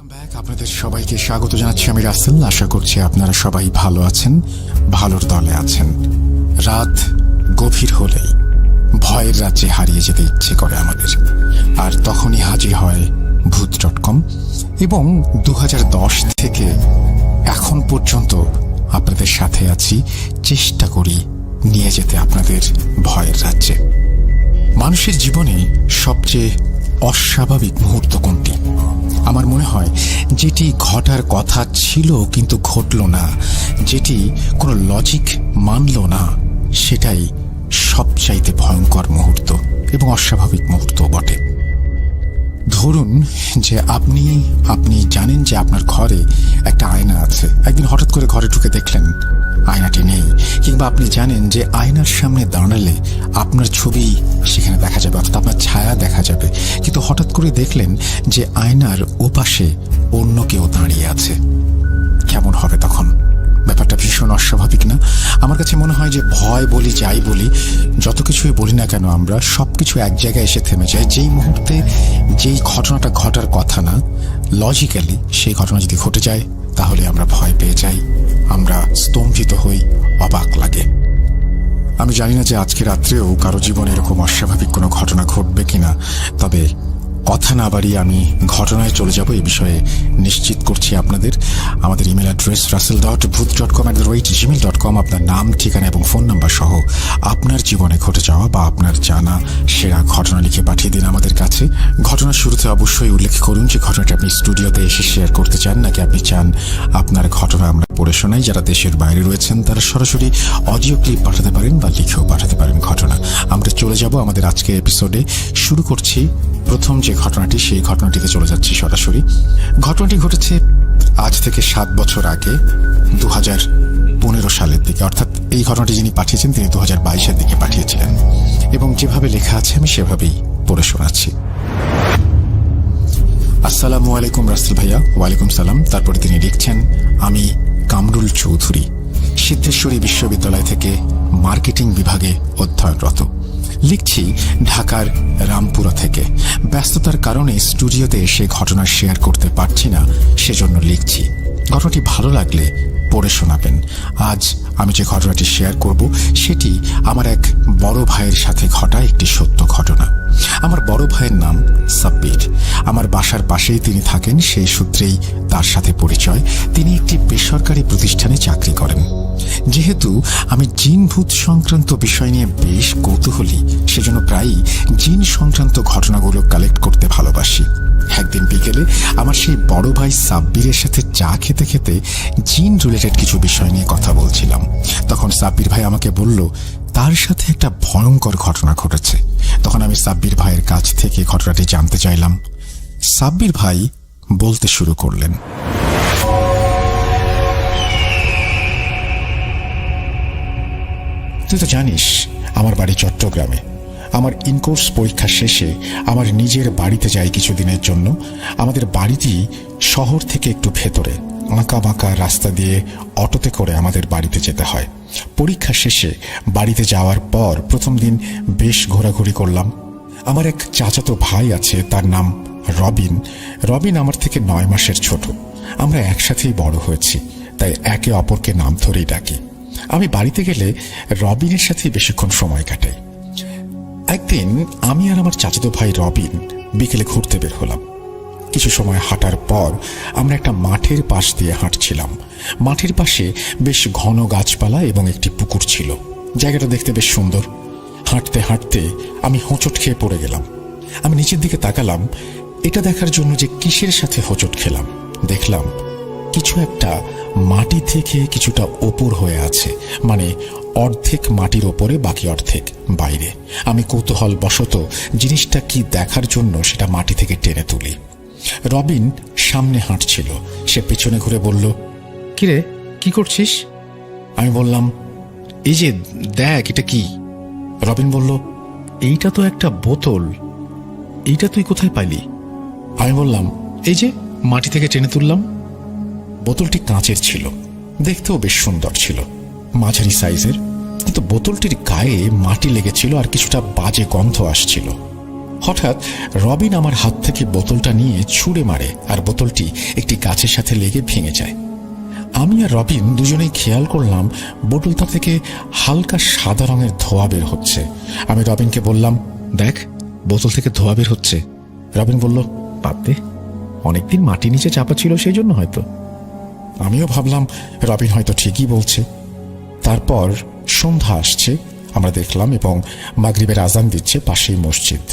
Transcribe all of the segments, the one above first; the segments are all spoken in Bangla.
Welcome back. আপনাদের সবাইকে স্বাগত জানাচ্ছি আমি রাসেল। আশা করছি আপনারা সবাই ভালো আছেন, ভালোর দলে আছেন। রাত গভীর হলেই ভয়ের রাজ্যে হারিয়ে যেতে ইচ্ছে করে আমাদের, আর তখনই হাজির হয় ভূত.com। এবং 2010 থেকে এখন পর্যন্ত আপনাদের সাথে আছি, চেষ্টা করি নিয়ে যেতে আপনাদের ভয়ের রাজ্যে। মানুষের জীবনে সবচেয়ে অস্বাভাবিক মুহূর্ত কোনটি? আমার মনে হয় যেটি ঘটার কথা ছিল কিন্তু ঘটল না, যেটি কোনো লজিক মানল না, সেটাই সবচাইতে ভয়ঙ্কর মুহূর্ত এবং অস্বাভাবিক মুহূর্ত বটে। ধরুন যে আপনি জানেন যে আপনার ঘরে একটা আয়না আছে। একদিন হঠাৎ করে ঘরে ঢুকে দেখলেন আয়নাটি নেই, কিংবা আপনি জানেন যে আয়নার সামনে দাঁড়ালে আপনার ছবি সেখানে দেখা যাবে, অর্থাৎ আপনার ছায়া দেখা যাবে, কিন্তু হঠাৎ করে দেখলেন যে আয়নার ওপাশে অন্য কেউ দাঁড়িয়ে আছে। কেমন হবে তখন? ব্যাপারটা ভীষণ অস্বাভাবিক না? আমার কাছে মনে হয় যে ভয় বলি যাই বলি, যত কিছুই বলি না কেন, আমরা সবকিছু এক জায়গায় এসে থেমে যায়। যেই মুহূর্তে যেই ঘটনাটা ঘটার কথা না, লজিক্যালি সেই ঘটনা যদি ঘটে যায় তাহলে আমরা ভয় পেয়ে যাই, আমরা স্তম্ভিত হই, অবাক লাগে। আমি জানি না যে আজকে রাত্রেও কারো জীবনে এরকম অস্বাভাবিক কোনো ঘটনা ঘটবে কিনা, তবে কথা না বাড়িয়ে আমি ঘটনায় চলে যাব। এই বিষয়ে নিশ্চিত করছি আপনাদের। আমাদের ইমেল অ্যাড্রেস russell.booth.com@gmail.com। আপনার নাম, ঠিকানা এবং ফোন নাম্বার সহ আপনার জীবনে ঘটে যাওয়া বা আপনার জানা সেরা ঘটনা লিখে পাঠিয়ে দিন আমাদের কাছে। ঘটনার শুরুতে অবশ্যই উল্লেখ করুন যে ঘটনাটা আপনি স্টুডিওতে এসে শেয়ার করতে চান, নাকি আপনি চান আপনার ঘটনা আমরা পড়ে শোনাই। যারা দেশের বাইরে রয়েছেন তারা সরাসরি অডিও ক্লিপ পাঠাতে পারেন বা লিখেও পাঠাতে পারেন ঘটনা। আমরা চলে যাব আমাদের আজকের এপিসোডে। শুরু করছি প্রথম যে ঘটনাটি, সেই ঘটনাটিতে চলে যাচ্ছি সরাসরি। ঘটনাটি ঘটেছে আজ থেকে 7 বছর আগে, 2015 সালের দিকে। অর্থাৎ এই ঘটনাটি যিনি পাঠিয়েছেন তিনি 2022-এর দিকে পাঠিয়েছিলেন, এবং যেভাবে লেখা আছে আমি সেভাবেই পড়ে শোনাচ্ছি। আসসালামু আলাইকুম রাসেল ভাইয়া। ওয়ালাইকুম সালাম। তারপরে তিনি লিখছেন, আমি কামরুল চৌধুরী, সিদ্ধেশ্বরী বিশ্ববিদ্যালয় থেকে মার্কেটিং বিভাগে অধ্যয়নরত। লিখছি ঢাকার রামপুরা থেকে। ব্যস্ততার কারণে স্টুডিওতে এসে ঘটনা শেয়ার করতে পারছি না, সেজন্য লিখছি। ঘটনাটি ভালো লাগলে পড়ে শোনাবেন। আজ আমি যে ঘটনাটি শেয়ার করব সেটি আমার এক বড় ভাইয়ের সাথে ঘটা একটি সত্য ঘটনা। আমার বড় ভাইয়ের নাম সাব্বির। আমার বাসার পাশেই তিনি থাকেন, সেই সূত্রেই তার সাথে পরিচয়। তিনি একটি বেসরকারি প্রতিষ্ঠানে চাকরি করেন। যেহেতু আমি জিন ভূত সংক্রান্ত বিষয় নিয়ে বেশ কৌতূহলী, সেজন্য প্রায়ই জিন সংক্রান্ত ঘটনাগুলো কালেক্ট করতে ভালোবাসি। একদিন বিকেলে আমার সেই বড় ভাই সাব্বিরের সাথে চা খেতে খেতে জিন রিলেটেড কিছু বিষয় নিয়ে কথা বলছিলাম। তখন সাব্বির ভাই আমাকে বলল তার সাথে একটা ভয়ঙ্কর ঘটনা ঘটেছে। তখন আমি সাব্বির ভাইয়ের কাছ থেকে ঘটনাটি জানতে চাইলাম। সাব্বির ভাই বলতে শুরু করলেন, তুই তো জানিস আমার বাড়ি চট্টগ্রামে। আমার ইনকোর্স পরীক্ষা শেষে আমার নিজের বাড়িতে যাই কিছুদিনের জন্য। আমাদের বাড়িটি শহর থেকে একটু ভেতরে, আঁকা বাঁকা রাস্তা দিয়ে অটোতে করে আমাদের বাড়িতে যেতে হয়। পরীক্ষা শেষে বাড়িতে যাওয়ার পর প্রথম দিন বেশ ঘোরাঘুরি করলাম। আমার এক চাচাতো ভাই আছে, তার নাম রবিন। রবিন আমার থেকে 9 মাসের ছোট। আমরা একসাথেই বড় হয়েছি, তাই একে অপরকে নাম ধরেই ডাকি। আমি বাড়িতে গেলে রবিনের সাথে বেশিক্ষণ সময় কাটাই। একদিন আমি আর আমার চাচাতো ভাই রবিন বিকেলে ঘুরতে বের হলাম। কিছু সময় হাঁটার পর আমরা একটা মাঠের পাশ দিয়ে হাঁটছিলাম। মাঠের পাশে বেশ ঘন গাছপালা এবং একটি পুকুর ছিল। জায়গাটা দেখতে বেশ সুন্দর। হাঁটতে হাঁটতে আমি হোঁচট খেয়ে পড়ে গেলাম। আমি নিচের দিকে তাকালাম এটা দেখার জন্য যে কিসের সাথে হোঁচট খেলাম। দেখলাম কিছু একটা মাটি থেকে কিছুটা ওপর হয়ে আছে, মানে অর্ধেক মাটির ওপরে, বাকি অর্ধেক বাইরে। আমি কৌতূহল বশত জিনিসটা কি দেখার জন্য সেটা মাটি থেকে টেনে তুলি। রবিন সামনে হাঁটছিল, সে পেছনে ঘুরে বলল, কিরে কি করছিস? আমি বললাম, এই যে দেখ এটা কি। রবিন বলল, এইটা তো একটা বোতল, এইটা তুই কোথায় পাইলি? আমি বললাম, এই যে মাটি থেকে টেনে তুললাম। বোতলটি কাঁচের ছিল, দেখতেও বেশ সুন্দর ছিল, মাঝারি সাইজের, কিন্তু বোতলটির গায়ে মাটি লেগেছিল আর কিছুটা বাজে গন্ধ আসছিল। হঠাৎ রবিন আমার হাত থেকে বোতলটা নিয়ে ছুঁড়ে মারে, আর বোতলটি একটি গাছের সাথে লেগে ভেঙে যায়। আমি আর রবিন দুজনেই খেয়াল করলাম বোতলটা থেকে হালকা সাদা রঙের ধোঁয়া বের হচ্ছে। আমি রবিনকে বললাম, দেখ, বোতল থেকে ধোঁয়া বের হচ্ছে। রবিন বলল, বাদ দে, অনেকদিন মাটি নিচে চাপা ছিল, সেই জন্য হয়তো। আমিও ভাবলাম রবিন হয়তো ঠিকই বলছে। তারপর সন্ধ্যা আসছে, আমরা দেখলাম, এবং মাগরিবের আজান দিচ্ছে পাশেই মসজিদ।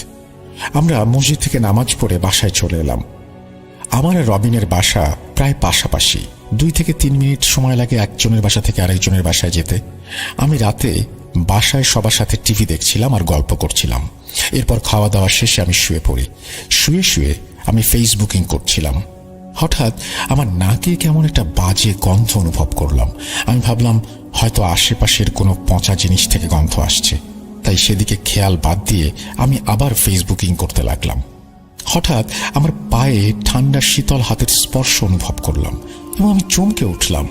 আমরা মসজিদ থেকে নামাজ পড়ে বাসায় চলে এলাম। আমার আর রবিনের বাসা প্রায় পাশাপাশি, 2 থেকে 3 মিনিট সময় লাগে একজনের বাসা থেকে আরেকজনের বাসায় যেতে। আমি রাতে বাসায় সবার সাথে টিভি দেখছিলাম আর গল্প করছিলাম। এরপর খাওয়া দাওয়া শেষে আমি শুয়ে পড়ি। শুয়ে শুয়ে আমি ফেসবুকিং করছিলাম। হঠাৎ আমার নাকে কেমন একটা বাজে গন্ধ অনুভব করলাম। আমি ভাবলাম হয়তো আশেপাশের কোনো পচা জিনিস থেকে গন্ধ আসছে, তাই সেদিকে খেয়াল বাদ দিয়ে আমি আবার ফেসবুকিং করতে লাগলাম। হঠাৎ আমার পায়ে ঠান্ডা শীতল হাতের স্পর্শ অনুভব করলাম এবং আমি চমকে উঠলাম।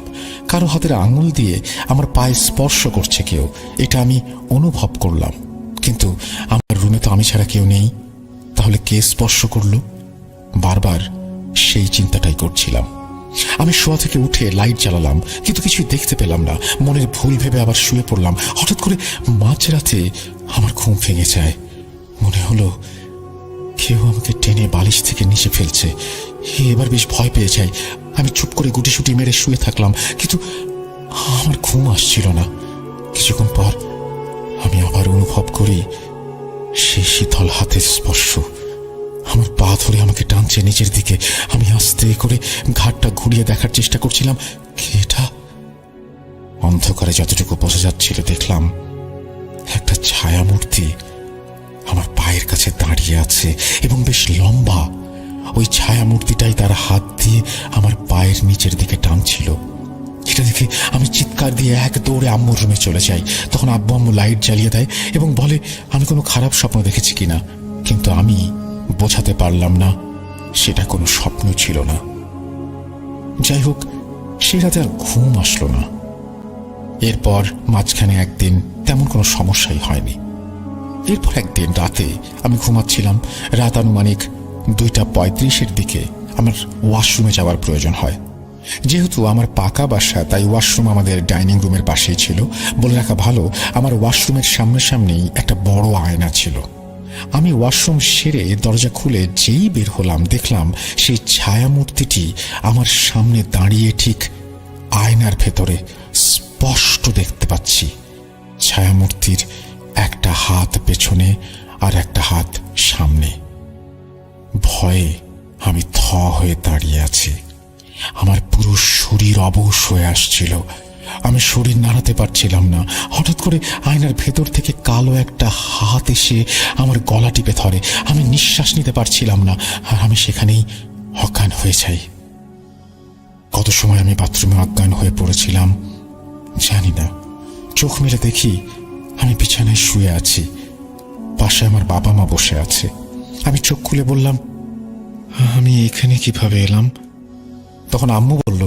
কারো হাতের আঙুল দিয়ে আমার পায়ে স্পর্শ করছে কেউ, এটা আমি অনুভব করলাম। কিন্তু আমার রুমে তো আমি ছাড়া কেউ নেই, তাহলে কে স্পর্শ করলো? বারবার সেই চিন্তাটাই করছিলাম। আমি শোয়া থেকে উঠে লাইট জ্বালালাম, কিন্তু কিছুই দেখতে পেলাম না। মনের ভুল ভেবে আবার শুয়ে পড়লাম। হঠাৎ করে মাঝরাতে আমার ঘুম ভেঙে যায়। মনে হলো কেউ আমাকে টেনে বালিশ থেকে নিচে ফেলছে। এবার বেশ ভয় পেয়ে যাই। আমি চুপ করে গুটিসুটি মেরে শুয়ে থাকলাম, কিন্তু আমার ঘুম আসছিল না। কিছুক্ষণ পর আমি আবার অনুভব করি সেই শীতল হাতের স্পর্শ। আমার পা ধরে আমাকে টানছে নিচের দিকে। আমি আস্তে করে ঘাটটা ঘুরিয়ে দেখার চেষ্টা করছিলাম, এটা অন্ধকারে যতটুকু বোঝা যাচ্ছিল দেখলাম একটা ছায়ামূর্তি আমার পায়ের কাছে দাঁড়িয়ে আছে এবং বেশ লম্বা। ওই ছায়ামূর্তিটাই তার হাত দিয়ে আমার পায়ের নিচের দিকে টানছিল। এটা দেখে আমি চিৎকার দিয়ে এক দৌড়ে আম্মুর রুমে চলে যাই। তখন আব্বু আম্মু লাইট জ্বালিয়ে দেয় এবং বলে আমি কোনো খারাপ স্বপ্ন দেখেছি কিনা, কিন্তু আমি বোঝাতে পারলাম না সেটা কোনো স্বপ্ন ছিল না। যাই হোক, সে রাতে আর ঘুম আসলো না। এরপর মাঝখানে একদিন তেমন কোনো সমস্যাই হয়নি। এরপর একদিন রাতে আমি ঘুমাচ্ছিলাম। রাত আনুমানিক 2:35 দিকে আমার ওয়াশরুমে যাওয়ার প্রয়োজন হয়। যেহেতু আমার পাকা বাসা, তাই ওয়াশরুম আমাদের ডাইনিং রুমের পাশেই ছিল। বলে রাখা ভালো, আমার ওয়াশরুমের সামনাসামনি একটা বড় আয়না ছিল। আমি ওয়াশরুম সেরে দরজা খুলে যেই বের হলাম, দেখলাম সেই ছায়ামূর্তিটি আমার সামনে দাঁড়িয়ে, ঠিক আয়নার ভেতরে স্পষ্ট দেখতে পাচ্ছি। ছায়ামূর্তির একটা হাত পেছনে আর একটা হাত সামনে। ভয়ে আমি থ হয়ে দাঁড়িয়ে আছি। আমার পুরো শরীর অবশ হয়ে আসছিল। আমি শরীর নাড়াতে পারছিলাম না। হঠাৎ করে আয়নার ভেতর থেকে কালো একটা হাত এসে আমার গলা টিপে ধরে। আমি নিঃশ্বাস নিতে পারছিলাম না, আর আমি সেখানেই অজ্ঞান হয়ে যাই। কত সময় আমি বাথরুমে অজ্ঞান হয়ে পড়েছিলাম জানি না। চোখ মেলে দেখি আমি বিছানায় শুয়ে আছি, পাশে আমার বাবা মা বসে আছে। আমি চোখ খুলে বললাম, আমি এখানে কিভাবে এলাম? তখন আম্মু বলল,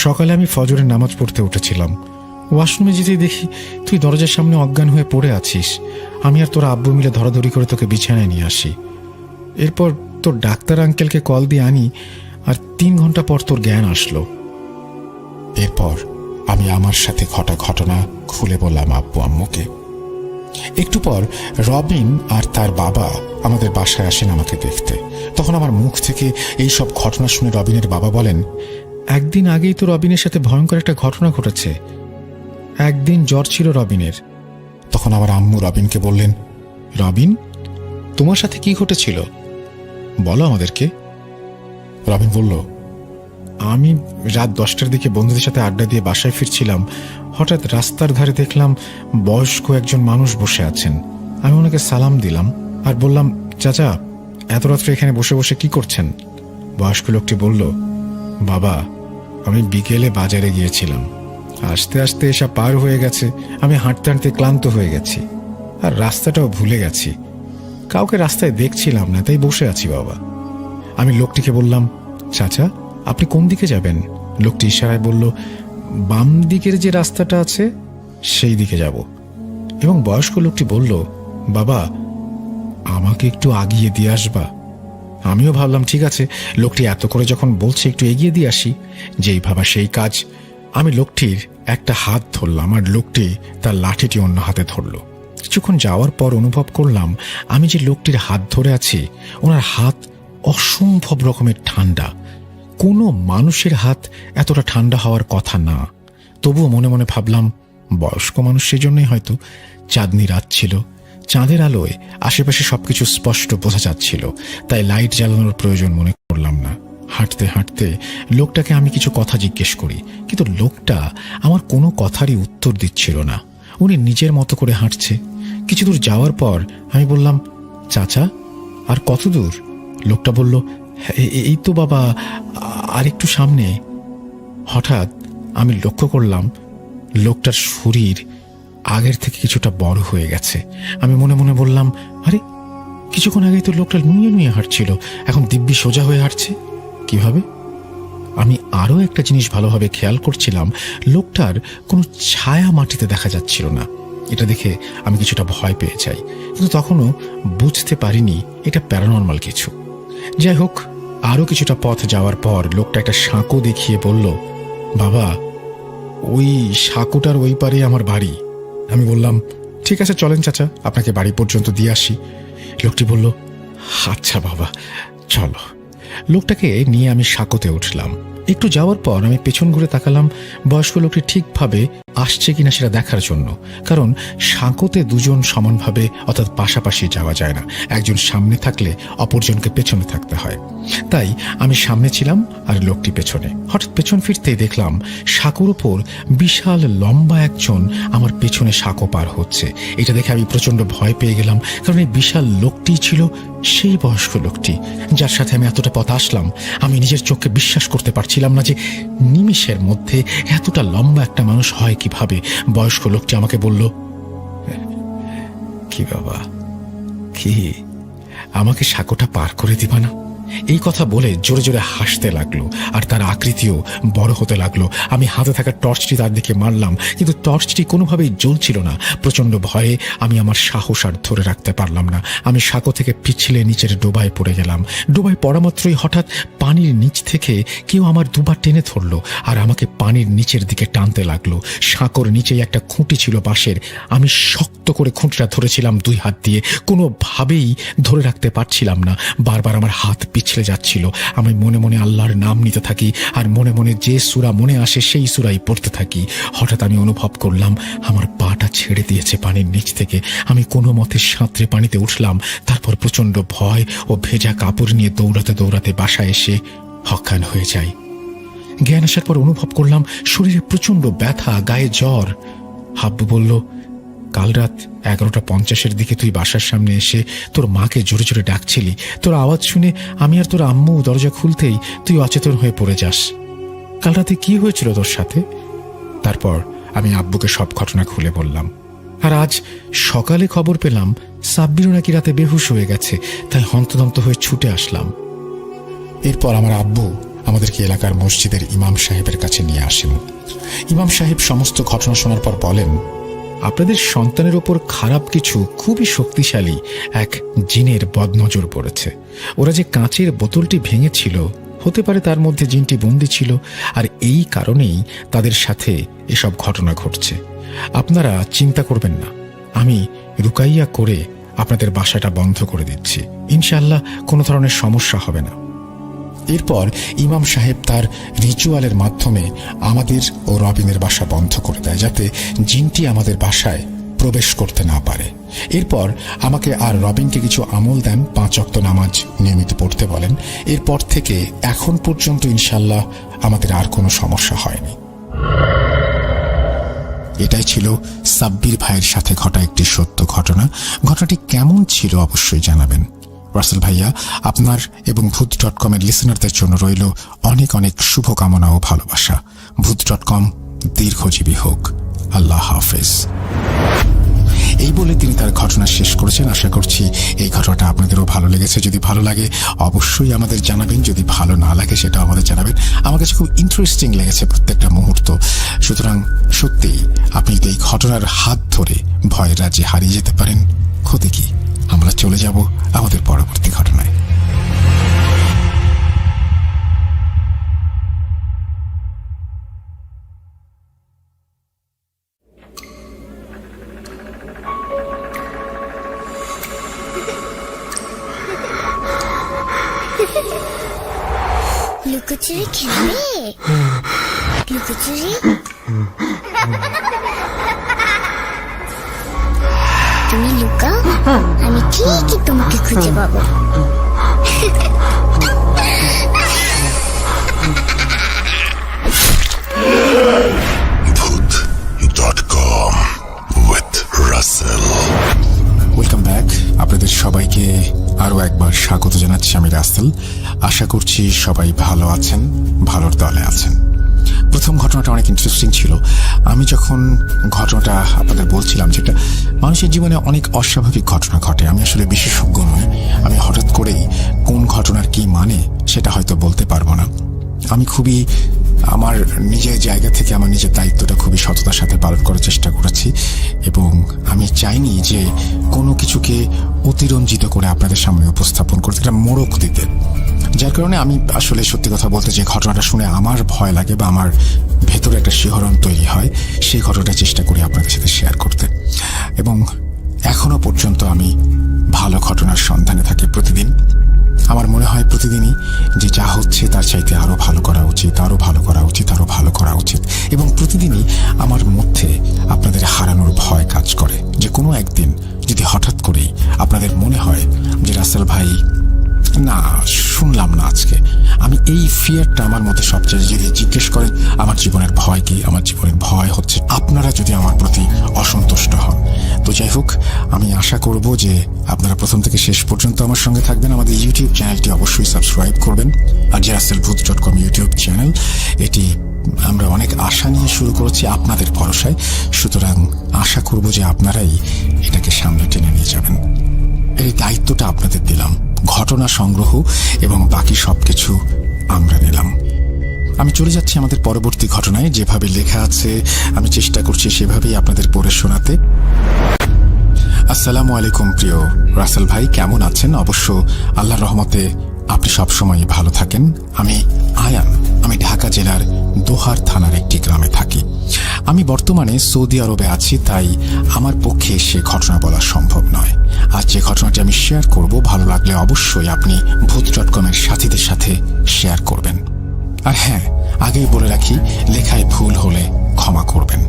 সকালে আমি ফজরের নামাজ পড়তে উঠেছিলাম, ওয়াশরুমে যেতেই দেখি তুই দরজার সামনে অজ্ঞান হয়ে পড়ে আছিস। আমি আর তোর আব্বু মিলে ধরাধরি করে তোকে বিছানায় নিয়ে আসি। এরপর তোর ডাক্তার আঙ্কেলকে কল দিয়ে আনি, আর 3 ঘন্টা পর তোর জ্ঞান আসলো। এরপর আমি আমার সাথে ঘটা ঘটনা খুলে বললাম আব্বু আম্মুকে। একটু পর রবিন আর তার বাবা আমাদের বাসায় আসেন আমাকে দেখতে। তখন আমার মুখ থেকে এই সব ঘটনা শুনে রবিনের বাবা বলেন, একদিন আগেই তো রবিনের সাথে ভয়ঙ্কর একটা ঘটনা ঘটেছে। একদিন জ্বর ছিল রবিনের। তখন আমার আম্মু রবিনকে বললেন, রবিন, তোমার সাথে কি ঘটেছিল বলো আমাদেরকে। রবিন বলল, আমি রাত 10টার দিকে বন্ধুদের সাথে আড্ডা দিয়ে বাসায় ফিরছিলাম। হঠাৎ রাস্তার ধারে দেখলাম বয়স্ক একজন মানুষ বসে আছেন। আমি ওনাকে সালাম দিলাম আর বললাম, চাচা, এত রাত্রে এখানে বসে বসে কি করছেন? বয়স্ক লোকটি বলল, বাবা, আমি বিকেলে বাজারে গিয়েছিলাম, আসতে আসতে এসব পার হয়ে গেছে। আমি হাঁটতে হাঁটতে ক্লান্ত হয়ে গেছি, আর রাস্তাটাও ভুলে গেছি। কাউকে রাস্তায় দেখছিলাম না, তাই বসে আছি বাবা। আমি লোকটিকে বললাম, চাচা, আপনি কোন দিকে যাবেন? লোকটি ইশারায় বলল, বাম দিকের যে রাস্তাটা আছে সেই দিকে যাব। এবং বয়স্ক লোকটি বলল, বাবা, আমাকে একটু আগিয়ে দিয়ে আসবা? আমিও ভাবলাম ঠিক আছে, লোকটি এত করে যখন বলছে একটু এগিয়ে দিয়ে আসি। যেই ভাবা সেই কাজ। আমি লোকটির একটা হাত ধরলাম আর লোকটি তার লাঠিটি অন্য হাতে ধরল। কিছুক্ষণ যাওয়ার পর অনুভব করলাম আমি যে লোকটির হাত ধরে আছি ওনার হাত অসম্ভব রকমের ঠান্ডা। কোনো মানুষের হাত এতটা ঠান্ডা হওয়ার কথা না। তবুও মনে মনে ভাবলাম বয়স্ক মানুষ, সেজন্যই হয়তো। চাঁদনি রাত ছিল, চাঁদের আলোয় আশেপাশে সবকিছু স্পষ্ট বোঝা যাচ্ছিল, তাই লাইট জ্বালানোর প্রয়োজন মনে করলাম না। হাঁটতে হাঁটতে লোকটাকে আমি কিছু কথা জিজ্ঞেস করি, কিন্তু লোকটা আমার কোনো কথারই উত্তর দিচ্ছিল না। উনি নিজের মতো করে হাঁটছে। কিছু দূর যাওয়ার পর আমি বললাম, চাচা আর কত দূর? লোকটা বলল, এই তো বাবা, আর একটু সামনে। হঠাৎ আমি লক্ষ্য করলাম লোকটার শরীর আগের থেকে কিছুটা বড় হয়ে গেছে। আমি মনে মনে বললাম, আরে কিছুক্ষণ আগেই তো লোকটা নুয়ে নুয়ে হাঁটছিল, এখন দিব্যি সোজা হয়ে হাঁটছে কিভাবে? আমি আরও একটা জিনিস ভালোভাবে খেয়াল করছিলাম, লোকটার কোনো ছায়া মাটিতে দেখা যাচ্ছিল না। এটা দেখে আমি কিছুটা ভয় পেয়ে যাই, কিন্তু তখনও বুঝতে পারিনি এটা প্যারানর্মাল কিছু। যাই হোক, আরও কিছুটা পথ যাওয়ার পর লোকটা একটা সাঁকো দেখিয়ে বলল, বাবা ওই সাঁকোটার ওই পারে আমার বাড়ি। আমি বললাম, ঠিক আছে চলেন চাচা, আপনাকে বাড়ি পর্যন্ত দিয়ে আসি। লোকটি বলল, আচ্ছা বাবা চলো। লোকটাকে নিয়ে আমি সাঁকোতে উঠলাম। একটু যাওয়ার পর আমি পেছন ঘুরে তাকালাম বয়স্ক লোকটি ঠিকভাবে আসছে কিনা সেটা দেখার জন্য, কারণ সাঁকোতে দুজন সমানভাবে অর্থাৎ পাশাপাশি যাওয়া যায় না। একজন সামনে থাকলে অপরজনকে পেছনে থাকতে হয়। তাই আমি সামনে ছিলাম আর লোকটি পেছনে। হঠাৎ পেছন ফিরতেই দেখলাম সাঁকোর ওপর বিশাল লম্বা একজন আমার পেছনে সাঁকো পার হচ্ছে। এটা দেখে আমি প্রচন্ড ভয় পেয়ে গেলাম, কারণ এই বিশাল লোকটি ছিল সেই বয়স্ক লোকটি যার সাথে আমি এতটা পথ আসলাম। আমি নিজের চোখকে বিশ্বাস করতে পারছিলাম না যে নিমিষের মধ্যে এতটা লম্বা একটা মানুষ হয় কিভাবে। বয়স্ক লোকটি আমাকে বলল, কি বাবা, কি আমাকে সাঁকোটা পার করে দিবা না? এই কথা বলে জোরে জোরে হাসতে লাগলো আর তার আকৃতিও বড় হতে লাগলো। আমি হাতে থাকা টর্চটি তার দিকে মারলাম, কিন্তু টর্চটি কোনোভাবেই জ্বলছিল না। প্রচন্ড ভয়ে আমি আমার সাহস আর ধরে রাখতে পারলাম না। আমি সাঁকো থেকে পিছলে নিচের ডোবায় পড়ে গেলাম। ডোবায় পড়া মাত্রই হঠাৎ পানির নিচ থেকে কেউ আমার দুবার টেনে ধরলো আর আমাকে পানির নিচের দিকে টানতে লাগলো। সাঁকোর নিচেই একটা খুঁটি ছিল বাঁশের। আমি শক্ত করে খুঁটিটা ধরেছিলাম দুই হাত দিয়ে, কোনোভাবেই ধরে রাখতে পারছিলাম না। বারবার আমার হাত পিছলে যাচ্ছিল। আমি মনে মনে আল্লাহর নাম নিতে থাকি আর মনে মনে যে সূরা মনে আসে সেই সূরাই পড়তে থাকি। হঠাৎ আমি অনুভব করলাম আমার পাটা ছেড়ে দিয়েছে পানির নিচ থেকে। আমি কোনো মতে সাঁতরে পানিতে উঠলাম। তারপর প্রচন্ড ভয় ও ভেজা কাপড় নিয়ে দৌড়াতে দৌড়াতে বাসায় এসে অজ্ঞান হয়ে যাই। জ্ঞান আসার পর অনুভব করলাম শরীরে প্রচন্ড ব্যথা, গায়ে জ্বর। হাব্বু বলল, কাল রাত 11:50 দিকে তুই বাসার সামনে এসে তোর মাকে জোরে জোরে ডাকছিলি। তোর আওয়াজ শুনে আমি আর তোর আম্মু দরজা খুলতেই তুই অচেতন হয়ে পড়ে যাস। কাল রাতে কি হয়েছিল তোর সাথে? তারপর আমি আব্বুকে সব ঘটনা খুলে বললাম। আর আজ সকালে খবর পেলাম সাব্বিরও নাকি রাতে বেহুশ হয়ে গেছে, তাই হন্তদন্ত হয়ে ছুটে আসলাম। এরপর আমার আব্বু আমাদেরকে এলাকার মসজিদের ইমাম সাহেবের কাছে নিয়ে আসেন। ইমাম সাহেব সমস্ত ঘটনা শোনার পর বলেন, আপনাদের সন্তানের ওপর খারাপ কিছু খুবই শক্তিশালী এক জিনের বদনজর পড়েছে। ওরা যে কাঁচের বোতলটি ভেঙেছিল, হতে পারে তার মধ্যে জিনটি বন্দী ছিল, আর এই কারণেই তাদের সাথে এসব ঘটনা ঘটছে। আপনারা চিন্তা করবেন না, আমি রুকাইয়া করে আপনাদের বাসাটা বন্ধ করে দিচ্ছি। ইনশাআল্লাহ কোনো ধরনের সমস্যা হবে না। এরপর ইমাম সাহেব তার রিচুয়ালের মাধ্যমে আমাদের ও রবিনের বাসা বন্ধ করে দেয়, যাতে জিনটি আমাদের বাসায় প্রবেশ করতে না পারে। এরপর আমাকে আর রবিনকে কিছু আমল দেন, 5 ওয়াক্ত নামাজ নিয়মিত পড়তে বলেন। এরপর থেকে এখন পর্যন্ত ইনশাআল্লাহ আমাদের আর কোনো সমস্যা হয়নি। এটাই ছিল সাব্বির ভাইয়ের সাথে ঘটা একটি সত্য ঘটনা। ঘটনাটি কেমন ছিল অবশ্যই জানাবেন। রাসেল ভাইয়া, আপনার এবং ভূত.com এর লিসেনারদের জন্য রইল অনেক অনেক শুভকামনা ও ভালোবাসা। ভূত.com দীর্ঘজীবী হোক। আল্লাহ হাফেজ। এই বলে তিনি তার ঘটনা শেষ করেছেন। আশা করছি এই ঘটনাটা আপনাদেরও ভালো লেগেছে। যদি ভালো লাগে অবশ্যই আমাদের জানাবেন, যদি ভালো না লাগে সেটাও আমাদের জানাবেন। আমার কাছে খুব ইন্টারেস্টিং লেগেছে প্রত্যেকটা মুহূর্ত। সুতরাং সত্যিই আপনি যদি এই ঘটনার হাত ধরে ভয়ের রাজ্যে হারিয়ে যেতে পারেন, ক্ষতি কি? আমরা চলে যাব আমাদের পরবর্তী ঘটনায়। লুকোচুরি খেলবে? লুকোচুরি তুমি লুকাও, আমি ঠিকই তোমাকে খুঁজে পাবো। Voot.com with Russell. Welcome back. আপনাদের সবাইকে আরো একবার স্বাগত জানাচ্ছি। আমি রাসেল। আশা করছি সবাই ভালো আছেন, ভালোর দলে আছেন। প্রথম ঘটনাটা অনেক ইন্টারেস্টিং ছিল। আমি যখন ঘটনাটা আপনাদের বলছিলাম, যেটা মানুষের জীবনে অনেক অস্বাভাবিক ঘটনা ঘটে, আমি আসলে বিশেষজ্ঞ নই। আমি হঠাৎ করেই কোন ঘটনার কি মানে সেটা হয়তো বলতে পারবো না। আমি খুবই আমার নিজের জায়গা থেকে আমার নিজের দায়িত্বটা খুবই সততার সাথে পালন করার চেষ্টা করেছি, এবং আমি চাইনি যে কোনো কিছুকে অতিরঞ্জিত করে আপনাদের সামনে উপস্থাপন করতে, একটা মোড়ক দিতে। যার কারণে আমি আসলে সত্যি কথা বলতে যে ঘটনাটা শুনে আমার ভয় লাগে বা আমার ভেতরে একটা শিহরণ তৈরি হয়, সেই ঘটনাটা চেষ্টা করি আপনাদের সাথে শেয়ার করতে। এবং এখনো পর্যন্ত আমি ভালো ঘটনার সন্ধানে থাকি প্রতিদিন। আমার মনে হয় প্রতিদিনই যে যা হচ্ছে তার চাইতে আরো ভালো করা উচিত, আরো ভালো করা উচিত, আরো ভালো করা উচিত। এবং প্রতিদিনই আমার মধ্যে আপনাদের হারানোর ভয় কাজ করে, যে কোনো একদিন যদি হঠাৎ করেই আপনাদের মনে হয় যে রাসেল ভাই না, শুনলাম না আজকে, আমি এই ফিয়ারটা আমার মধ্যে সবচেয়ে, যদি জিজ্ঞেস করেন আমার জীবনের ভয় কি, আমার জীবনের ভয় হচ্ছে আপনারা যদি আমার প্রতি অসন্তুষ্ট হন। তো যাই হোক, আমি আশা করব যে আপনারা প্রথম থেকে শেষ পর্যন্ত আমার সঙ্গে থাকবেন। আমাদের ইউটিউব চ্যানেলটি অবশ্যই সাবস্ক্রাইব করবেন। আর যে russellbooth.com ইউটিউব চ্যানেল, এটি আমরা অনেক আশা নিয়ে শুরু করেছি আপনাদের ভরসায়। সুতরাং আশা করব যে আপনারাই এটাকে সামনে টেনে নিয়ে যাবেন। এই দায়িত্বটা আপনাদের দিলাম, ঘটনা সংগ্রহ এবং বাকি সবকিছু আমরা নিলাম। আমি চলে যাচ্ছি আমাদের পরবর্তী ঘটনায়। যেভাবে লেখা আছে আমি চেষ্টা করছি সেভাবেই আপনাদের পড়ে শোনাতে। আসসালামু আলাইকুম প্রিয় রাসেল ভাই, কেমন আছেন? অবশ্য আল্লাহর রহমতে আপনি সবসময় ভালো থাকেন। আমি আয়ান, আমি ঢাকা জেলার দোহার থানার একটি গ্রামে থাকি। আমি বর্তমানে সৌদি আরবে আছি, তাই আমার পক্ষে সে ঘটনা বলা সম্ভব নয়। আর যে ঘটনাটি আমি শেয়ার করব, ভালো লাগলে অবশ্যই আপনি voot.com এর সাথীদের সাথে শেয়ার করবেন। আর হ্যাঁ, আগেই বলে রাখি, লেখায় ভুল হলে ক্ষমা করবেন।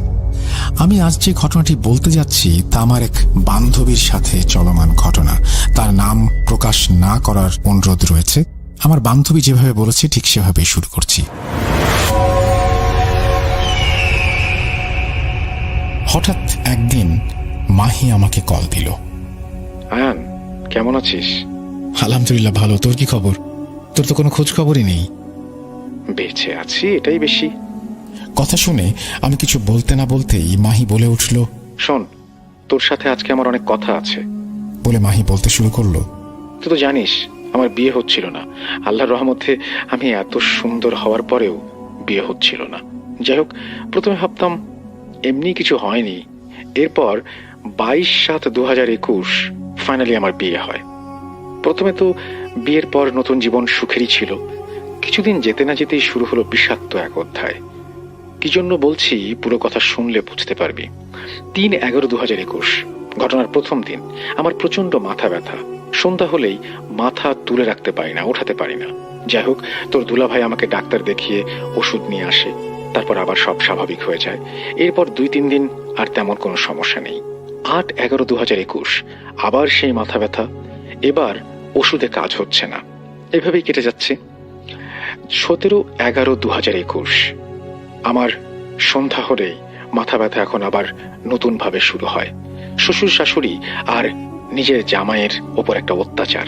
আমি আজ যে ঘটনাটি বলতে যাচ্ছি তা আমার এক বান্ধবীর সাথে চলমান ঘটনা। তার নাম প্রকাশ না করার অনুরোধ রয়েছে। আমার বান্ধবী যেভাবে বলেছে ঠিক সেভাবেই শুরু করছি। হঠাৎ একদিন মাহি আমাকে কল দিল। আয়ান, কেমন আছিস? আলহামদুলিল্লাহ ভালো, তোর কি খবর? তোর তো কোনো খোঁজ খবরই নেই। বেঁচে আছি, এটাই বেশি। কথা শুনে আমি কিছু বলতে না বলতেই মাহি বলে উঠল, শোন, তোর সাথে আজকে আমার অনেক কথা আছে। বলে মাহি বলতে শুরু করলো, তুই তো জানিস আমার বিয়ে হচ্ছিল না। আল্লাহর রহমতে আমি এত সুন্দর হওয়ার পরেও বিয়ে হচ্ছিল না। যাই হোক, প্রথমে ভাবতাম এমনি কিছু হয়নি। এরপর 22/7/2021 ফাইনালি আমার বিয়ে হয়। প্রথমে তো বিয়ের পর নতুন জীবন সুখেরই ছিল। কিছুদিন যেতে না যেতেই শুরু হলো বিষাক্ত এক অধ্যায়। কি জন্য বলছি পুরো কথা শুনলে বুঝতে পারবি। 3/11/2021 ঘটনার প্রথম দিন। আমার প্রচন্ড মাথা ব্যথা। সন্ধ্যা হলেই মাথা তুলে রাখতে পারি না, ওঠাতে পারি না। যাই হোক, তোর দুলাভাই আমাকে ডাক্তার দেখিয়ে ওষুধ নিয়ে আসে। তারপর আবার সব স্বাভাবিক হয়ে যায়। এরপর 2-3 দিন আর তেমন কোনো সমস্যা নেই। 8/11/2021 আবার সেই মাথা ব্যথা। এবার ওষুধে কাজ হচ্ছে না। এভাবেই কেটে যাচ্ছে। 17/11/2021 আমার সন্ধ্যা হলেই মাথা ব্যথা এখন আবার নতুন ভাবে শুরু হয়। শ্বশুর শাশুড়ি আর নিজের জামাইয়ের ওপর একটা অত্যাচার।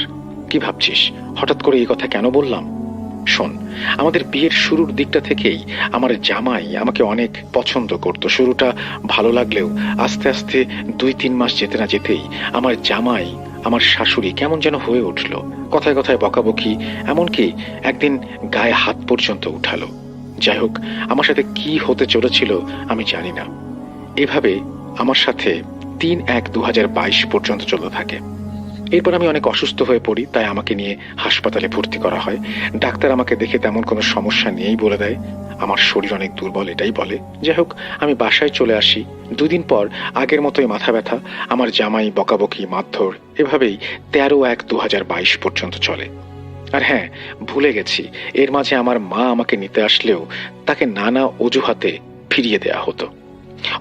কি ভাবছিস হঠাৎ করে এই কথা কেন বললাম? শোন, আমাদের বিয়ের শুরুর দিকটা থেকেই আমার জামাই আমাকে অনেক পছন্দ করত। শুরুটা ভালো লাগলেও আস্তে আস্তে 2-3 মাস যেতে না যেতেই আমার জামাই আমার শাশুড়ি কেমন যেন হয়ে উঠল। কথায় কথায় বকাবকি, এমনকি একদিন গায়ে হাত পর্যন্ত উঠালো। যাই হোক, আমার সাথে কি হতে চলেছিল আমি জানি না। এভাবে আমার সাথে 3/1/2022 পর্যন্ত চলতে থাকে। এরপর আমি অনেক অসুস্থ হয়ে পড়ি, তাই আমাকে নিয়ে হাসপাতালে ভর্তি করা হয়। ডাক্তার আমাকে দেখে তেমন কোনো সমস্যা নেই বলে দেয়, আমার শরীর অনেক দুর্বল এটাই বলে। যাই হোক, আমি বাসায় চলে আসি। 2 দিন পর আগের মতোই মাথা ব্যথা, আমার জামাই বকাবকি, মারধর, এভাবেই 13/1/2022 পর্যন্ত চলে। আর হ্যাঁ, ভুলে গেছি, এর মাঝে আমার মা আমাকে নিতে আসলেও তাকে নানা অজুহাতে ফিরিয়ে দেয়া হতো।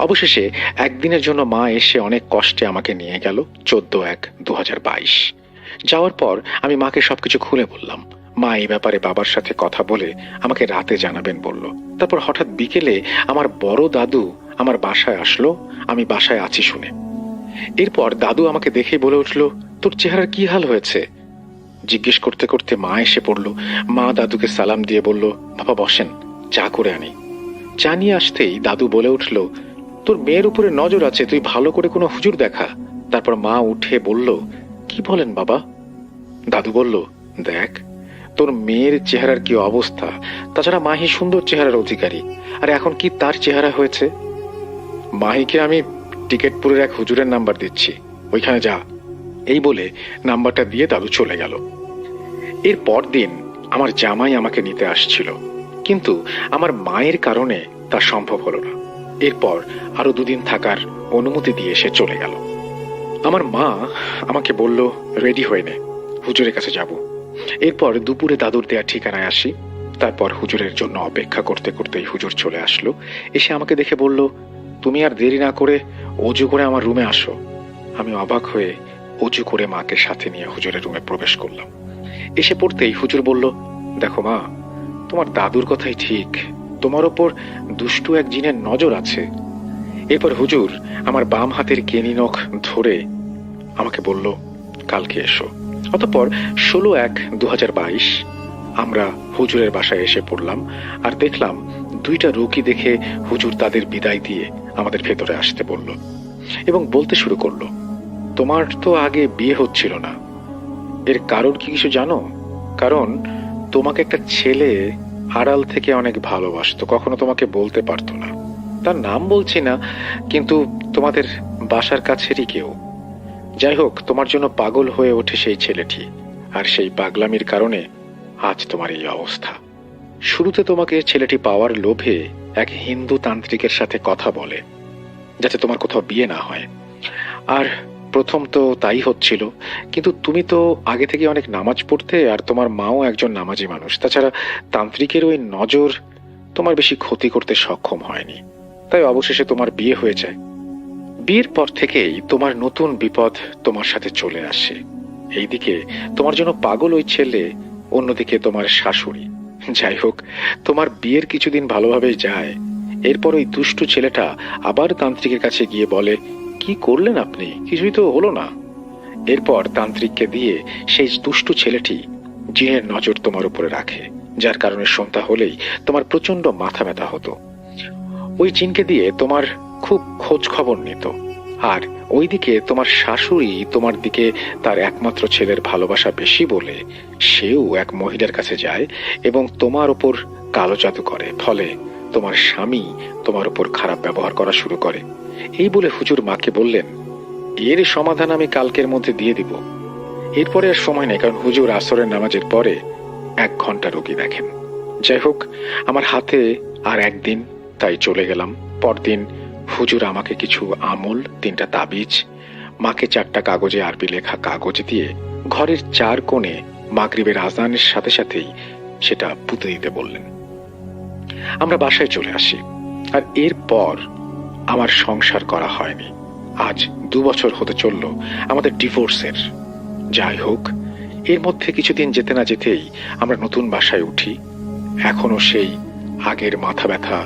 অবশেষে একদিনের জন্য মা এসে অনেক কষ্টে আমাকে নিয়ে গেল 14/1/2022। যাওয়ার পর আমি মাকে সবকিছু খুলে বললাম। মা এই ব্যাপারে বাবার সাথে কথা বলে আমাকে রাতে জানাবেন বলল। তারপর হঠাৎ বিকেলে আমার বড় দাদু আমার বাসায় আসলো, আমি বাসায় আছি শুনে। এরপর দাদু আমাকে দেখে বলে উঠল, তোর চেহারার কি হাল হয়েছে? জিজ্ঞেস করতে করতে মা এসে পড়ল। মা দাদুকে সালাম দিয়ে বলল, বাবা বসেন, চা করে আনি। চা নিয়ে আসতেই দাদু বলে উঠল, তোর মেয়ের উপরে নজর আছে, তুই ভালো করে কোনো হুজুর দেখা। তারপর মা উঠে বলল, কি বলেন বাবা? দাদু বলল, দেখ তোর মেয়ের চেহারার কি অবস্থা, তাছাড়া মাহি সুন্দর চেহারার অধিকারী, আর এখন কি তার চেহারা হয়েছে। মাহিকে আমি টিকেটপুরের এক হুজুরের নাম্বার দিচ্ছি, ওইখানে যা। এই বলে নাম্বারটা দিয়ে দাদু চলে গেল। এর পর দিন আমার জামাই আমাকে নিতে আসছিল, কিন্তু আমার মায়ের কারণে তা সম্ভব হলো না। এরপর আরো 2 দিন থাকার অনুমতি দিয়ে সে চলে গেল। আমার মা আমাকে বলল, রেডি হয়ে নে, হুজুরের কাছে যাব। এরপর দুপুরে দাদুর দেয়া ঠিকানায় আসি। তারপর হুজুরের জন্য অপেক্ষা করতে করতেই হুজুর চলে আসলো। এসে আমাকে দেখে বলল, তুমি আর দেরি না করে অজু করে আমার রুমে আসো। আমি অবাক হয়ে অজু করে মাকে সাথে নিয়ে হুজুরের রুমে প্রবেশ করলাম। এসে পড়তেই হুজুর বলল, দেখো মা, তোমার দাদুর কথাই ঠিক, তোমার ওপর দুষ্টু এক জিনের নজর আছে। এরপর হুজুর আমার বাম হাতের কেনি নখ ধরে আমাকে বলল, কালকে এসো। অতঃপর 16/1/2022 আমরা হুজুরের বাসায় এসে পড়লাম, আর দেখলাম 2টা রোগী দেখে হুজুর তাদের বিদায় দিয়ে আমাদের ভেতরে আসতে বলল এবং বলতে শুরু করলো, তোমার তো আগে বিয়ে হচ্ছিল না, এর কারণ কি কিছু জানো? কারণ তোমাকে একটা ছেলে আড়াল থেকে অনেক ভালোবাসতো, কখনো তোমাকে বলতে পারতো না। তার নাম বলছি না, কিন্তু তোমাদের বাসার কাছেরই কেউ। যাই হোক, তোমার জন্য পাগল হয়ে ওঠে সেই ছেলেটি, আর সেই পাগলামির কারণে আজ তোমার এই অবস্থা। শুরুতে তোমাকে ছেলেটি পাওয়ার লোভে এক হিন্দু তান্ত্রিকের সাথে কথা বলে, যাতে তোমার কোথাও বিয়ে না হয়। আর প্রথম তো তাই হচ্ছিল, কিন্তু তুমি তো আগে থেকে অনেক নামাজ পড়তে, আর তোমার মাও একজন নামাজি মানুষ। তাছাড়া তান্ত্রিকের ওই নজর তোমার বেশি ক্ষতি করতে সক্ষম হয়নি, তাই অবশেষে তোমার বিয়ে হয়ে যায়। বিয়ের পর থেকেই তোমার নতুন বিপদ তোমার সাথে চলে আসে। এইদিকে তোমার জন্য পাগল ওই ছেলে, অন্যদিকে তোমার শাশুড়ি। যাই হোক, তোমার বিয়ের কিছুদিন ভালোভাবেই যায়। এরপর ওই দুষ্টু ছেলেটা আবার তান্ত্রিকের কাছে গিয়ে বলে, কি করলেন আপনি, কিছুই তো হলো না। এরপর তান্ত্রিককে দিয়ে সেই দুষ্টু ছেলেটি জিনের নজর তোমার উপরে রাখে, যার কারণে সন্ধ্যা হলেই তোমার প্রচন্ড মাথা ব্যথা হতো। ওই জিনকে দিয়ে তোমার খুব খোঁজ খবর নিত, আর ওইদিকে তোমার শাশুড়ি তোমার দিকে তার একমাত্র ছেলের ভালোবাসা বেশি বলে সেও এক মহিলার কাছে যায় এবং তোমার ওপর কালো জাদু করে। ফলে তোমার স্বামী তোমার উপর খারাপ ব্যবহার করা শুরু করে। এই বলে হুজুর মাকে বললেন, এর সমাধান আমি কালকের মধ্যে দিয়ে দিব। এরপরে আর সময় নেই, কারণ হুজুর আসরের নামাজের পরে 1 ঘন্টা রোগী দেখেন। যাই হোক, আমার হাতে আর একদিন, তাই চলে গেলাম। পরদিন হুজুর আমাকে কিছু আমল, 3টা তাবিজ, মাকে 4টা কাগজে আরবি লেখা কাগজ দিয়ে ঘরের 4 কোণে মাগরিবের আজানের সাথে সাথেই সেটা পুঁতে দিতে বললেন। আমরা বাসায় চলে আসি, আর এরপর আমার সংসার করা হয়নি। আজ 2 বছর হতে চলল আমাদের ডিভোর্সের। যাই হোক, এর মধ্যে কিছুদিন যেতে না যেতেই আমরা নতুন বাসায় উঠি। এখনো সেই আগের মাথা ব্যথা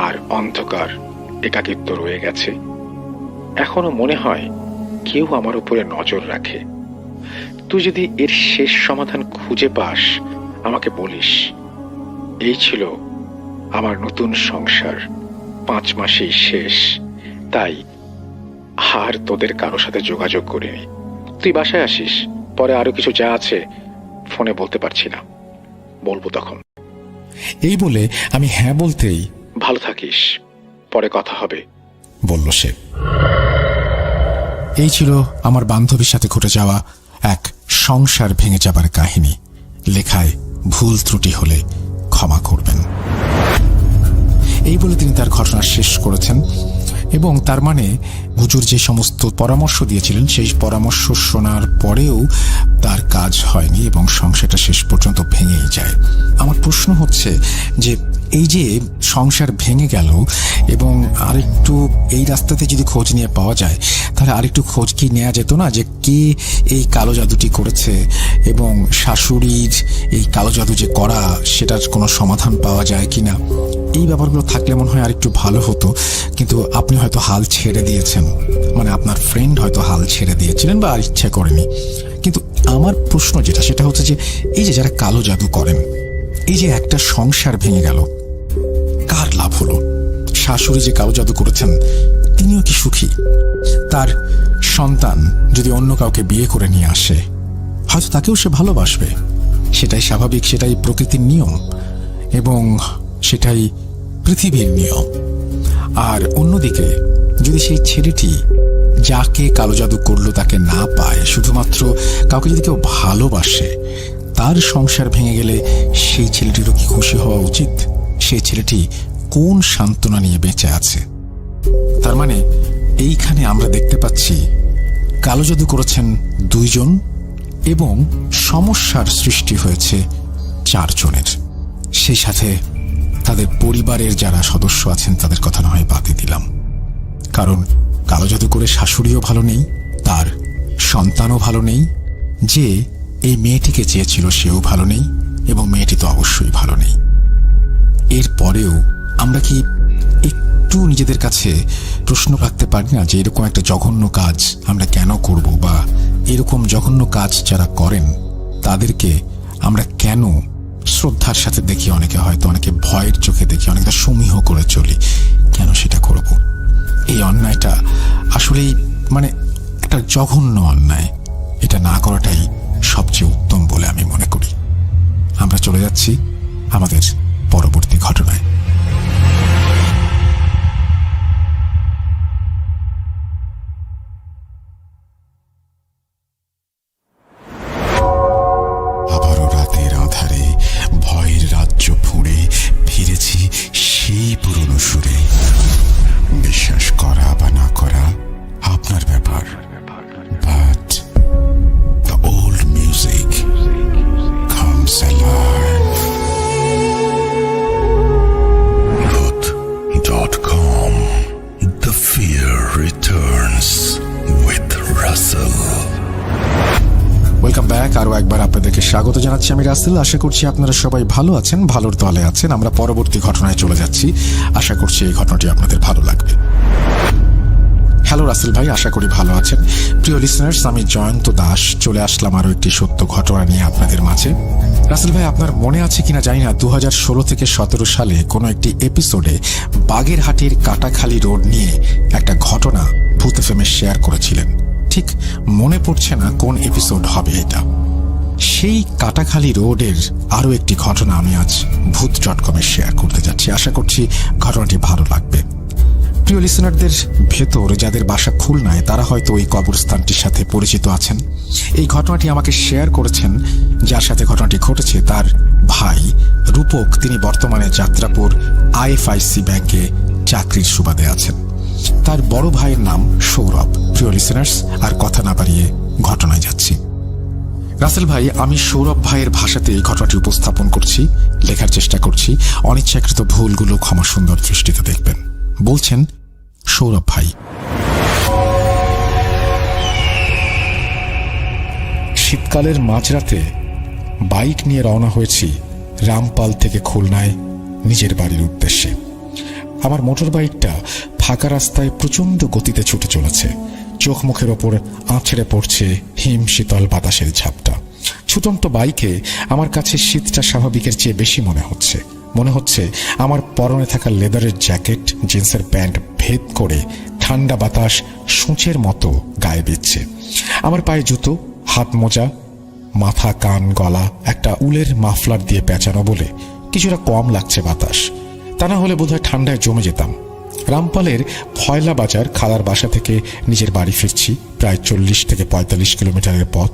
আর অন্ধকার একাকিত্ব রয়ে গেছে। এখনো মনে হয় কেউ আমার উপরে নজর রাখে। তুই যদি এর শেষ সমাধান খুঁজে পাস আমাকে বলিস। এই ছিল আমার নতুন সংসার, 5 মাসেই শেষ। তাই আর তোদের কারো সাথে যোগাযোগ করিনি। তুই বাসায় আসিস, পরে আরো কিছু যা আছে ফোনে বলতে পারছি না, বলবো তখন। এই বলে আমি হ্যাঁ বলতেই, ভালো থাকিস, পরে কথা হবে, বলল সে। এই ছিল আমার বান্ধবীর সাথে ঘটে যাওয়া এক সংসার ভেঙে যাবার কাহিনী। লেখায় ভুল ত্রুটি হলে ক্ষমা করবেন। এই বলে তিনি তার ঘটনা শেষ করেছেন এবং তার মানে হুজুর যে সমস্ত পরামর্শ দিয়েছিলেন সেই পরামর্শ শোনার পরেও তার কাজ হয়নি এবং সংসারটা শেষ পর্যন্ত ভেঙেই যায়। আমার প্রশ্ন হচ্ছে যে এই যে সংসার ভেঙে গেল এবং আরেকটু এই রাস্তাতে যদি খোঁজ নিয়ে পাওয়া যায় তাহলে আরেকটু খোঁজ কি নেওয়া যেত না যে কে এই কালো জাদুটি করেছে এবং শাশুড়ির এই কালো জাদু যে করা সেটার কোনো সমাধান পাওয়া যায় কিনা। এই ব্যাপারগুলো থাকলে মনে হয় আরেকটু ভালো হতো, কিন্তু আপনি হয়তো হাল ছেড়ে দিয়েছেন, মানে আপনার ফ্রেন্ড হয়তো হাল ছেড়ে দিয়েছিলেন বা আর ইচ্ছা করেনি। কিন্তু আমার প্রশ্ন যেটা সেটা হচ্ছে যে এই যে যারা কালো জাদু করেন, এই যে একটা সংসার ভেঙে গেল, কার লাভ হলো? শাশুড়ি যে কালো জাদু করেছেন তিনিও কি সুখী? তার সন্তান যদি অন্য কাউকে বিয়ে করে নিয়ে আসে হয়তো তাকেও সে ভালোবাসবে, সেটাই স্বাভাবিক, সেটাই প্রকৃতির নিয়ম এবং সেটাই পৃথিবীর নিয়ম। আর অন্যদিকে যদি সেই ছেলেটি যাকে কালো জাদু করলো তাকে না পায়, শুধুমাত্র কাউকে যদি কেউ ভালোবাসে, তার সংসার ভেঙে গেলে সেই ছেলেটিরও কি খুশি হওয়া উচিত? সেই ছেলেটি কোন সান্ত্বনা নিয়ে বেঁচে আছে? তার মানে এইখানে আমরা দেখতে পাচ্ছি কালো জাদু করেছেন 2 জন এবং সমস্যার সৃষ্টি হয়েছে 4 জনের। সেই সাথে তাদের পরিবারের যারা সদস্য আছেন তাদের কথা না হয় বাদই দিলাম, কারণ কালো জাদু করে শাশুড়িও ভালো নেই, তার সন্তানও ভালো নেই, যে এই মেয়েটিকে চেয়েছিল সেও ভালো নেই এবং মেয়েটি তো অবশ্যই ভালো নেই। এরপরেও আমরা কি একটু নিজেদের কাছে প্রশ্ন রাখতে পারি না যে এরকম একটা জঘন্য কাজ আমরা কেন করব, বা এরকম জঘন্য কাজ যারা করেন তাদেরকে আমরা কেন শ্রদ্ধার সাথে দেখি, অনেকে হয়তো অনেকে ভয়ের চোখে দেখি, অনেকটা সমীহ করে চলি, কেন সেটা করব? এই অন্যায়টা আসলেই মানে একটা জঘন্য অন্যায়। এটা না করাটাই সবচেয়ে উত্তম বলে আমি মনে করি। আমরা চলে যাচ্ছি আমাদের পরবর্তী ঘটনায়। আবারও রাতের আঁধারে ভয়ের রাজ্য ফুঁড়ে ফিরেছি সেই পুরনো সুরে। বিশ্বাস করা বা না করা আপনার ব্যাপার, but the old music comes alive. Booth.com. The fear returns with Russell. Welcome back. আরো একবার আপনাদেরকে স্বাগত জানাচ্ছি, আমি রাসেল। আশা করছি আপনারা সবাই ভালো আছেন, ভালোর দলে আছেন। আমরা পরবর্তী ঘটনায় চলে যাচ্ছি, আশা করছি এই ঘটনাটি আপনাদের ভালো লাগবে। হ্যালো রাসেল ভাই, আশা করি ভালো আছেন। প্রিয় লিসনার্স, আমি জয়ন্ত দাস চলে আসলাম আরো একটি সত্য ঘটনা নিয়ে আপনাদের মাঝে। রাসেল ভাই, আপনার মনে আছে কিনা জানি না, 2016 থেকে 17 সালে কোনো একটি এপিসোডে বাগেরহাটের কাটাখালী রোড নিয়ে একটা ঘটনা ভূত এফএমে শেয়ার করেছিলেন। ঠিক মনে পড়ছে না কোন এপিসোড হবে এটা। সেই কাটাখালী রোডের আরো একটি ঘটনা আমি আজ Booth.com শেয়ার করতে যাচ্ছি। আশা করছি ঘটনাটি ভালো লাগবে। প্রিয় লিসনারদের ভেতর যাদের বাসা খুলনায় তারা হয়তো ওই কবরস্থানটির সাথে পরিচিত আছেন। এই ঘটনাটি আমাকে শেয়ার করেছেন যার সাথে ঘটনাটি ঘটেছে তার ভাই রূপক। তিনি বর্তমানে যাত্রাপুর IFIC ব্যাংকে চাকরির সুবাদে আছেন। তার বড় ভাইয়ের নাম সৌরভ। প্রিয় লিসনার্স, আর কথা না বাড়িয়ে ঘটনায় যাচ্ছি। রাসেল ভাই, আমি সৌরভ ভাইয়ের ভাষাতে এই ঘটনাটি উপস্থাপন করছি, লেখার চেষ্টা করছি। অনিচ্ছাকৃত ভুলগুলো ক্ষমা সুন্দর দৃষ্টিতে দেখবেন। বলছেন সৌরভ ভাই। শীতকালের মাঝরাতে বাইক নিয়ে রওনা হয়েছি রামপাল থেকে খুলনায় নিজের বাড়ির উদ্দেশ্যে। আমার মোটর বাইকটা ফাঁকা রাস্তায় প্রচণ্ড গতিতে ছুটে চলেছে। চোখ মুখের ওপর আছড়ে পড়ছে হিম শীতল বাতাসের ঝাপটা। ছুটন্ত বাইকে আমার কাছে শীতটা স্বাভাবিকের চেয়ে বেশি মনে হচ্ছে আমার পরনে থাকা লেদারের জ্যাকেট, জিন্সের প্যান্ট ভেদ করে ঠান্ডা বাতাস সূঁচের মতো গায়ে বিচ্ছে। আমার পায়ে জুতো, হাত মোজা, মাথা, কান, গলা একটা উলের মাফলার দিয়ে পেঁচানো বলে কিছুটা কম লাগছে বাতাস। তা না হলে বোধহয় ঠান্ডায় জমে যেতাম। রামপালের ফয়লা বাজার খালার বাসা থেকে নিজের বাড়ি ফিরছি, প্রায় 40 থেকে 45 কিলোমিটারের পথ।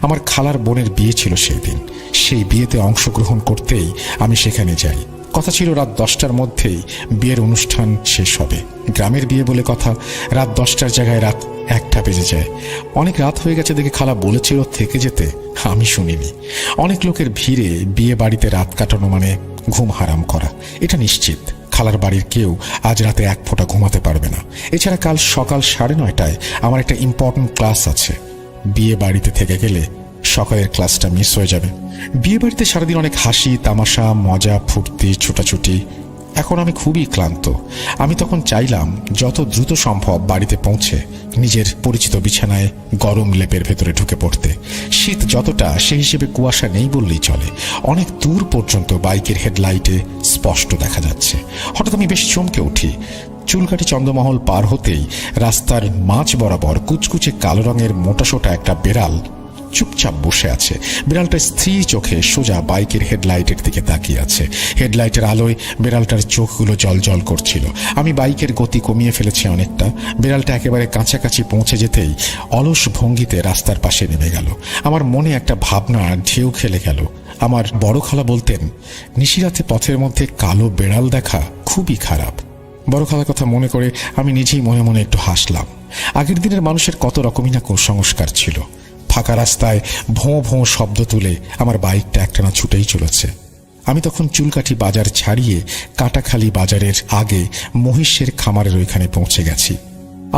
আমার খালার বোনের বিয়ে ছিল সেই দিন। সেই বিয়েতে অংশগ্রহণ করতেই আমি সেখানে যাই। কথা ছিল রাত 10টার মধ্যেই বিয়ের অনুষ্ঠান শেষ হবে। গ্রামের বিয়ে বলে কথা, রাত 10টার জায়গায় রাত 1টা বেজে যায়। অনেক রাত হয়ে গেছে দেখে খালা বলেছিল থেকে যেতে, আমি শুনিনি। অনেক লোকের ভিড়ে বিয়ে বাড়িতে রাত কাটানো মানে ঘুম হারাম করা, এটা নিশ্চিত। খালার বাড়ির কেউ আজ রাতে এক ফোঁটা ঘুমাতে পারবে না। এছাড়া কাল সকাল 9:30টায় আমার একটা ইম্পর্টেন্ট ক্লাস আছে। বিয়ে বাড়িতে থেকে গেলে সকালের ক্লাসটা মিস হয়ে যাবে। বিয়ে বাড়িতে সারাদিন অনেক হাসি তামাশা, মজা ফুর্তি, ছোটাছুটি। এখন আমি খুবই ক্লান্ত। আমি তখন চাইলাম যত দ্রুত সম্ভব বাড়িতে পৌঁছে নিজের পরিচিত বিছানায় গরম লেপের ভেতরে ঢুকে পড়তে। শীত যতটা সেই হিসেবে কুয়াশা নেই বললেই চলে। অনেক দূর পর্যন্ত বাইকের হেডলাইটে স্পষ্ট দেখা যাচ্ছে। হঠাৎ আমি বেশ চমকে উঠি। চুলকাটি চন্দ্রমহল পার হতেই রাস্তার মাঝ বরাবর কুচকুচে কালো রঙের মোটাসোটা একটা বেড়াল চুপচাপ বসে আছে। বিড়ালটা স্থির চোখে সোজা বাইকের হেডলাইটের দিকে তাকিয়ে আছে। হেডলাইটের আলোয় বিড়ালটার চোখগুলো জলজল করছিল। আমি বাইকের গতি কমিয়ে ফেলেছি অনেকটা। বিড়ালটা একেবারে কাছাকাছি পৌঁছে যেতেই অলস ভঙ্গিতে রাস্তার পাশে নেমে গেল। আমার মনে একটা ভাবনা ঢেউ খেলে গেল। আমার বড় খালা বলতেন, নিশিরাতে পথের মধ্যে কালো বেড়াল দেখা খুবই খারাপ। বড় খালার কথা মনে করে আমি নিজেই মনে মনে একটু হাসলাম। আগের দিনের মানুষের কত রকমই না কুসংস্কার ছিল। ফাঁকা রাস্তায় ভোঁ ভোঁ শব্দ তুলে আমার বাইকটা একটানা ছুটেই চলেছে। আমি তখন চুলকাঠি বাজার ছাড়িয়ে কাটাখালি বাজারের আগে মহিষের খামারের ওইখানে পৌঁছে গেছি।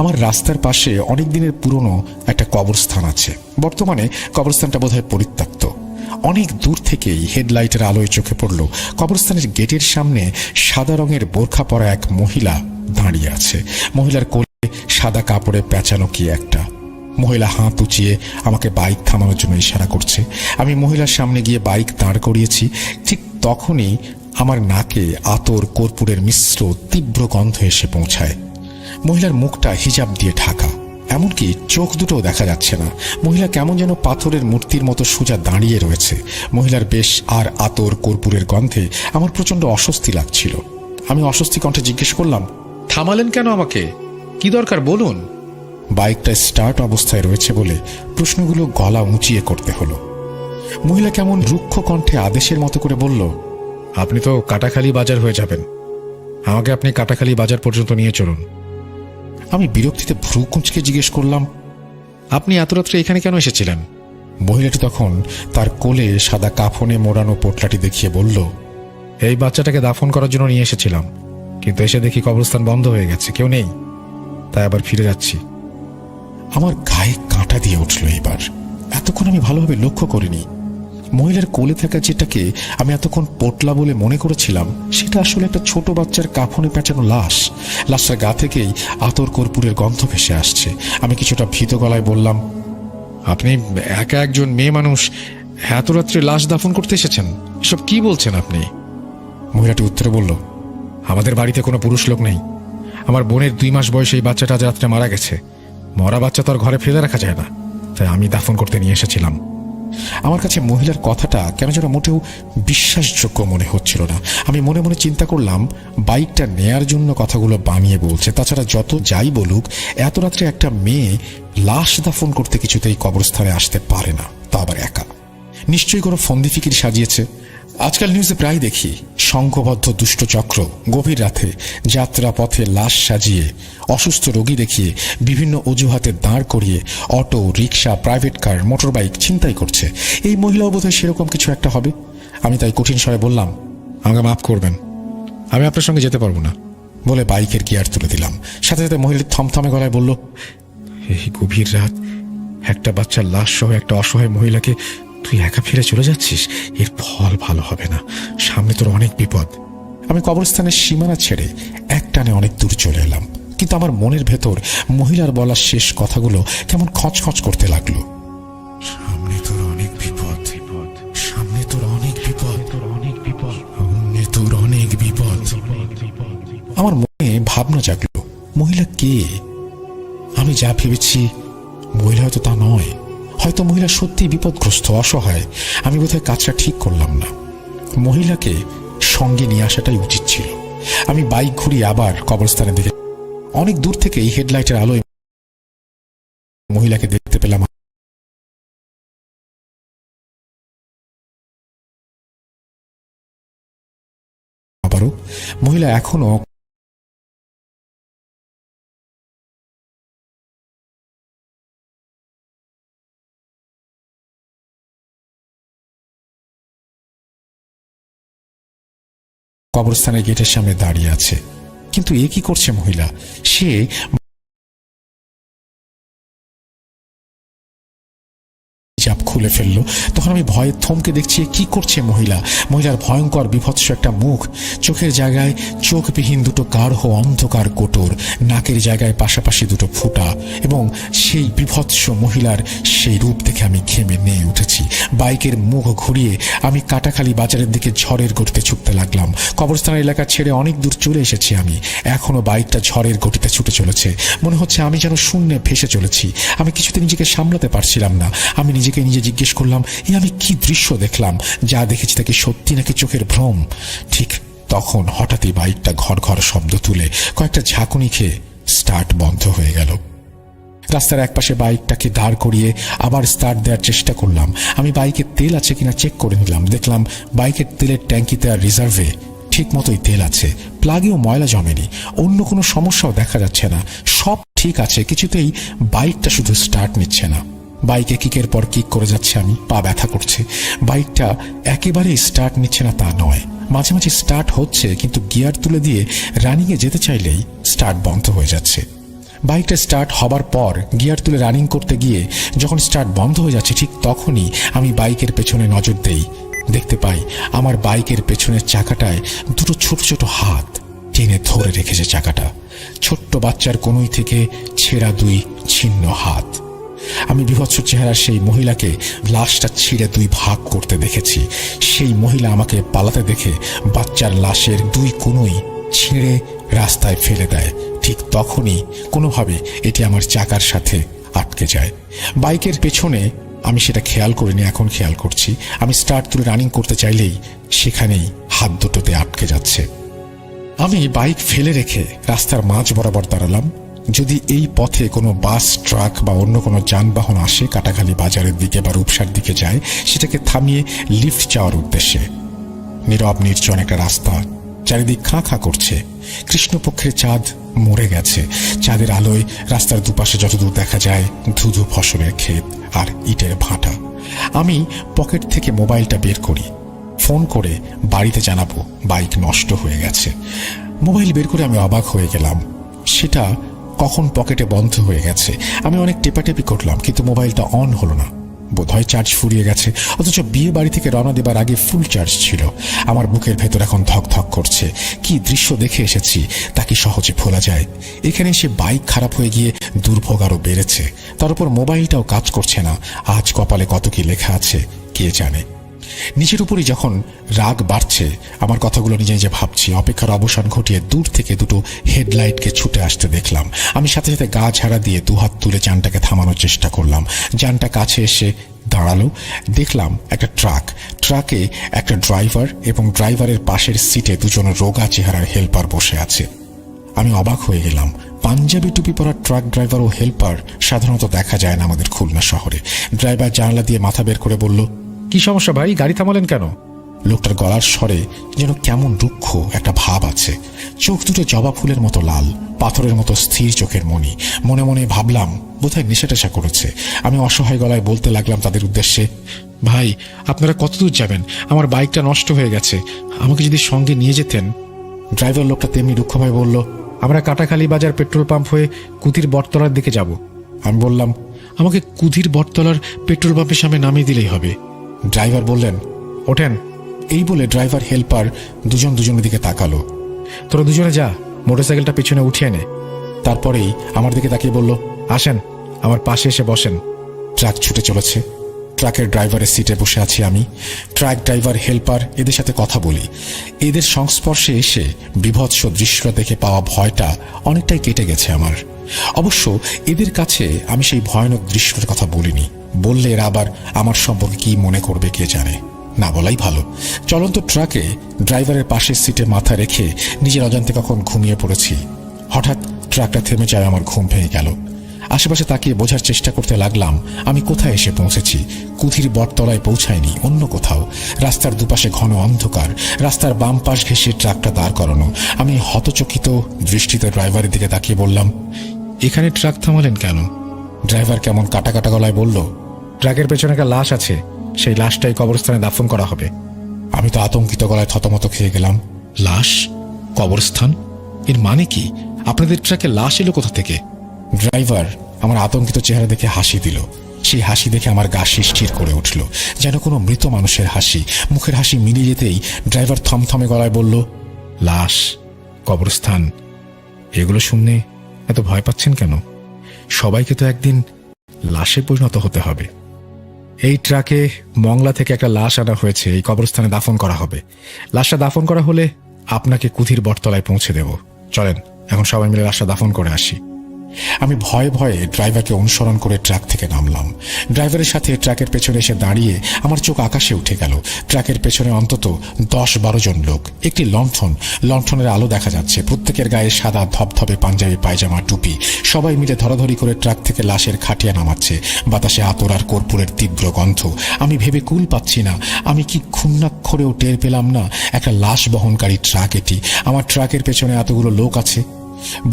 আমার রাস্তার পাশে অনেক দিনের পুরনো একটা কবরস্থান আছে। বর্তমানে কবরস্থানটা বোধহয় পরিত্যক্ত। অনেক দূর থেকেই হেডলাইটের আলোয় চোখে পড়ল কবরস্থানের গেটের সামনে সাদা রঙের বোরখা পরা এক মহিলা দাঁড়িয়ে আছে। মহিলার কোলে সাদা কাপড়ে পেঁচানো কি একটা। মহিলা হাত উঁচিয়ে আমাকে বাইক থামানোর জন্য ইশারা করছে। আমি মহিলার সামনে গিয়ে বাইক দাঁড় করিয়েছি। ঠিক তখনই আমার নাকে আতর কর্পূরের মিশ্র তীব্র গন্ধ এসে পৌঁছায়। মহিলার মুখটা হিজাব দিয়ে ঢাকা, এমনকি চোখ দুটোও দেখা যাচ্ছে না। মহিলা কেমন যেন পাথরের মূর্তির মতো সোজা দাঁড়িয়ে রয়েছে। মহিলার বেশ আর আতর কর্পূরের গন্ধে আমার প্রচন্ড অস্বস্তি লাগছিল। আমি অস্বস্তি কণ্ঠে জিজ্ঞেস করলাম, থামালেন কেন আমাকে? কি দরকার বলুন? বাইকটা স্টার্ট অবস্থায় রয়েছে বলে প্রশ্নগুলো গলা উঁচিয়ে করতে হলো। মহিলা কেমন রুক্ষ কণ্ঠে আদেশের মতো করে বলল, আপনি তো কাটাখালি বাজার হয়ে যাবেন, আমাকে আপনি কাটাখালি বাজার পর্যন্ত নিয়ে চলুন। আমি বিরক্তিতে ভ্রু কুঁচকে জিজ্ঞেস করলাম, আপনি এত রাত্রে এখানে কেন এসেছিলেন? মহিলাটি তখন তার কোলে সাদা কাফনে মোড়ানো পোটলাটি দেখিয়ে বলল, এই বাচ্চাটাকে দাফন করার জন্য নিয়ে এসেছিলাম, কিন্তু এসে দেখি কবরস্থান বন্ধ হয়ে গেছে, কেউ নেই, তাই আবার ফিরে যাচ্ছি। আমার গায়ে কাঁটা দিয়ে উঠল। এবার এতক্ষণ আমি ভালোভাবে লক্ষ্য করিনি। মহিলার কোলে থাকা যেটাকে আমি এতক্ষণ পোটলা বলে মনে করেছিলাম, সেটা আসলে একটা ছোট বাচ্চার কাফনে পেঁচানো লাশ। লাশটার গা থেকেই আতর কর্পূরের গন্ধ ভেসে আসছে। আমি কিছুটা ভীত গলায় বললাম, আপনি একা একজন মেয়ে মানুষ এত রাত্রে লাশ দাফন করতে এসেছেন? এসব কি বলছেন আপনি? মহিলাটি উত্তরে বলল, আমাদের বাড়িতে কোনো পুরুষ লোক নেই। আমার বোনের 2 মাস বয়সে এই বাচ্চাটা আজ রাত্রে মারা গেছে। মরা বাচ্চা তো আর ঘরে ফেলে রাখা যায় না, তাই আমি দাফন করতে নিয়ে এসেছিলাম। আমার কাছে মহিলার কথাটা কেন যেন মোটেও বিশ্বাসযোগ্য মনে হচ্ছিল না। আমি মনে মনে চিন্তা করলাম, বাইকটা নেয়ার জন্য কথাগুলো বানিয়ে বলছে। তাছাড়া যত যাই বলুক, এত রাত্রে একটা মেয়ে লাশ দাফন করতে কিছুতেই কবরস্থানে আসতে পারে না, তা আবার একা। নিশ্চয়ই কোনো ফন্দি ফিকির সাজিয়েছে। আজকাল নিউজে প্রায় দেখি সংঘবদ্ধ দুষ্ট চক্র গভীর রাতে যাত্রা পথে লাশ সাজিয়ে, অসুস্থ রোগী দেখিয়ে, বিভিন্ন অজুহাতে দাঁড় করিয়ে অটো, রিক্সা, প্রাইভেট কার, মোটর বাইক ছিনতাই করছে। এই মহিলাও বোধহয় সেরকম কিছু একটা হবে। আমি তাই কঠিন স্বরে বললাম, আমাকে মাফ করবেন, আমি আপনার সঙ্গে যেতে পারবো না। বলে বাইকের গিয়ার তুলে দিলাম। সাথে সাথে মহিলা থমথমে গলায় বলল, এই গভীর রাত একটা বাচ্চার লাশ সহ একটা অসহায় মহিলাকে তুই একা ফিরে চলে যাচ্ছিস? এর ফল ভালো হবে না, সামনে তোর অনেক বিপদ। আমি কবরস্থানের সীমানা ছেড়ে একটানে অনেক দূর চলে এলাম, কিন্তু আমার মনের ভেতর মহিলার বলা শেষ কথাগুলো কেমন খচখচ করতে লাগলো। সামনে তোর অনেক বিপদ, সামনে তোর অনেক বিপদ, সামনে তোর অনেক বিপদ। আমার মনে ভাবনা জাগলো, মহিলা কে? আমি যা ভেবেছি মহিলা হয়তো তা নয়। হয়তো মহিলা সত্যি বিপদগ্রস্ত, অসহায়। আমি বোধহয় কাজটা ঠিক করলাম না। মহিলাকে সঙ্গে নিয়ে আসাটাই উচিত ছিল। আমি বাইক ঘুরিয়ে আবার কবরস্থানের দিকে। অনেক দূর থেকে এই হেডলাইটের আলোয় মহিলাকে দেখতে পেলাম। আবারও মহিলা এখনো কবরস্থানের গেটের সামনে দাঁড়িয়ে আছে। কিন্তু এ কি করছে মহিলা? সে চাপ খুলে ফেললো। তখন আমি ভয়ে থমকে দেখছি কি করছে মহিলা। মহিলার ভয়ঙ্কর বিভৎস একটা মুখ, চোখের জায়গায় চোখবিহীন দুটো গাঢ় অন্ধকার কোটর, নাকের জায়গায় পাশাপাশি দুটো ফুটা, এবং সেই বিভৎস মহিলার সেই রূপ দেখে আমি ঘেমে নিয়ে উঠেছি। বাইকের মুখ ঘুরিয়ে আমি কাটাখালি বাজারের দিকে ঝড়ের গতিতে ছুটতে লাগলাম। কবরস্থান এলাকা ছেড়ে অনেক দূর চলে এসেছি আমি। এখনো বাইকটা ঝড়ের গতিতে ছুটে চলেছে। মনে হচ্ছে আমি যেন শূন্যে ভেসে চলেছি। আমি কিছুতে নিজেকে সামলাতে পারছিলাম না। আমি নিজে জিজ্ঞেস করলাম, আমি কি দৃশ্য দেখলাম? যা দেখেছি তাকে সত্যি নাকি চোখের ভ্রম? ঠিক তখন হঠাৎই বাইকটা ঘর ঘর শব্দ তুলে কয়েকটা ঝাঁকুনি খেয়ে স্টার্ট বন্ধ হয়ে গেল। রাস্তার একপাশে বাইকটাকে দাঁড় করিয়ে আবার স্টার্ট দেওয়ার চেষ্টা করলাম। আমি বাইকের তেল আছে কিনা চেক করে নিলাম। দেখলাম বাইকের তেলের ট্যাঙ্কিতে আর রিজার্ভে ঠিক মতোই তেল আছে, প্লাগেও ময়লা জমেনি, অন্য কোনো সমস্যাও দেখা যাচ্ছে না, সব ঠিক আছে। কিছুতেই বাইকটা শুধু স্টার্ট নিচ্ছে না। বাইকে কিকের পর কিক করে যাচ্ছে আমি, পা ব্যথা করছে। বাইকটা একেবারেই স্টার্ট নিচ্ছে না তা নয়, মাঝে মাঝে স্টার্ট হচ্ছে, কিন্তু গিয়ার তুলে দিয়ে রানিংয়ে যেতে চাইলেই স্টার্ট বন্ধ হয়ে যাচ্ছে। বাইকটা স্টার্ট হবার পর গিয়ার তুলে রানিং করতে গিয়ে যখন স্টার্ট বন্ধ হয়ে যাচ্ছে, ঠিক তখনই আমি বাইকের পেছনে নজর দেই। দেখতে পাই আমার বাইকের পেছনের চাকাটায় দুটো ছোট ছোট হাত টেনে ধরে রেখেছে চাকাটা। ছোট্ট বাচ্চার কনুই থেকে ছেঁড়া দুই ছিন্ন হাত। আমি বিভৎস চেহারার সেই মহিলাকে লাশটা ছিঁড়ে দুই ভাগ করতে দেখেছি। সেই মহিলা আমাকে পালাতে দেখে বাচ্চার লাশের দুই কনুই ছিঁড়ে রাস্তায় ফেলে দেয়। ঠিক তখনই কোনোভাবে এটি আমার চাকার সাথে আটকে যায়। বাইকের পেছনে আমি সেটা খেয়াল করিনি, এখন খেয়াল করছি। আমি স্টার্ট তুলে রানিং করতে চাইলেই সেখানেই হাত দুটোতে আটকে যাচ্ছে। আমি বাইক ফেলে রেখে রাস্তার মাঝ বরাবর দাঁড়ালাম। যদি এই পথে কোনো বাস, ট্রাক বা অন্য কোনো যানবাহন আসে, কাটাখালি বাজারের দিকে বা রূপসার দিকে যায়, সেটাকে থামিয়ে লিফট চাওয়ার উদ্দেশ্যে। নীরব নির্জন একটা রাস্তা, চারিদিক খাঁ খাঁ করছে। কৃষ্ণপক্ষের চাঁদ মরে গেছে। চাঁদের আলোয় রাস্তার দুপাশে যতদূর দেখা যায় ধুধু ফসলের ক্ষেত আর ইটের ভাটা। আমি পকেট থেকে মোবাইলটা বের করি, ফোন করে বাড়িতে জানাবো বাইক নষ্ট হয়ে গেছে। মোবাইল বের করে আমি অবাক হয়ে গেলাম, সেটা কখন পকেটে বন্ধ হয়ে গেছে। আমি অনেক টেপাটেপি করলাম, কিন্তু মোবাইলটা অন হলো না। বোধহয় চার্জ ফুরিয়ে গেছে, অথচ বিয়ে বাড়ি থেকে রওনা দেবার আগে ফুল চার্জ ছিল। আমার বুকের ভেতর এখন ধক ধক করছে। কি দৃশ্য দেখে এসেছি তা কি সহজে ভোলা যায়? এখানে এসে বাইক খারাপ হয়ে গিয়ে দুর্ভোগ আরো বেড়েছে। তার উপর মোবাইলটাও কাজ করছে না। আজ কপালে কত কি লেখা আছে কে জানে। নিজের উপরই যখন রাগ বাড়ছে, আমার কথাগুলো নিজে নিজে ভাবছি। অপেক্ষার অবসান ঘটিয়ে দূর থেকে দুটো হেডলাইটকে ছুটে আসতে দেখলাম। আমি সাথে সাথে গা ঝাড়া দিয়ে দুহাত তুলে যানটাকে থামানোর চেষ্টা করলাম। যানটা কাছে এসে দাঁড়ালো। দেখলাম একটা ট্রাক, ট্রাকে একটা ড্রাইভার এবং ড্রাইভারের পাশের সিটে দুজন রোগা চেহারার হেল্পার বসে আছে। আমি অবাক হয়ে গেলাম। পাঞ্জাবি টুপি পরা ট্রাক ড্রাইভার ও হেল্পার সাধারণত দেখা যায় না আমাদের খুলনা শহরে। ড্রাইভার জানালা দিয়ে মাথা বের করে বলল, কি সমস্যা ভাই, গাড়ি থামালেন কেন? লোকটার গলার স্বরে যেন কেমন দুঃখ একটা ভাব আছে। চোখ দুটো জবা ফুলের মতো লাল, পাথরের মতো স্থির চোখের মণি। মনে মনে ভাবলাম বোধহয় নেশা টেশা করেছে। আমি অসহায় গলায় বলতে লাগলাম তাদের উদ্দেশ্যে, ভাই আপনারা কত দূর যাবেন? আমার বাইকটা নষ্ট হয়ে গেছে, আমাকে যদি সঙ্গে নিয়ে যেতেন। ড্রাইভার লোকটা তেমনি দুঃখভাবে বলল, আমরা কাটাখালি বাজার পেট্রোল পাম্প হয়ে কুতির বটতলার দিকে যাব। আমি বললাম, আমাকে কুধির বটতলার পেট্রোল পাম্পের সামনে নামিয়ে দিলেই হবে। ড্রাইভার বললেন, ওঠেন। এই বলে ড্রাইভার হেল্পার দুজন দুজনের দিকে তাকালো। তোরা দুজনে যা, মোটরসাইকেলটা পিছনে উঠিয়ে নে। তারপরেই আমার দিকে তাকিয়ে বলল, আসেন আমার পাশে এসে বসেন। ট্রাক ছুটে চলেছে। ট্রাকের ড্রাইভারের সিটে বসে আছি আমি। ট্রাক ড্রাইভার, হেল্পার এদের সাথে কথা বলি। এদের সংস্পর্শে এসে বিভৎস দৃশ্যটা দেখে পাওয়া ভয়টা অনেকটাই কেটে গেছে আমার। অবশ্য এদের কাছে আমি সেই ভয়ানক দৃশ্যটার কথা বলিনি। বললে এরা আবার আমার সম্পর্কে কি মনে করবে কে জানে। না বলাই ভালো। চলন্ত ট্রাকে ড্রাইভারের পাশের সিটে মাথা রেখে নিজের অজান্তে কখন ঘুমিয়ে পড়েছি। হঠাৎ ট্রাকটা থেমে যায়, আমার ঘুম ভেঙে গেল। আশেপাশে তাকিয়ে বোঝার চেষ্টা করতে লাগলাম আমি কোথায় এসে পৌঁছেছি। কুথির বটতলায় পৌঁছায়নি, অন্য কোথাও। রাস্তার দুপাশে ঘন অন্ধকার, রাস্তার বাম পাশ ঘেঁষে ট্রাকটা দাঁড় করানো। আমি হতচকিত দৃষ্টিতে ড্রাইভারের দিকে তাকিয়ে বললাম, এখানে ট্রাক থামালেন কেন? ড্রাইভার কেমন কাটা কাটা গলায় বলল, ট্রাকের পেছনে একটা লাশ আছে, সেই লাশটাই কবরস্থানে দাফন করা হবে। আমি তো আতঙ্কিত গলায় থতমত খেয়ে গেলাম। লাশ? কবরস্থান? এর মানে কি? আপনাদের ট্রাকে লাশ এলো কোথা থেকে? ড্রাইভার আমার আতঙ্কিত চেহারা দেখে হাসি দিল। সেই হাসি দেখে আমার গা শিরশির করে উঠল, যেন কোনো মৃত মানুষের হাসি। মুখের হাসি মিলিয়ে যেতেই ড্রাইভার থমথমে গলায় বলল, লাশ, কবরস্থান, এগুলো শুনে এত ভয় পাচ্ছেন কেন? সবাইকে তো একদিন লাশে পরিণত হতে হবে। এই ট্রাকে মংলা থেকে একটা লাশ আনা হয়েছে, এই কবরস্থানে দাফন করা হবে। লাশটা দাফন করা হলে আপনাকে কুথির বটতলায় পৌঁছে দেব। চলেন এখন সবাই মিলে লাশটা দাফন করে আসি। আমি ভয়ে ভয়ে ড্রাইভারকে অনুসরণ করে ট্রাক থেকে নামলাম। ড্রাইভারের সাথে ট্রাকের পেছনে এসে দাঁড়িয়ে আমার চোখ আকাশে উঠে গেল। ট্রাকের পেছনে অন্তত 10-12 জন লোক, একটি লণ্ঠনের আলো দেখা যাচ্ছে। প্রত্যেকের গায়ে সাদা ধবধবে পাঞ্জাবি, পায়জামা, টুপি। সবাই মিলে ধরাধরি করে ট্রাক থেকে লাশের খাটিয়া নামাচ্ছে। বাতাসে আতর আর কর্পূরের তীব্র গন্ধ। আমি ভেবে কুল পাচ্ছি না, আমি কি ক্ষুণ্ণাক্ষরেও টের পেলাম না একটা লাশ বহনকারী ট্রাক এটি। আমার ট্রাকের পেছনে এতগুলো লোক আছে।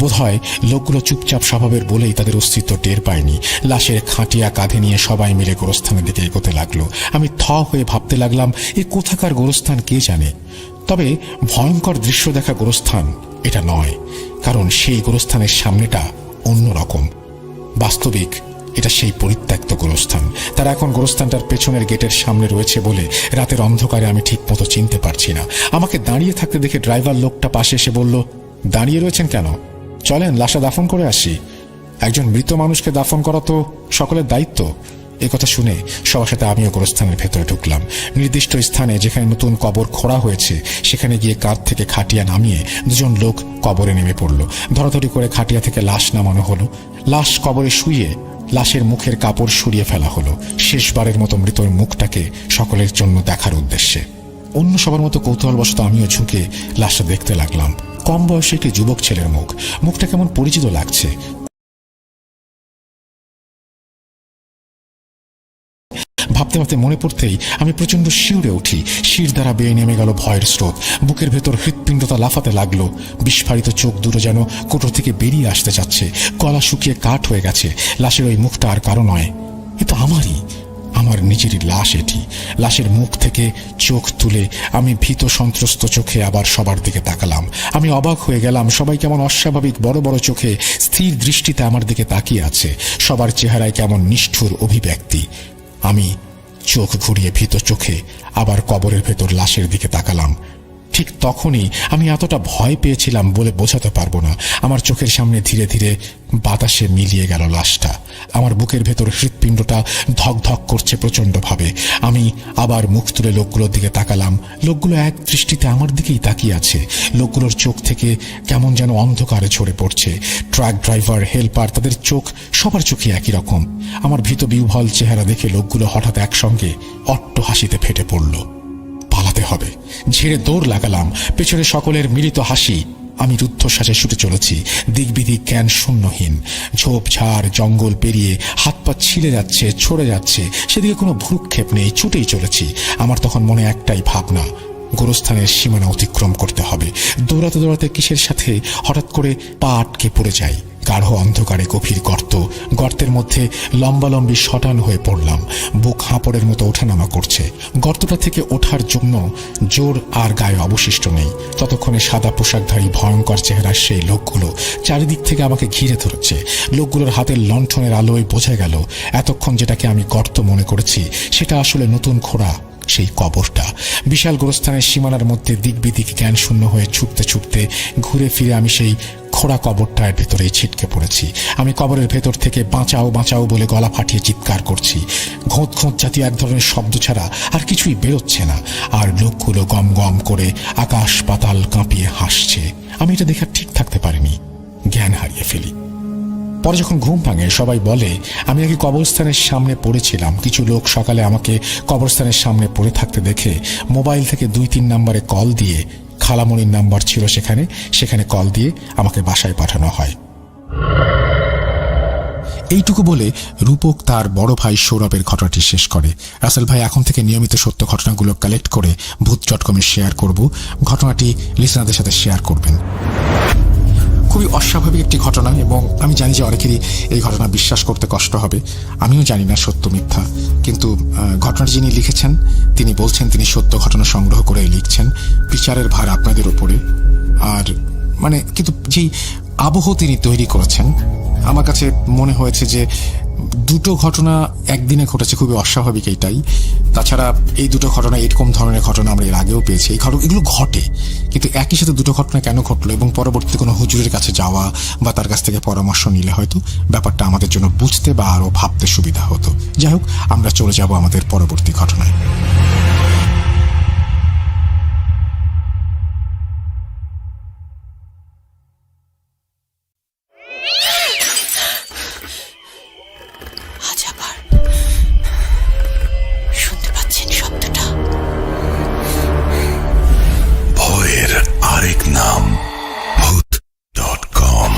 বোধহয় লোকগুলো চুপচাপ স্বভাবের বলেই তাদের অস্তিত্ব টের পায়নি। লাশের খাটিয়া কাঁধে নিয়ে সবাই মিলে গোরস্থানের দিকে এগোতে লাগলো। আমি থ হয়ে ভাবতে লাগলাম, এ কোথাকার গোরস্থান কে জানে। তবে ভয়ঙ্কর দৃশ্য দেখা গোরস্থান এটা নয়, কারণ সেই গোরস্থানের সামনেটা অন্যরকম। বাস্তবিক এটা সেই পরিত্যক্ত গোরস্থান। তারা এখন গোরস্থানটার পেছনের গেটের সামনে রয়েছে বলে রাতের অন্ধকারে আমি ঠিক মতো চিনতে পারছি না। আমাকে দাঁড়িয়ে থাকতে দেখে ড্রাইভার লোকটা পাশে এসে বলল, দাঁড়িয়ে রয়েছেন কেন? চলেন লাশটা দাফন করে আসি। একজন মৃত মানুষকে দাফন করা তো সকলের দায়িত্ব। এ কথা শুনে সবার সাথে আমিও গোরস্থানের ভেতরে ঢুকলাম। নির্দিষ্ট স্থানে যেখানে নতুন কবর খোঁড়া হয়েছে সেখানে গিয়ে কাঁধ থেকে খাটিয়া নামিয়ে 2 জন লোক কবরে নেমে পড়ল। ধরাধরি করে খাটিয়া থেকে লাশ নামানো হলো। লাশ কবরে শুইয়ে লাশের মুখের কাপড় সরিয়ে ফেলা হলো, শেষবারের মতো মৃতর মুখটাকে সকলের জন্য দেখার উদ্দেশ্যে। অন্য সবার মতো কৌতূহলবশত আমিও ঝুঁকে লাশটা দেখতে লাগলাম। কম বয়সী একটি যুবক ছেলের মুখটা কেমন পরিচিত লাগছে। ভাবতে ভাবতে মনে পড়তেই আমি প্রচন্ড শিউরে উঠি। শির দ্বারা বেয়ে নেমে গেল ভয়ের স্রোত। বুকের ভেতর হৃৎপিণ্ডতা লাফাতে লাগলো। বিস্ফারিত চোখ দুটো যেন কোটর থেকে বেরিয়ে আসতে যাচ্ছে। গলা শুকিয়ে কাঠ হয়ে গেছে। লাশের ওই মুখটা আর কারো নয়, এ তো আমার নিজেরই লাশ এটি। লাশের মুখ থেকে চোখ তুলে আমি ভীত সন্ত্রস্ত চোখে আবার সবার দিকে তাকালাম। আমি অবাক হয়ে গেলাম, সবাই কেমন অস্বাভাবিক বড় বড় চোখে স্থির দৃষ্টিতে আমার দিকে তাকিয়ে আছে। সবার চেহারায় কেমন নিষ্ঠুর অভিব্যক্তি। আমি চোখ ঘুরিয়ে ভীত চোখে আবার কবরের ভেতর লাশের দিকে তাকালাম। ঠিক তখনই আমি এতটা ভয় পেয়েছিলাম বলে বোঝাতে পারবো না। আমার চোখের সামনে ধীরে ধীরে বাতাসে মিলিয়ে গেল লাশটা। আমার বুকের ভেতর হৃৎপিণ্ডটা ধক ধক করছে প্রচণ্ডভাবে। আমি আবার মুখ তুলে লোকগুলোর দিকে তাকালাম। লোকগুলো এক দৃষ্টিতে আমার দিকেই তাকিয়ে আছে। লোকগুলোর চোখ থেকে কেমন যেন অন্ধকারে ঝরে পড়ছে। ট্রাক ড্রাইভার, হেল্পার, তাদের চোখ সবার চোখে একই রকম। আমার ভীত বিহ্বল চেহারা দেখে লোকগুলো হঠাৎ একসঙ্গে অট্ট হাসিতে ফেটে পড়ল। পালাতে হবে, ঝেড়ে দৌড় লাগালাম। পেছনে সকলের মিলিত হাসি। আমি রুদ্ধশ্বাসে ছুটে চলেছি, দিকবিদিক জ্ঞান শূন্যহীন। ঝোপঝাড় জঙ্গল পেরিয়ে হাত পা ছিলে যাচ্ছে, ছড়ে যাচ্ছে, সেদিকে কোনো ভ্রুক্ষেপ নেই, ছুটেই চলেছি। আমার তখন মনে একটাই ভাবনা, গোরস্থানের সীমানা অতিক্রম করতে হবে। দৌড়াতে দৌড়াতে কিসের সাথে হঠাৎ করে পা আটকে পড়ে যাই। গাঢ় অন্ধকারে গভীর গর্তের মধ্যে লম্বালম্বি শটান হয়ে পড়লাম। বুক হাঁপড়ের মতো ওঠানামা করছে। গর্তটা থেকে ওঠার জন্য জোর আর গায়ে অবশিষ্ট নেই। ততক্ষণে সাদা পোশাকধারী ভয়ঙ্কর চেহারার সেই লোকগুলো চারিদিক থেকে আমাকে ঘিরে ধরেছে। লোকগুলোর হাতের লণ্ঠনের আলোয় বোঝা গেল এতক্ষণ যেটাকে আমি গর্ত মনে করেছি সেটা আসলে নতুন খোঁড়া সেই কবরটা। বিশাল গোরস্থানের সীমানার মধ্যে দিকবিদিক জ্ঞান শূন্য হয়ে ছুটতে ছুটতে ঘুরে ফিরে আমি সেই খোঁড়া কবরটার ভেতরেই ছিটকে পড়েছি। আমি কবরের ভেতর থেকে বাঁচাও বাঁচাও বলে গলা ফাটিয়ে চিৎকার করছি। ঘোঁত ঘোঁত জাতীয় এক ধরনের শব্দ ছাড়া আর কিছুই বেরোচ্ছে না। আর লোকগুলো গম গম করে আকাশ পাতাল কাঁপিয়ে হাসছে। আমি এটা দেখে ঠিক থাকতে পারিনি, জ্ঞান হারিয়ে ফেলি। পরে যখন ঘুম ভাঙে সবাই বলে আমি নাকি কবরস্থানের সামনে পড়েছিলাম। কিছু লোক সকালে আমাকে কবরস্থানের সামনে পড়ে থাকতে দেখে মোবাইল থেকে 2-3 নম্বরে কল দিয়ে, খালামণির নাম্বার ছিল সেখানে কল দিয়ে আমাকে বাসায় পাঠানো হয়। এইটুকু বলে রূপক তার বড় ভাই সৌরভের ঘটনাটি শেষ করে। রাসেল ভাই এখন থেকে নিয়মিত সত্য ঘটনাগুলো কালেক্ট করে ভূত.com-এ শেয়ার করব, ঘটনাটি লিসনারদের সাথে শেয়ার করবেন। খুবই অস্বাভাবিক একটি ঘটনা এবং আমি জানি যে অনেকেরই এই ঘটনা বিশ্বাস করতে কষ্ট হবে। আমিও জানি না সত্য মিথ্যা, কিন্তু ঘটনাটি যিনি লিখেছেন তিনি বলছেন তিনি সত্য ঘটনা সংগ্রহ করে লিখছেন, বিচারের ভার আপনাদের উপরে। আর কিন্তু যেই আবহ তিনি তৈরি করেছেন, আমার কাছে মনে হয়েছে যে দুটো ঘটনা একদিনে ঘটেছে, খুবই অস্বাভাবিক এইটাই। তাছাড়া এই দুটো ঘটনা, এরকম ধরনের ঘটনা আমরা এর আগেও পেয়েছি। এগুলো ঘটে, কিন্তু একই সাথে দুটো ঘটনা কেন ঘটলো এবং পরবর্তীতে কোনো হুজুরের কাছে যাওয়া বা তার কাছ থেকে পরামর্শ নিলে হয়তো ব্যাপারটা আমাদের জন্য বুঝতে বা আরো ভাবতে সুবিধা হতো। যাই হোক, আমরা চলে যাব আমাদের পরবর্তী ঘটনায়। শুনতে পাচ্ছেন শব্দটা? ভয়ের আরেক নাম ভূত.com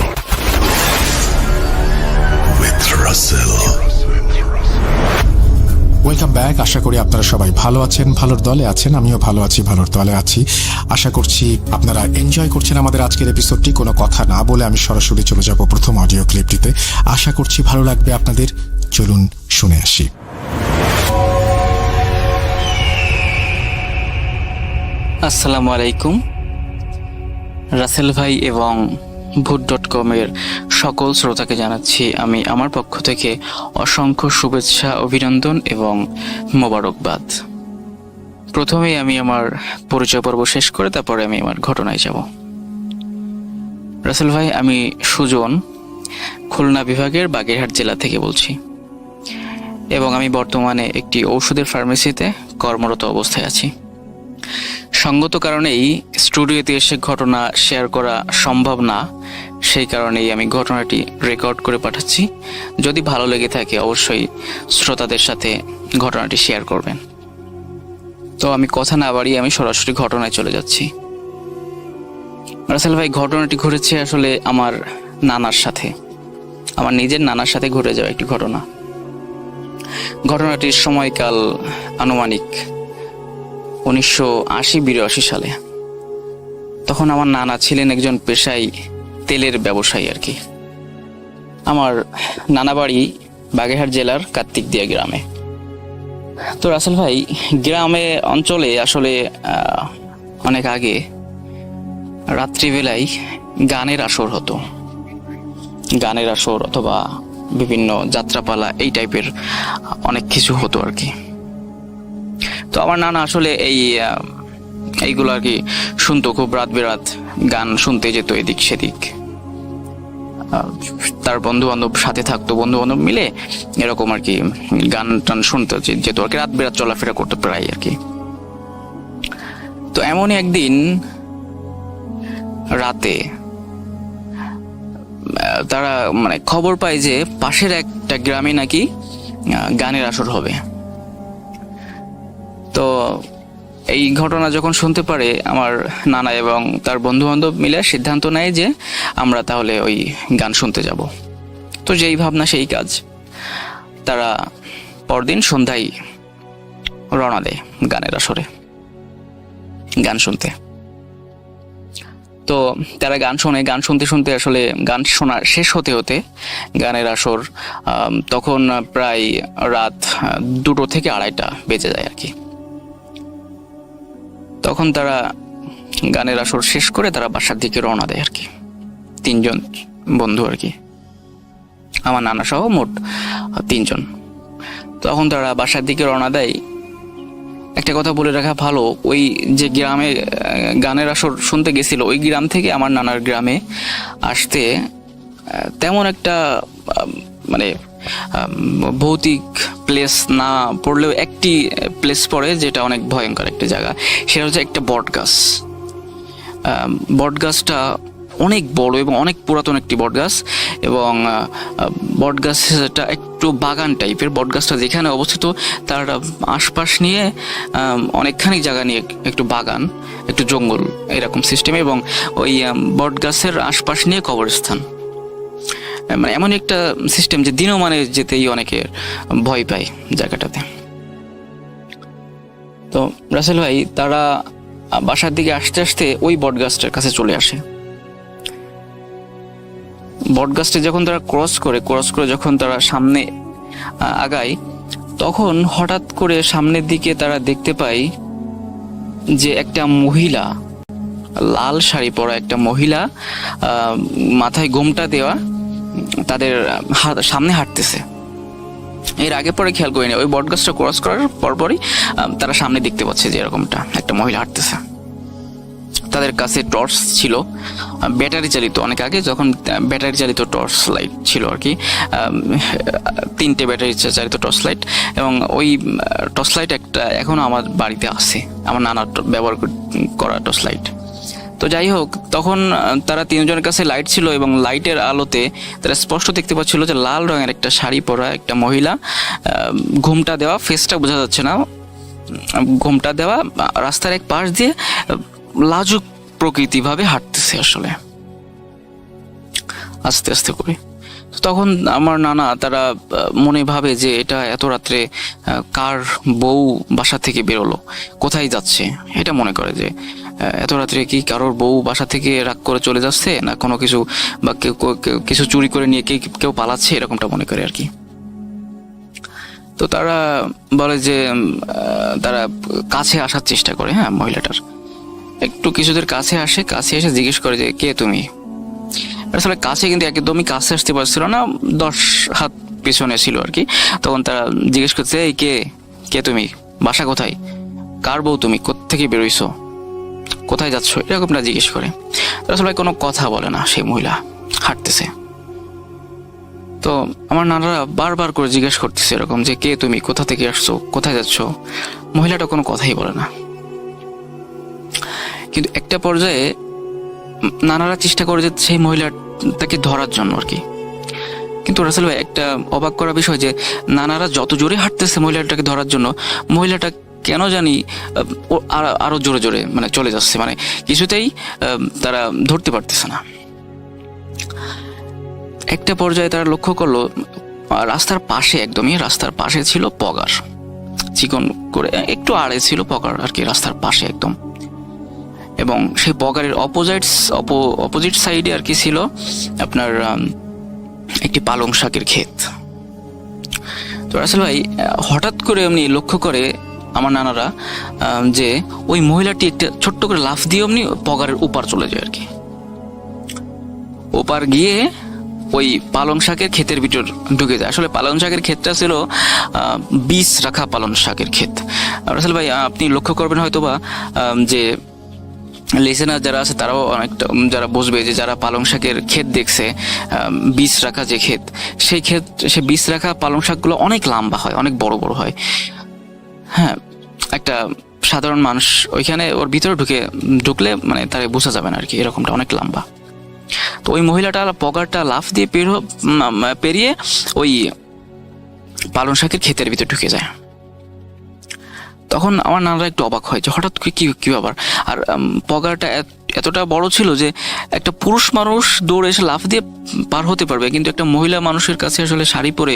with Russell। Welcome back. আশা করি আপনারা সবাই ভালো আছেন, ভালোর দলে আছেন। আমিও ভালো আছি, ভালোর দলে আছি। আশা করছি আপনারা এনজয় করছেন আমাদের আজকের এপিসোডটি। কোনো কথা না বলে আমি সরাসরি চলে যাব প্রথম অডিও ক্লিপটিতে। আশা করছি ভালো লাগবে আপনাদের। চলুন শুনে আসি। আসসালামু আলাইকুম। রাসেল ভাই এবং ভূত.com-এর সকল শ্রোতাকে জানাচ্ছি আমি আমার পক্ষ থেকে অসংখ্য শুভেচ্ছা, অভিনন্দন এবং মোবারকবাদ। প্রথমেই আমি আমার পরিচয় পর্ব শেষ করে তারপরে আমি আমার ঘটনায় যাব। রাসেল ভাই, আমি সুজন, খুলনা বিভাগের বাগেরহাট জেলা থেকে বলছি এবং আমি বর্তমানে একটি ঔষধের ফার্মেসিতে কর্মরত অবস্থায় আছি। সঙ্গত কারণেই স্টুডিওতে এসে ঘটনা শেয়ার করা সম্ভব না, সেই কারণেই আমি ঘটনাটি রেকর্ড করে পাঠাচ্ছি। যদি ভালো লেগে থাকে অবশ্যই শ্রোতাদের সাথে ঘটনাটি শেয়ার করবেন। তো আমি কথা না বাড়িয়ে আমি সরাসরি ঘটনায় চলে যাচ্ছি। রাসেল ভাই, ঘটনাটি ঘটেছে আসলে আমার নানার সাথে, আমার নিজের নানার সাথে ঘটে যাওয়া একটি ঘটনা। ঘটনাটির সময়কাল আনুমানিক 1980-82 সালে। তখন আমার নানা ছিলেন একজন পেশায় তেলের ব্যবসায়ী আর কি। আমার নানা বাড়ি বাগেরহাট জেলার কার্তিকদিয়া গ্রামে। তো রাসেল ভাই, গ্রামে অঞ্চলে আসলে অনেক আগে রাত্রিবেলায় গানের আসর হতো, গানের আসর অথবা বিভিন্ন যাত্রাপালা এই টাইপের অনেক কিছু হতো আর কি। তো আমার নানা আসলে এইগুলো আর কি শুনতো, খুব রাত বেরাত গান শুনতে যেত এদিক সেদিক। তার বন্ধু বান্ধব সাথে থাকতো, বন্ধু বান্ধব মিলে এরকম আর কি গান টান শুনতে যেত আর কি, রাত বেরাত চলাফেরা করতো প্রায় আর কি। তো এমনই একদিন রাতে তারা খবর পায় যে পাশের একটা গ্রামে নাকি গানের আসর হবে। তো এই ঘটনা যখন শুনতে পারে আমার নানা এবং তার বন্ধু বান্ধব মিলে সিদ্ধান্ত নেয় যে আমরা তাহলে ওই গান শুনতে যাব। তো যেই ভাবনা সেই কাজ, তারা পরদিন সন্ধ্যায় রওনা দেয় গানের আসরে গান শুনতে। তো তারা গান শোনে, গান শুনতে শুনতে আসলে গান শোনা শেষ হতে হতে গানের আসর তখন প্রায় রাত 2টো থেকে 2:30 বেজে যায় আর কি। তখন তারা গানের আসর শেষ করে তারা বাসার দিকে রওনা দেয় আর কি, 3 জন বন্ধু আর কি, আমার নানা সহ মোট 3 জন। তখন তারা বাসার দিকে রওনা দেয়। একটা কথা বলে রাখা ভালো, ওই যে গ্রামে গানের আসর শুনতে গেছিল ওই গ্রাম থেকে আমার নানার গ্রামে আসতে তেমন একটা ভৌতিক প্লেস না পড়লেও একটি প্লেস পড়ে যেটা অনেক ভয়ঙ্কর একটা জায়গা। সেটা হচ্ছে একটা বট গাছ। বট গাছটা অনেক বড় এবং অনেক পুরাতন একটি বটগাছ, এবং বটগাছটা একটু বাগান টাইপের। বটগাছটা যেখানে অবস্থিত তার আশপাশ নিয়ে অনেকখানি জায়গা নিয়ে একটু বাগান, একটু জঙ্গল এরকম সিস্টেমে, এবং ওই বটগাছের আশপাশ নিয়ে কবরস্থান। মানে এমন একটা সিস্টেম যে দিনও মানে যেতেই অনেকের ভয় পায় জায়গাটাতে। তো রাসেল ভাই তারা বাসার দিকে আসতে আসতে ওই বটগাছটার কাছে চলে আসে। বটগাছটা যখন তারা ক্রস করে যখন তারা সামনে আগায়, তখন হঠাৎ করে সামনের দিকে তারা দেখতে পায় যে একটা মহিলা, লাল শাড়ি পরা একটা মহিলা, মাথায় গোমটা দেওয়া, তাদের সামনে হাঁটতেছে। এর আগে পরে খেয়াল করিনি, ওই বটগাছটা ক্রস করার পরপরই তারা সামনে দেখতে পাচ্ছে যে এরকমটা একটা মহিলা হাঁটতেছে। তাদের কাছে টর্চ ছিল, ব্যাটারি চালিত, অনেক আগে যখন ব্যাটারি চালিত টর্চ লাইট ছিল আর কি, 3টে ব্যাটারি চালিত টর্চ লাইট, এবং ওই টর্চ লাইট একটা এখনো আমার বাড়িতে আছে, আমার নানার ব্যবহার করা টর্চ লাইট। তো যাই হোক, তখন তারা 3জনের কাছে লাইট ছিল, এবং লাইটের আলোতে তারা স্পষ্ট দেখতে পাচ্ছিল যে লাল রঙের একটা শাড়ি পরা একটা মহিলা, ঘোমটা দেওয়া, ফেসটা বোঝা যাচ্ছে না, ঘোমটা দেওয়া, রাস্তার এক পাশ দিয়ে লাজুক প্রকৃতিভাবে হাঁটতেছে আসলে আস্তে আস্তে করে। তখন আমার নানা তারা মনে ভাবে যে এটা এত রাত্রে কার বউ বাসা থেকে বেরোলো, কোথায় যাচ্ছে, এটা মনে করে যে এত রাত্রে কি কারোর বউ বাসা থেকে রাগ করে চলে যাচ্ছে, না কোনো কিছু বা কিছু চুরি করে নিয়ে কেউ পালাচ্ছে, এরকমটা মনে করে আর কি। তো তারা বলে যে তারা কাছে আসার চেষ্টা করে, হ্যাঁ, মহিলাটার একটু কিছুদের কাছে এসে জিজ্ঞেস করে যে কে তুমি। আসলে কাছে কিন্তু একদমই কাছে আসতে পারছিল না, 10 হাত পিছনে ছিল আর কি। তখন তারা জিজ্ঞেস করছে, এই কে তুমি, বাসা কোথায়, কার বউ তুমি, কোত্থেকে বেরোইছো, কোথায় যাচ্ছ, এরকমটা জিজ্ঞেস করে। আসলে কোনো কথা বলে না, সেই মহিলা হাঁটতেছে। তো আমার নানারা বারবার করে জিজ্ঞেস করতেছে এরকম যে কে তুমি, কোথা থেকে আসছো, কোথায় যাচ্ছ। মহিলাটা কোনো কথাই বলে না। কিন্তু একটা পর্যায়ে নানারা চেষ্টা করে যে সেই মহিলাটাকে ধরার জন্য আর কি। কিন্তু রাসেল ভাই একটা অবাক করা বিষয় যে নানারা যত জোরে হাঁটতেছে মহিলাটাকে ধরার জন্য, মহিলাটা কেন জানি আরো জোরে জোরে মানে চলে যাচ্ছে, মানে কিছুতেই তারা ধরতে পারতেছে না। একটা পর্যায়ে তারা লক্ষ্য করলো রাস্তার পাশে, একদমই রাস্তার পাশে ছিল পগার, চিকন করে একটু আড়ে ছিল পগার আর কি, রাস্তার পাশে একদম। এবং সেই পগারের অপোজিট সাইডে আর কি ছিল আপনার একটি পালং শাকের ক্ষেত। তো রাসেল ভাই হঠাৎ করে এমনি লক্ষ্য করে আমার নানারা যে ওই মহিলাটি একটা ছোট্ট করে লাফ দিয়ে এমনি পগারের ওপার চলে যায় আর কি। ওপার গিয়ে ওই পালং শাকের ক্ষেতের ভিতর ঢুকে যায়। আসলে পালং শাকের ক্ষেতটা ছিল বীজ রাখা পালং শাকের ক্ষেত। রাসেল ভাই আপনি লক্ষ্য করবেন হয়তোবা যে লিসেনার যারা আছে তারাও অনেকটা যারা বুঝবে যে যারা পালং শাকের ক্ষেত দেখছে, বীজ রাখা যে ক্ষেত, সেই বীজ রাখা পালং শাকগুলো অনেক লম্বা হয়, অনেক বড় বড় হয়। হ্যাঁ, একটা সাধারণ মানুষ ওইখানে ওর ভিতরে ঢুকলে মানে তার বোঝা যাবে না আর কি, এরকমটা অনেক লম্বা। তো ওই মহিলাটা পগারটা লাফ দিয়ে পেরিয়ে ওই পালং শাকের ক্ষেতের ভিতরে ঢুকে যায়। তখন আমার নানারা একটু অবাক হয় যে হঠাৎ কি ব্যাপার। আর পগারটা এতটা বড় ছিল যে একটা পুরুষ মানুষ দৌড়ে এসে লাফ দিয়ে পার হতে পারবে, কিন্তু একটা মহিলা মানুষের কাছে আসলে শাড়ি পরে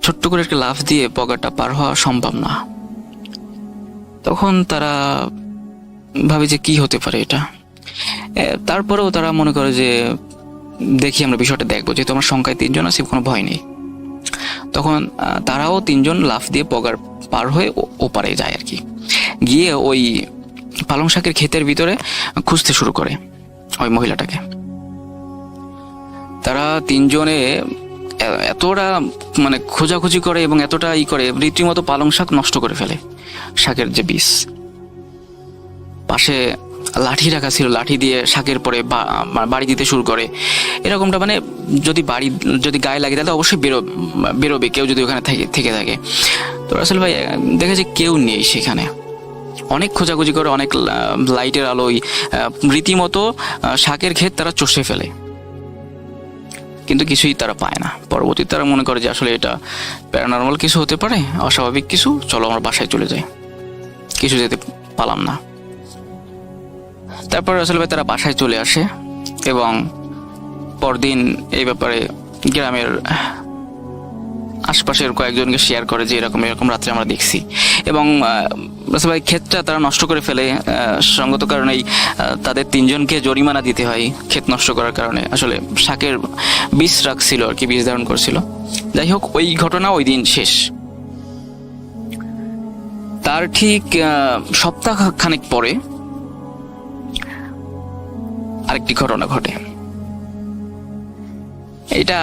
ছোট্ট করে একটা লাফ দিয়ে পগারটা পার হওয়া সম্ভব না। তখন তারা ভাবে যে কি হতে পারে এটা। তারপরেও তারা মনে করে যে দেখি আমরা বিষয়টা দেখবো, যেহেতু আমার সংখ্যায় 3জন আছে, কোনো ভয় নেই। তখন তারাও 3জন লাফ দিয়ে পগার পার হয়ে ওপারে যায় আর কি। গিয়ে ওই পালং শাকের ক্ষেতের ভিতরে খুঁজতে শুরু করে ওই মহিলাটাকে। তারা 3জনে এতটা মানে খোঁজাখুঁজি করে এবং এতটা করে রীতিমতো পালং শাক নষ্ট করে ফেলে, শাকের যে বীজ। পাশে লাঠি রাখা ছিল, লাঠি দিয়ে শাকের পরে বাড়ি দিতে শুরু করে। এরকমটা মানে যদি গায়ে লাগে তাহলে অবশ্যই বেরোবে কেউ যদি ওখানে থেকে থাকে। তো রাসেল ভাই দেখে যে কেউ নেই সেখানে, অনেক খোঁজাখুঁজি করে, অনেক লাইটের আলোয় রীতিমতো শাকের ক্ষেত তারা চষে ফেলে, কিন্তু কিছুই তারা পায় না। পরবর্তীতে তারা মনে করে যে আসলে এটা প্যারানর্মাল কিছু হতে পারে, অস্বাভাবিক কিছু, চলো আমরা বাসায় চলে যাই। কিছু যেতে পারলাম না। তারপর রাসেল ভাই তারা বাসায় চলে আসে এবং পরদিন এই ব্যাপারে গ্রামের আশপাশের কয়েকজনকে শেয়ার করে যে এরকম এরকম রাত্রে আমরা দেখছি। এবং রাসেল ভাই ক্ষেতটা তারা নষ্ট করে ফেলে। সঙ্গত কারণেই তাদের 3 জনকে জরিমানা দিতে হয় ক্ষেত নষ্ট করার কারণে। আসলে শাকের বীজ রাখছিল আর কি, বীজ ধারণ করছিল। যাই হোক, ওই ঘটনা ওই দিন শেষ। তার ঠিক সপ্তাহ খানেক পরে আরেকটি ঘটনা ঘটে। এটা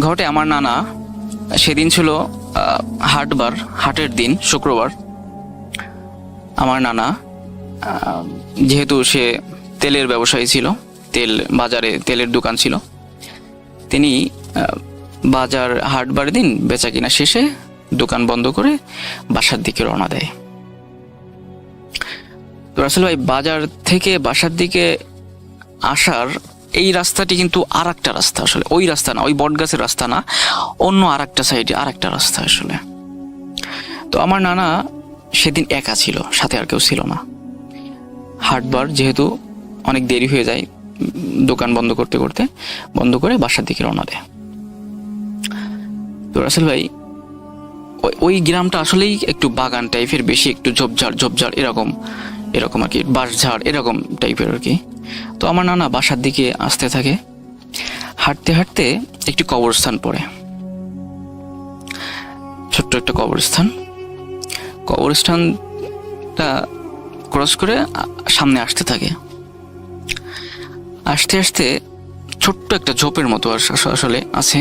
ঘটে আমার নানা, সেদিন ছিল হাটবার, হাটের দিন, শুক্রবার। আমার নানা যেহেতু সে তেলের ব্যবসায়ী ছিল, বাজারে তেলের দোকান ছিল, তিনি বাজার হাটবার দিন বেচা কিনা শেষে দোকান বন্ধ করে বাসার দিকে রওনা দেয়। তো রাসেল ভাই বাজার থেকে বাসার দিকে আসার এই রাস্তাটি কিন্তু আর একটা রাস্তা, আসলে ওই রাস্তা না, ওই বটগাছের রাস্তা না, অন্য আর একটা সাইডে আর একটা রাস্তা আসলে। তো আমার নানা সেদিন একা ছিল, সাথে আর কেউ ছিল না। হাটবার যেহেতু অনেক দেরি হয়ে যায়, দোকান বন্ধ করতে করতে বন্ধ করে বাসার দিকে রওনা দেয়। তো রাসেল ভাই ওই গ্রামটা আসলেই একটু বাগান টাইপের, বেশি একটু ঝোপঝাড় এরকম আর কি, বাঁশঝাড় এরকম টাইপের আর কি। তো আমার নানা বাসার দিকে আসতে থাকে। হাঁটতে হাঁটতে একটি কবরস্থান পড়ে, ছোট্ট একটা কবরস্থানটা ক্রস করে সামনে আসতে থাকে। আস্তে আস্তে ছোট্ট একটা ঝোপের মতো আসলে আছে,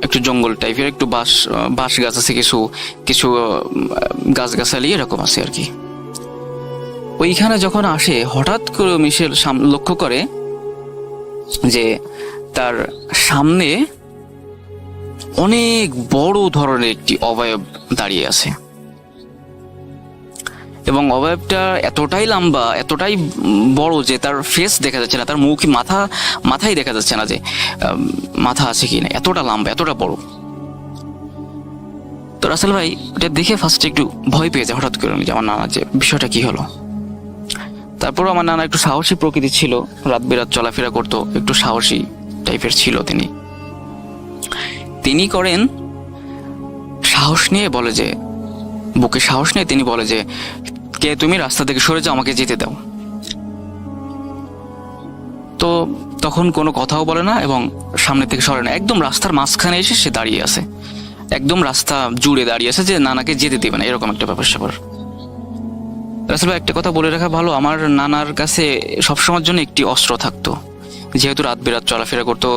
একটু জঙ্গল টাইপের, একটু বাঁশ গাছ আছে, কিছু গাছগাছালি এরকম আছে আর কি। ওইখানে যখন আসে, হঠাৎ করে মিশেল লক্ষ্য করে যে তার সামনে অনেক বড় ধরনের একটি অবয়ব দাঁড়িয়ে আছে, এবং অবয়বটা এতটাই লম্বা, এতটাই বড় যে তার ফেস দেখা যাচ্ছে না, তার মুখ, মাথাই দেখা যাচ্ছে না যে মাথা আছে কি না, এতটা লম্বা, এতটা বড়। তো রাসেল ভাই এটা দেখে ফার্স্টে একটু ভয় পেয়ে যায় হঠাৎ করে, যে আমার নানা যে বিষয়টা কি হলো। তারপরও আমার নানা একটু সাহসী প্রকৃতি ছিল, রাত বেরাত চলাফেরা করতো, একটু সাহসী টাইপের ছিল তিনি করেন সাহস নিয়ে বলে যে, বুকে সাহস নিয়ে তিনি বলে যে, কে তুমি, রাস্তা থেকে সরে যাও, আমাকে যেতে দাও। তো তখন কোনো কথাও বলে না এবং সামনে থেকে সরে না, একদম রাস্তার মাঝখানে এসে সে দাঁড়িয়ে আছে, একদম রাস্তা জুড়ে দাঁড়িয়ে আছে যে নানাকে যেতে দেবে না, এরকম একটা ব্যাপার স্যাপার। রাসেল ভাই একটা কথা বলে রাখা ভালো, আমার নানার কাছে সবসময়ের জন্য একটি অস্ত্র থাকতো। যেহেতু রাত বেরাত চলাফেরা করতো,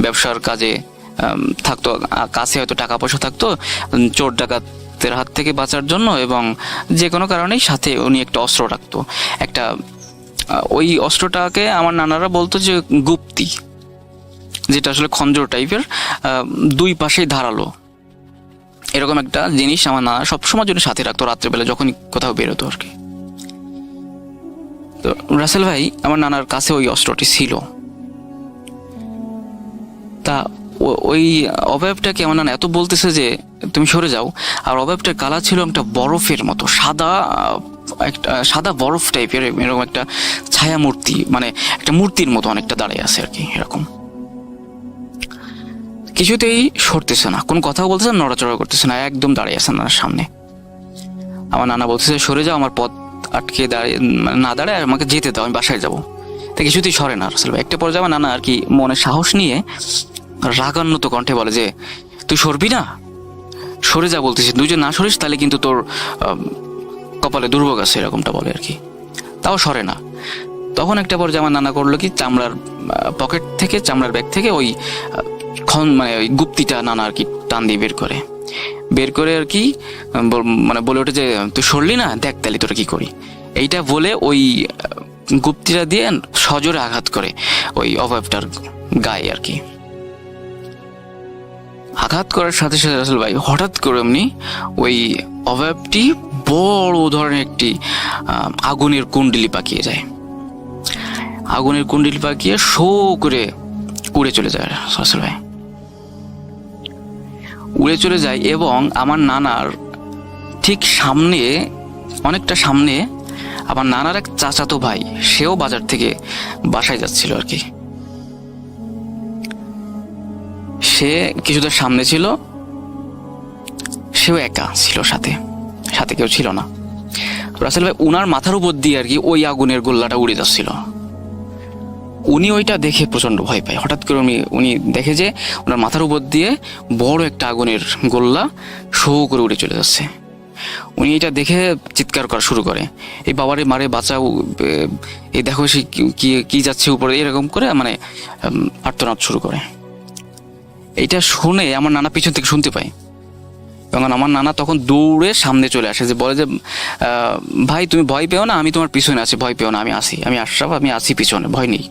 ব্যবসার কাজে থাকতো, কাছে হয়তো টাকা পয়সা থাকতো চোর ডাকাতের হাত থেকে বাঁচার জন্য, এবং যে কোনো কারণেই সাথে উনি একটা অস্ত্র রাখতো। একটা ওই অস্ত্রটাকে আমার নানারা বলতো যে গুপ্তি, যেটা আসলে খঞ্জর টাইপের, 2 পাশেই ধারালো, এরকম একটা জিনিস আমার নানা সবসময় জন্য সাথে রাখতো রাত্রেবেলা যখনই কোথাও বেরোতো আর কি। তো রাসেল ভাই আমার নানার কাছে ওই অস্ত্রটি ছিল। তা ওই অবয়বটাকে আমার নানা এত বলতেছে যে তুমি সরে যাও, আর অবয়বটার কালার ছিল একটা বরফের মতো, সাদা বরফ টাইপের, এরকম একটা ছায়া মূর্তি, মানে একটা মূর্তির মতো অনেকটা দাঁড়িয়ে আছে আর কি। এরকম কিছুতেই সরতেছে না, কোনো কথাও বলতেছে না, নড়াচড়া করতেছে না, একদম দাঁড়িয়ে আছে নানার সামনে। আমার নানা বলতেছে সরে যাও, আমার পথ আটকে না দাঁড়ায় আমাকে যেতে দাও, আমি বাসায় যাবো। তা কিছুতেই সরে না রাসেল ভাই। একটা পর্যায়ে আমার নানা আর কি মনে সাহস নিয়ে রাগান্বিত কণ্ঠে বলে যে, তুই সরবি না, সরে যা বলতেছিস, তুই যে না সরিস তাহলে কিন্তু তোর কপালে দুর্ভোগ আছে, এরকমটা বলে আর কি। তাও সরে না। তখন একটা পর্যায়ে আমার নানা করলো কি, চামড়ার পকেট থেকে, চামড়ার ব্যাগ থেকে ওই ওই গুপ্তিটা নানা আর কি টান দিয়ে বের করে আর কি, মানে বলে ওঠে যে তুই সরলি না, দেখ তাহলে তোরা কি করি। এইটা বলে ওই গুপ্তিটা দিয়ে সজোরে আঘাত করে ওই অবয়বটার গায়ে আর কি। আঘাত করার সাথে সাথে রাসেল ভাই হঠাৎ করে এমনি ওই অবয়বটি বড় ধরনের একটি আগুনের কুণ্ডলি পাকিয়ে যায়। আগুনের কুণ্ডলি পাকিয়ে শো করে উড়ে চলে যায় রাসেল ভাই, উড়ে চলে যায়। এবং আমার নানার ঠিক সামনে, অনেকটা সামনে, আমার নানার এক চাচাতো ভাই, সেও বাজার থেকে বাসায় যাচ্ছিল আর কি। সে কিছুটা সামনে ছিল, সেও একা ছিল, সাথে সাথে কেউ ছিল না। রাসেল ভাই উনার মাথার উপর দিয়ে আর কি ওই আগুনের গোল্লাটা উড়ে যাচ্ছিল। উনি ওইটা দেখে প্রচন্ড ভয় পায়। হঠাৎ করে উনি দেখে যে ওনার মাথার উপর দিয়ে বড় একটা আগুনের গোল্লা শো করে উড়ে চলে যাচ্ছে। উনি এটা দেখে চিৎকার করা শুরু করে, এই বাবারে মারে বাঁচাও, এই দেখো সে কি যাচ্ছে উপরে, এরকম করে মানে আর্তনাদ শুরু করে। এইটা শুনে আমার নানা পিছন থেকে শুনতে পায়, এবং আমার নানা তখন দৌড়ে সামনে চলে আসে, যে বলে যে ভাই তুমি ভয় পেও না, আমি তোমার পিছনে আছি, ভয় পেও না, আমি আসি, আমি আশরাফ, আমি আছি পিছনে, ভয় নেই।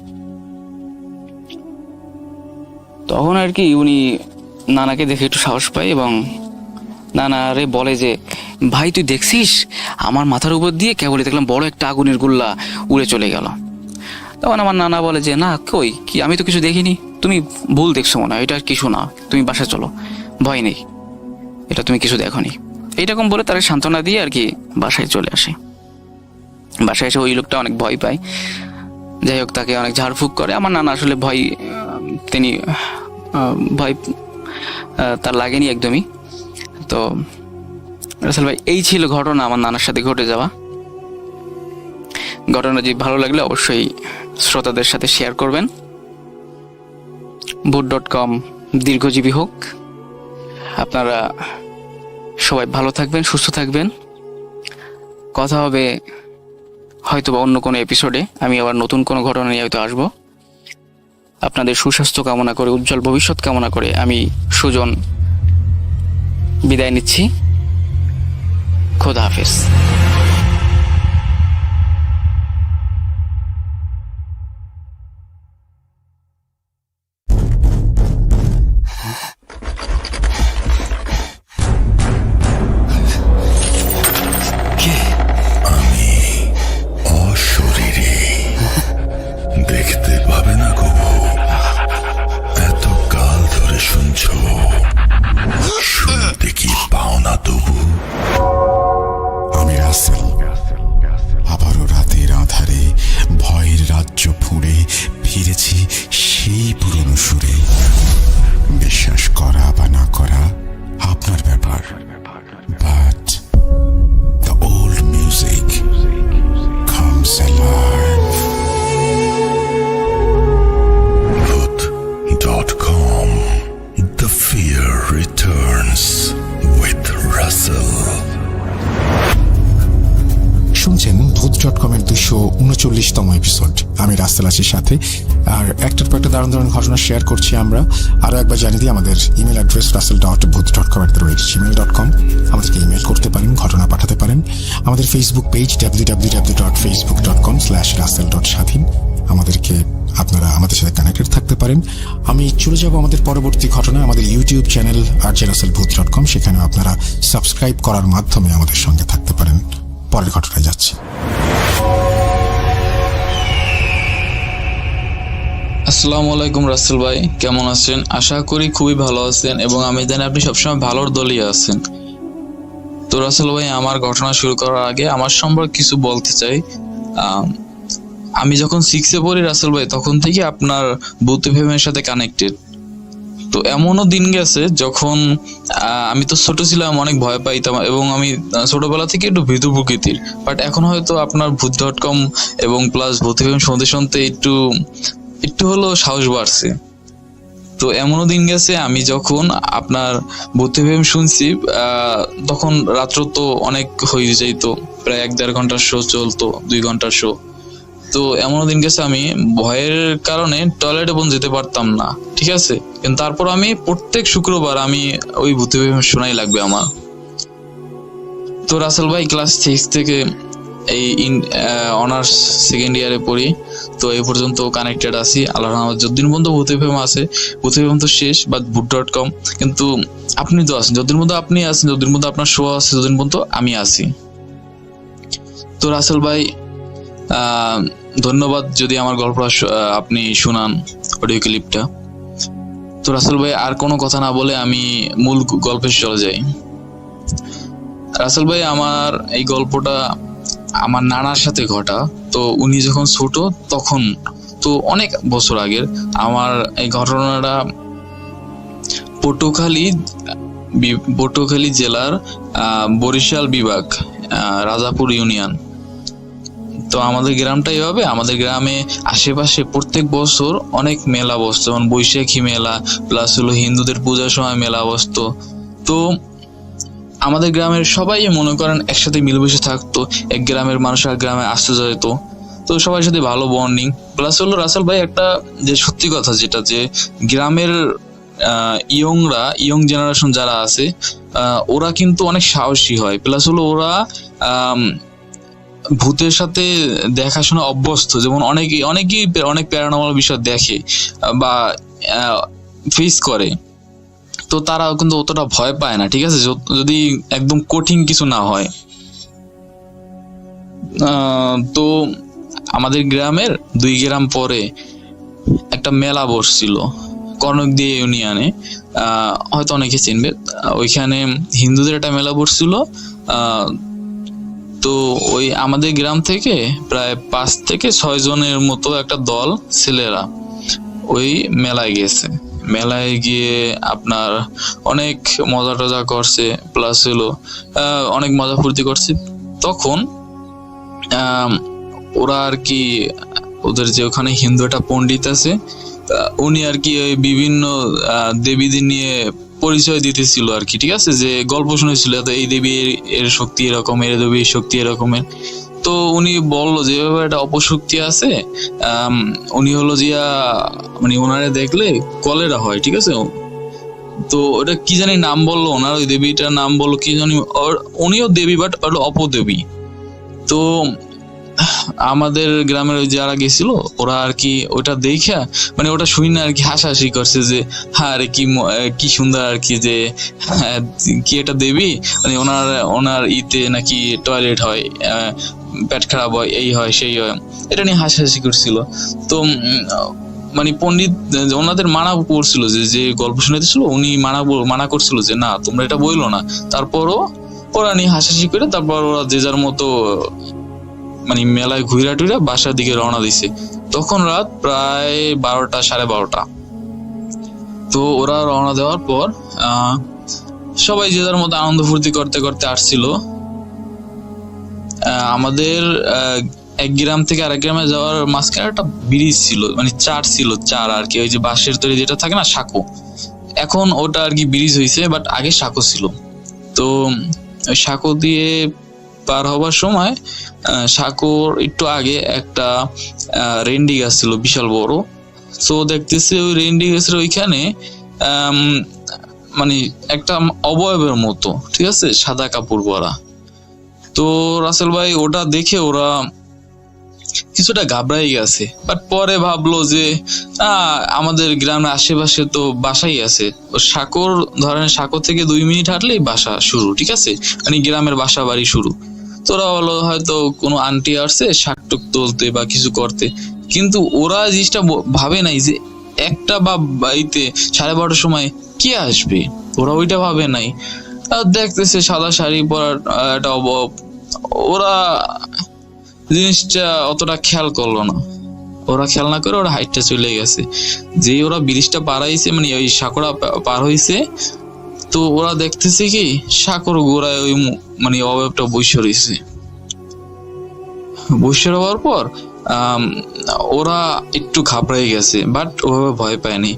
তখন আর কি উনি নানাকে দেখে একটু সাহস পায় এবং নানারে বলে যে ভাই তুই দেখছিস, আমার মাথার উপর দিয়ে কেবলই দেখলাম বড় একটা আগুনের গোল্লা উড়ে চলে গেল। তখন আমার নানা বলে যে না কই, কি আমি তো কিছু দেখিনি, তুমি ভুল দেখছো মনে হয়, এটা কিছু না, তুমি বাসায় চলো, ভয় নেই, এটা তুমি কিছু দেখোনি। এইরকম বলে তারা সান্ত্বনা দিয়ে আর কি বাসায় চলে আসে। বাসায় এসে ওই লোকটা অনেক ভয় পায়, যাই হোক তাকে অনেক ঝাড়ফুঁক করে। আমার নানা আসলে ভয় তার লাগেনি একদমই। তো রাসেল ভাই এই ছিল ঘটনা আমার নানার সাথে ঘটে যাওয়া ঘটনা। যদি ভালো লাগলে অবশ্যই শ্রোতাদের সাথে শেয়ার করবেন। ভূত.com দীর্ঘজীবী হোক। আপনারা সবাই ভালো থাকবেন, সুস্থ থাকবেন। কথা হবে হয়তো বা অন্য কোনো এপিসোডে, আমি আবার নতুন কোনো ঘটনা নিয়ে হয়তো আসবো। আপনাদের সুস্বাস্থ্য কামনা করে, উজ্জ্বল ভবিষ্যৎ কামনা করে আমি সুজন বিদায় নিচ্ছি। খোদা হাফেজ। অশরীরী দেখতে পাবে না কবু, এত কাল ধরে শুনছো, শুনতে কি পাও না তবু? আমি রাসেল, আবারও রাতের আধারে ভয়ের রাজ্য ফুঁড়ে ফিরেছি সেই পুরনো সুরে। বিশ্বাস করা বা না করা আপনার ব্যাপার, but the old music comes alive. Voot.com. The fear returns with Russell. শুনছেন ভূত.com এর 239তম এপিসোড। আমি রাসেল আছি সাথে, আর একটার পর একটা দারুণ দারুণ ঘটনা শেয়ার করছি আমরা। আরও একবার জানিয়ে দিই, আমাদের ইমেল অ্যাড্রেস russell.booth.com@gmail.com। আমাদেরকে ইমেল করতে পারেন, ঘটনা পাঠাতে পারেন। আমাদের ফেসবুক পেজ www.facebook.com/russell.স্বাধীন। আপনারা আমাদের সাথে কানেক্টেড থাকতে পারেন। আমি চলে যাব আমাদের পরবর্তী ঘটনা। আমাদের ইউটিউব চ্যানেল russellbooth.com, সেখানেও আপনারা সাবস্ক্রাইব করার মাধ্যমে আমাদের সঙ্গে থাকতে পারেন। পরের ঘটনায় যাচ্ছি। আসসালামু আলাইকুম রাসেল ভাই, কেমন আছেন? আশা করি খুবই ভালো আছেন এবং আমি জানি আপনি সবসময় ভালোর দলই আছেন। তো রাসেল ভাই, আমার ঘটনা শুরু করার আগে আমার সম্পর্কে কিছু বলতে চাই। আমি যখন 6-এ পড়ি রাসেল ভাই, তখন থেকে আপনার ভূত এফএমের সাথে কানেক্টেড। তো এমনও দিন গেছে যখন আমি তো ছোট ছিলাম, অনেক ভয় পাইতাম এবং আমি ছোটবেলা থেকে একটু ভীতু প্রকৃতির, বাট এখন হয়তো আপনার ভূত.com এবং প্লাস ভূত এফএম শুনতে শুনতে একটু হলো সাহস বাড়ছে। তো এমনও দিন গেছে আমি যখন আপনার ভূত এফএম শুনছি, তখন রাত্র তো অনেক হয়ে যাইতো, প্রায় 1-1.5 ঘন্টার শো চলতো, 2 ঘন্টার শো। তো এমনও দিন গেছে আমি ভয়ের কারণে টয়লেটে পর্যন্ত যেতে পারতাম না, ঠিক আছে? কিন্তু তারপর আমি প্রত্যেক শুক্রবার আমি ওই ভূত এফএম শোনাই লাগবে আমার। তো রাসেল ভাই, ক্লাস 6 থেকে এই অনার্স সেকেন্ড ইয়ারে পড়ি, তো এই পর্যন্ত কানেক্টেড আছি আল্লাহর রহমতে। যতদিন পর্যন্ত ভূত এফএম আছে, ভূত এফএম তো শেষ, বা ভূত.com, কিন্তু আপনি তো আছেন, যতদিন মধ্যে আপনি আছেন, যতদিন মধ্যে আপনার শো আছে, যতদিন পর্যন্ত আমি আছি। তো রাসেল ভাই ধন্যবাদ যদি আমার গল্পটা আপনি শুনান, অডিও ক্লিপটা। তো রাসেল ভাই আর কোনো কথা না বলে আমি মূল গল্পে চলে যাই। রাসেল ভাই, আমার এই গল্পটা আমার নানার সাথে ঘটা। তো উনি যখন ছোট তখন, তো অনেক বছর আগের আমার এই ঘটনাটা পটুয়াখালী জেলার বরিশাল বিভাগ, রাজাপুর ইউনিয়ন। তো আমাদের গ্রামটা এইভাবে, আমাদের গ্রামে আশেপাশে প্রত্যেক বছর অনেক মেলা বসতো, যেমন বৈশাখী মেলা, প্লাস হলো হিন্দুদের পূজার সময় মেলা বসতো। তো আমাদের গ্রামের সবাই মনে করেন একসাথে মিলেমিশে থাকতো, এক গ্রামের মানুষ আর গ্রামে আসতে যেত, তো সবার সাথে ভালো বন্ডিং। প্লাস হলো রাসেল ভাই একটা যে সত্যি কথা, যেটা যে গ্রামের ইয়ং জেনারেশন যারা আছে ওরা কিন্তু অনেক সাহসী হয়। প্লাস হলো ওরা ভূতের সাথে দেখাশোনা অভ্যস্ত, যেমন অনেকেই অনেক প্যারানর্মাল বিষয় দেখে বা ফেস করে, তো তারা কিন্তু অতটা ভয় পায় না, ঠিক আছে, যদি একদম কঠিন কিছু না হয়। তো আমাদের গ্রামের 2 গ্রাম পরে একটা মেলা বসছিল কনকদিয়া ইউনিয়নে, হয়তো অনেকে চিনবে। ওইখানে হিন্দুদের একটা মেলা বসছিল। তো ওই আমাদের গ্রাম থেকে প্রায় 5 থেকে 6 জনের মতো একটা দল ছেলেরা ওই মেলায় গেছে। মেলায় গিয়ে আপনার অনেক মজা টজা করছে, প্লাস হলো অনেক মজা ফুর্তি করছে। তখন ওরা আর কি, ওদের যে ওখানে হিন্দু একটা পণ্ডিত আছে, উনি আর কি ওই বিভিন্ন দেবীদের নিয়ে পরিচয় দিতেছিল আর কি, ঠিক আছে, যে গল্প শুনেছিল এই দেবী এর শক্তি এরকম, এর দেবীর শক্তি এরকমের। তো উনি বললো যে এভাবে একটা অপশক্তি আছে, উনি হলো জিয়া, মানে ওনারে দেখলে কলেরা হয়, ঠিক আছে। তো ওটা কি জানি নাম বললো, ওনার ওই দেবীটার নাম বললো কি জানি, উনিও দেবী বাট অপদেবী। তো আমাদের গ্রামের যারা গেছিল ওরা আর কি ওটা দেখা, মানে ওটা শুনি না আর কি হাসাহাসি করছে যে হ্যাঁ রে কি সুন্দর আর কি, যে কি এটা দেবী, মানে ওনার ইতে নাকি টয়লেট হয়, পেট খারাপ হয়, এই হয় সেই হয়, এটা নিয়ে হাসাহাসি করছিল। তো মানে পণ্ডিত ওনাদের মানা করছিল, যে গল্প শুনাইতেছিল উনি মানা করছিল যে না তোমরা এটা বইলো না। তারপরও ওরা নিয়ে হাসাহাসি করে তারপর ওরা যে যার মতো মানে মেলায় ঘুরা টুরা বাসার দিকে রওনা দিছে। তখন রাত প্রায় 12টা 12:30। তো ওরা রওনা দেওয়ার পর সবাই যে যার মতো আনন্দ ফুর্তি করতে করতে আসছিল। আমাদের এক গ্রাম থেকে আরেক গ্রামে যাওয়ার মাঝখানে একটা ব্রিজ ছিল, মানে চার আর কি, ওই যে বাঁশের তৈরি যেটা থাকে না সাঁকো, এখন ওটা আর কি ব্রিজ হয়েছে, বাট আগে সাঁকো ছিল। তো ওই সাঁকো দিয়ে পার হবার সময় সাঁকোর একটু আগে একটা রেন্ডি গাছ ছিল বিশাল বড়। তো দেখতেছি ওই রেন্ডি গাছের ওইখানে মানে একটা অবয়বের মতো, ঠিক আছে, সাদা কাপড় পরা। তো রাসেল ভাই ওটা দেখে ওরা কিছুটা ঘাবড়াই গেছে, বাট পরে ভাবলো যে আমাদের গ্রামের আশেপাশে তো বাসাই আছে, সাঁকোর ধরেন সাঁকো থেকে 2 মিনিট হাঁটলেই বাসা শুরু, ঠিক আছে, মানে গ্রামের বাসা বাড়ি শুরু। তোরা হলো হয়তো কোনো আন্টি আসছে শাক টুক তুলতে বা কিছু করতে, কিন্তু ওরা জিনিসটা ভাবে নাই যে একটা বা বাড়িতে 12:30 সময় কে আসবে, ওরা ওইটা ভাবে নাই। দেখতেছে সাদা শাড়ি পরার একটা অভাব, ওরা জিনিসটা অতটা খেয়াল করলো না। ওরা খেয়াল না করে ওরা হাইটটা চলে গেছে। যে ওরা ব্রিজটা পার হয়েছে, মানে ওই সাঁকোটা পার হয়েছে, তো ওরা দেখতেছে কি সাঁকোর গোড়ায় ওই মানে অবয়বটা বসে রয়েছে। বসে হওয়ার পর ওরা একটু ঘাবড়াই গেছে, বাট ওভাবে ভয় পায়নি।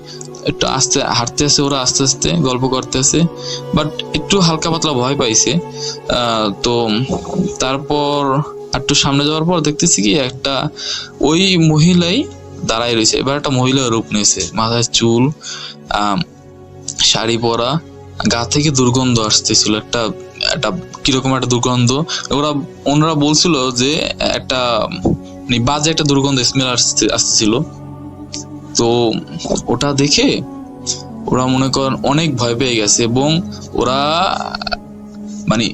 একটু আস্তে হাঁটতে আছে ওরা, আস্তে আস্তে গল্প করতেছে, বাট একটু হালকা পাতলা ভয় পাইছে। তো তারপর একটু সামনে যাওয়ার পর দেখতেছি কি একটা ওই মহিলাই দাঁড়াই রয়েছে। এবার একটা মহিলা রূপ নিয়েছে, মাথায় চুল, শাড়ি পরা, গা থেকে দুর্গন্ধ আসতেছিল, একটা কিরকম একটা দুর্গন্ধ। ওনারা বলছিল যে একটা বাজে একটা দুর্গন্ধ স্মেল আসতেছিল। তো ওটা দেখে ওরা মনে করেন অনেক ভয় পেয়ে গেছে, এবং ওরা মানে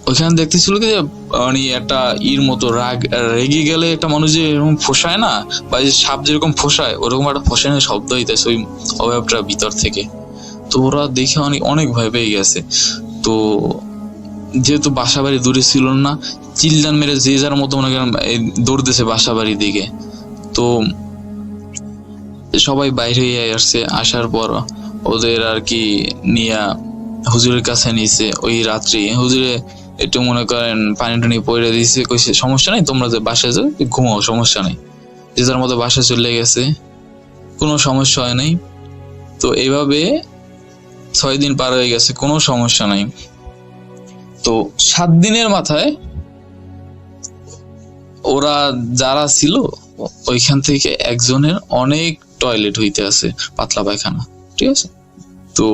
ওইখানে দেখতেছিল কি যে মানে একটা মতো রেগে গেলে একটা মানুষ যে এরকম ফোসায় না, বা যে সাপ যেরকম ফোসায় ওরকম একটা ফোসানোর শব্দ হইতেছে ওই অবয়বটার ভিতর থেকে। তো ওরা দেখে অনেক ভয় পেয়ে গেছে। তো যেহেতু বাসা বাড়ি দূরে ছিল না, চিল্লান মেরে যে যার মতো মনে করেন দৌড়তেছে বাসা বাড়ির দিকে। তো সবাই বাইরে আসছে, আসার পর ওদের আর কি নিয়া হুজুরের কাছে নিয়েছে। ওই রাত্রি হুজুরে একটু মনে করেন পানি টানি পড়ে দিয়েছে, কইছে সমস্যা নাই, তোমরা যে বাসায় যাও ঘুমাও, সমস্যা নাই। যে যার মতো বাসায় চলে গেছে, কোনো সমস্যা হয় নাই। তো এইভাবে 6 দিন পার হয়ে গেছে, কোনো সমস্যা নাই। তো 7 দিনের মাথায় ওরা যারা ছিল ওইখান থেকে একজনের অনেক টয়লেট হইতে আছে, পাতলা পায়খানা, ঠিক আছে। তো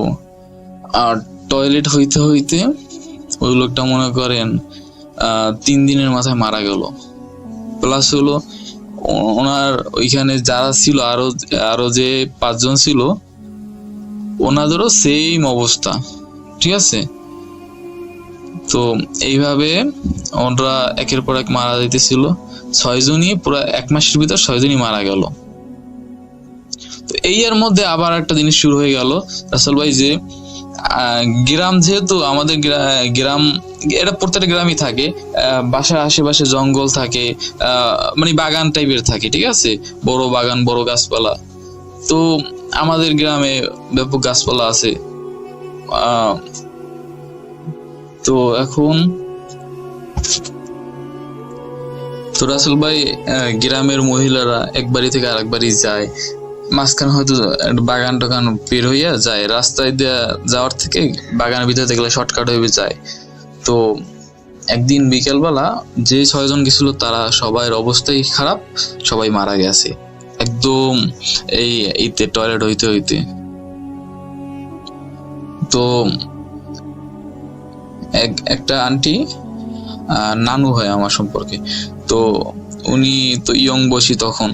আর টয়লেট হইতে হইতে ওই লোকটা মনে করেন 3 দিনের মাথায় মারা গেল। প্লাস হলো ওনার ওইখানে যারা ছিল আরো যে 5 জন ছিল ওনাদেরও সেম অবস্থা, ঠিক আছে। তো এইভাবে ওরা একের পর এক মারা যাইতেছিল। 6 জনই পুরো 1 মাসের ভিতর 6 জনই মারা গেল। তো এই এর মধ্যে আবার একটা জিনিস শুরু হয়ে গেল রাসেল ভাই, যে গ্রাম, যেহেতু আমাদের গ্রাম এটা প্রত্যেকটা গ্রামই থাকে, বাসার আশেপাশে জঙ্গল থাকে, মানে বাগান টাইপের থাকে, ঠিক আছে, বড় বাগান, বড় গাছপালা। তো আমাদের গ্রামে ব্যাপক গাছপালা আছে। তো এখন তো রাসেল ভাই গ্রামের মহিলারা এক বাড়ি থেকে আরেক বাড়ি যায়, মাঝখানে হয়তো বাগান টাগান বের হইয়া যায়, রাস্তায় যাওয়ার থেকে বাগানের ভিতরে গেলে শর্টকাট হয়ে যায়। তো একদিন বিকেলবেলা যে 6 জন গেছিল তারা সবার অবস্থাই খারাপ, সবাই মারা গেছে একদম এইতে টয়লেট হইতে হইতে। তো একটা আন্টি, নানু হয় আমার সম্পর্কে, তো উনি তো ইয়ং বয়সী তখন,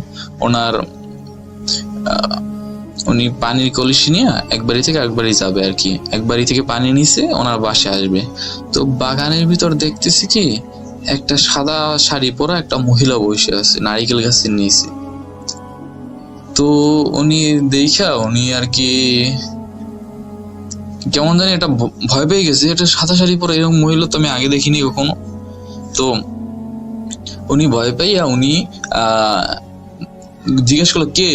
উনি পানির কলসি নিয়ে এক বাড়ি থেকে আরেক বাড়ি যাবে আর কি, এক বাড়ি থেকে পানি নিছে ওনার বাসায় আসবে। তো বাগানের ভিতর দেখতেছি কি একটা সাদা শাড়ি পরা একটা মহিলা বসে আছে নারিকেল গাছের নিচে। তো উনি আর কি কেমন জানি একটা ভয় পেয়ে গেছে, এটা সাদা শাড়ি পরা এরকম মহিলা তো আমি আগে দেখিনি কখনো। তো উনি ভয় পাইয়া উনি জিজ্ঞেস করলো কে,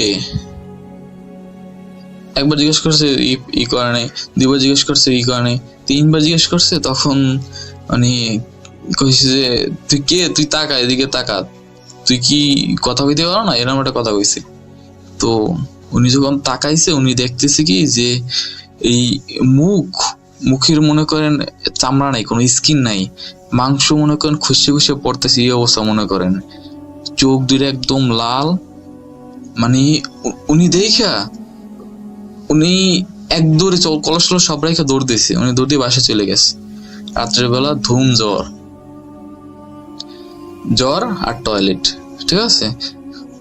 একবার জিজ্ঞেস করছে ই করে নাই, 2বার জিজ্ঞেস করছে ই করে নাই, 3বার জিজ্ঞেস করছে। তখন উনি কইছে যে তুই কে, তুই তাকা এদিকে তাকা, তুই কি কথা কইতে পারো না, এরকম একটা কথা কইছে। তো উনি যখন তাকাইছে উনি দেখতেছে কি যে এই মুখের মনে করেন চামড়া নাই, কোনো স্কিন নাই, মাংস মনে করেন খুশে খুশে পড়তেছে, এই অবস্থা মনে করেন। চোখ দুটো একদম লাল, মানে উনি দেখা উনি এক দৌড়ে কলস সব রেখে দৌড় দিয়েছে, উনি দৌড় দিয়ে বাসায় চলে গেছে। রাত্রের বেলা ধুম জ্বর আর টয়লেট, ঠিক আছে।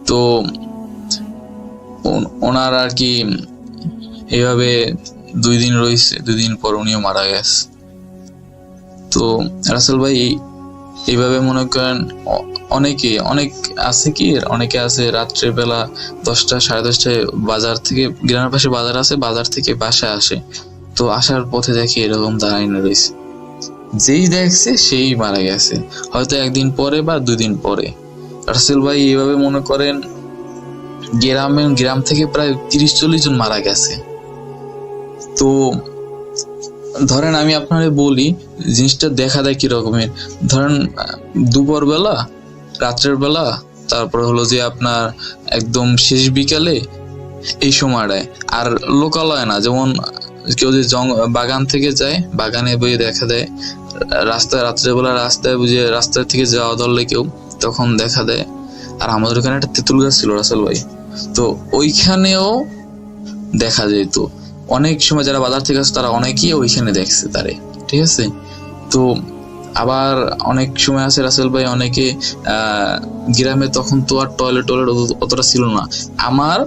তো ওনার আর কি এইভাবে 2 দিন রয়েছে, 2 দিন পর উনিও মারা গেছে। তো রাসেল ভাই এইভাবে মনে করেন অনেক আছে রাত্রের বেলা 10টা 10:30টায় বাজার থেকে, গ্রামের পাশে বাজার আছে, বাজার থেকে বাসায় আসে। তো আসার পথে দেখি এরকম দাঁড়ায় রয়েছে, যেই দেখছে সেই মারা গেছে, হয়তো 1 দিন পরে বা 2 দিন পরে। রাসেল ভাই এইভাবে মনে করেন গ্রাম থেকে প্রায় 30-40 জন মারা গেছে। তো ধরেন আমি আপনারে বলি জিনিসটা দেখা দেয় কি রকমের, ধরেন দুপুর বেলা, রাত্রের বেলা, তারপর হলো যে আপনার একদম শেষ বিকালে, এই সময়টায়। আর লোকালয় না, যেমন কেউ যে বাগান থেকে যায়, বাগানে বইয়ে দেখা দেয়, রাস্তায় রাত্রেবেলা রাস্তা থেকে যাওয়া ধরলে কেউ তখন দেখা দেয়। আর আমাদের ওখানে একটা তেঁতুল গাছ ছিল রাসেল ভাই, তো ওইখানেও দেখা যেত অনেক সময়। যারা বাজার থেকে আসে তারা অনেকেই ওইখানে দেখছে তারে, ঠিক আছে। তো আবার অনেক সময় আছে রাসেল ভাই, অনেকে গ্রামে তখন তো আর টয়লেট অতটা ছিল না। আমার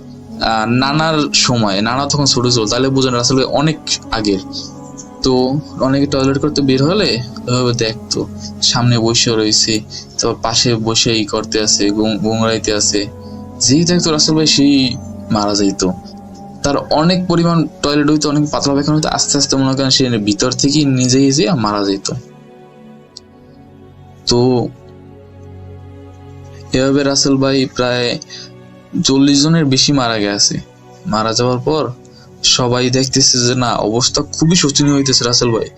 নানার সময়, নানা তখন ছোট ছিল, তাহলে বুঝেন রাসেল ভাই অনেক আগের। তো অনেকে টয়লেট করতে বের হলে ওইভাবে দেখতো, সামনে বসে রয়েছে, তারপর পাশে বসে ই করতে আছে, গুমরাইতে আছে, যেই দেখতো রাসেল ভাই সেই মারা যাইতো। তার অনেক পরিমাণ টয়লেট হইতো, অনেক পাতলা পায়খানা হইতো, আস্তে আস্তে মনে করেন সে ভিতর থেকে নিজেই যে মারা যেত। তো এভাবে রাসেল ভাই প্রায় 40 জনের বেশি মারা গেছে। মারা যাওয়ার পর সবাই দেখতেছে যে না, অবস্থা খুবই শোচনীয় হইতেছে রাসেল ভাই।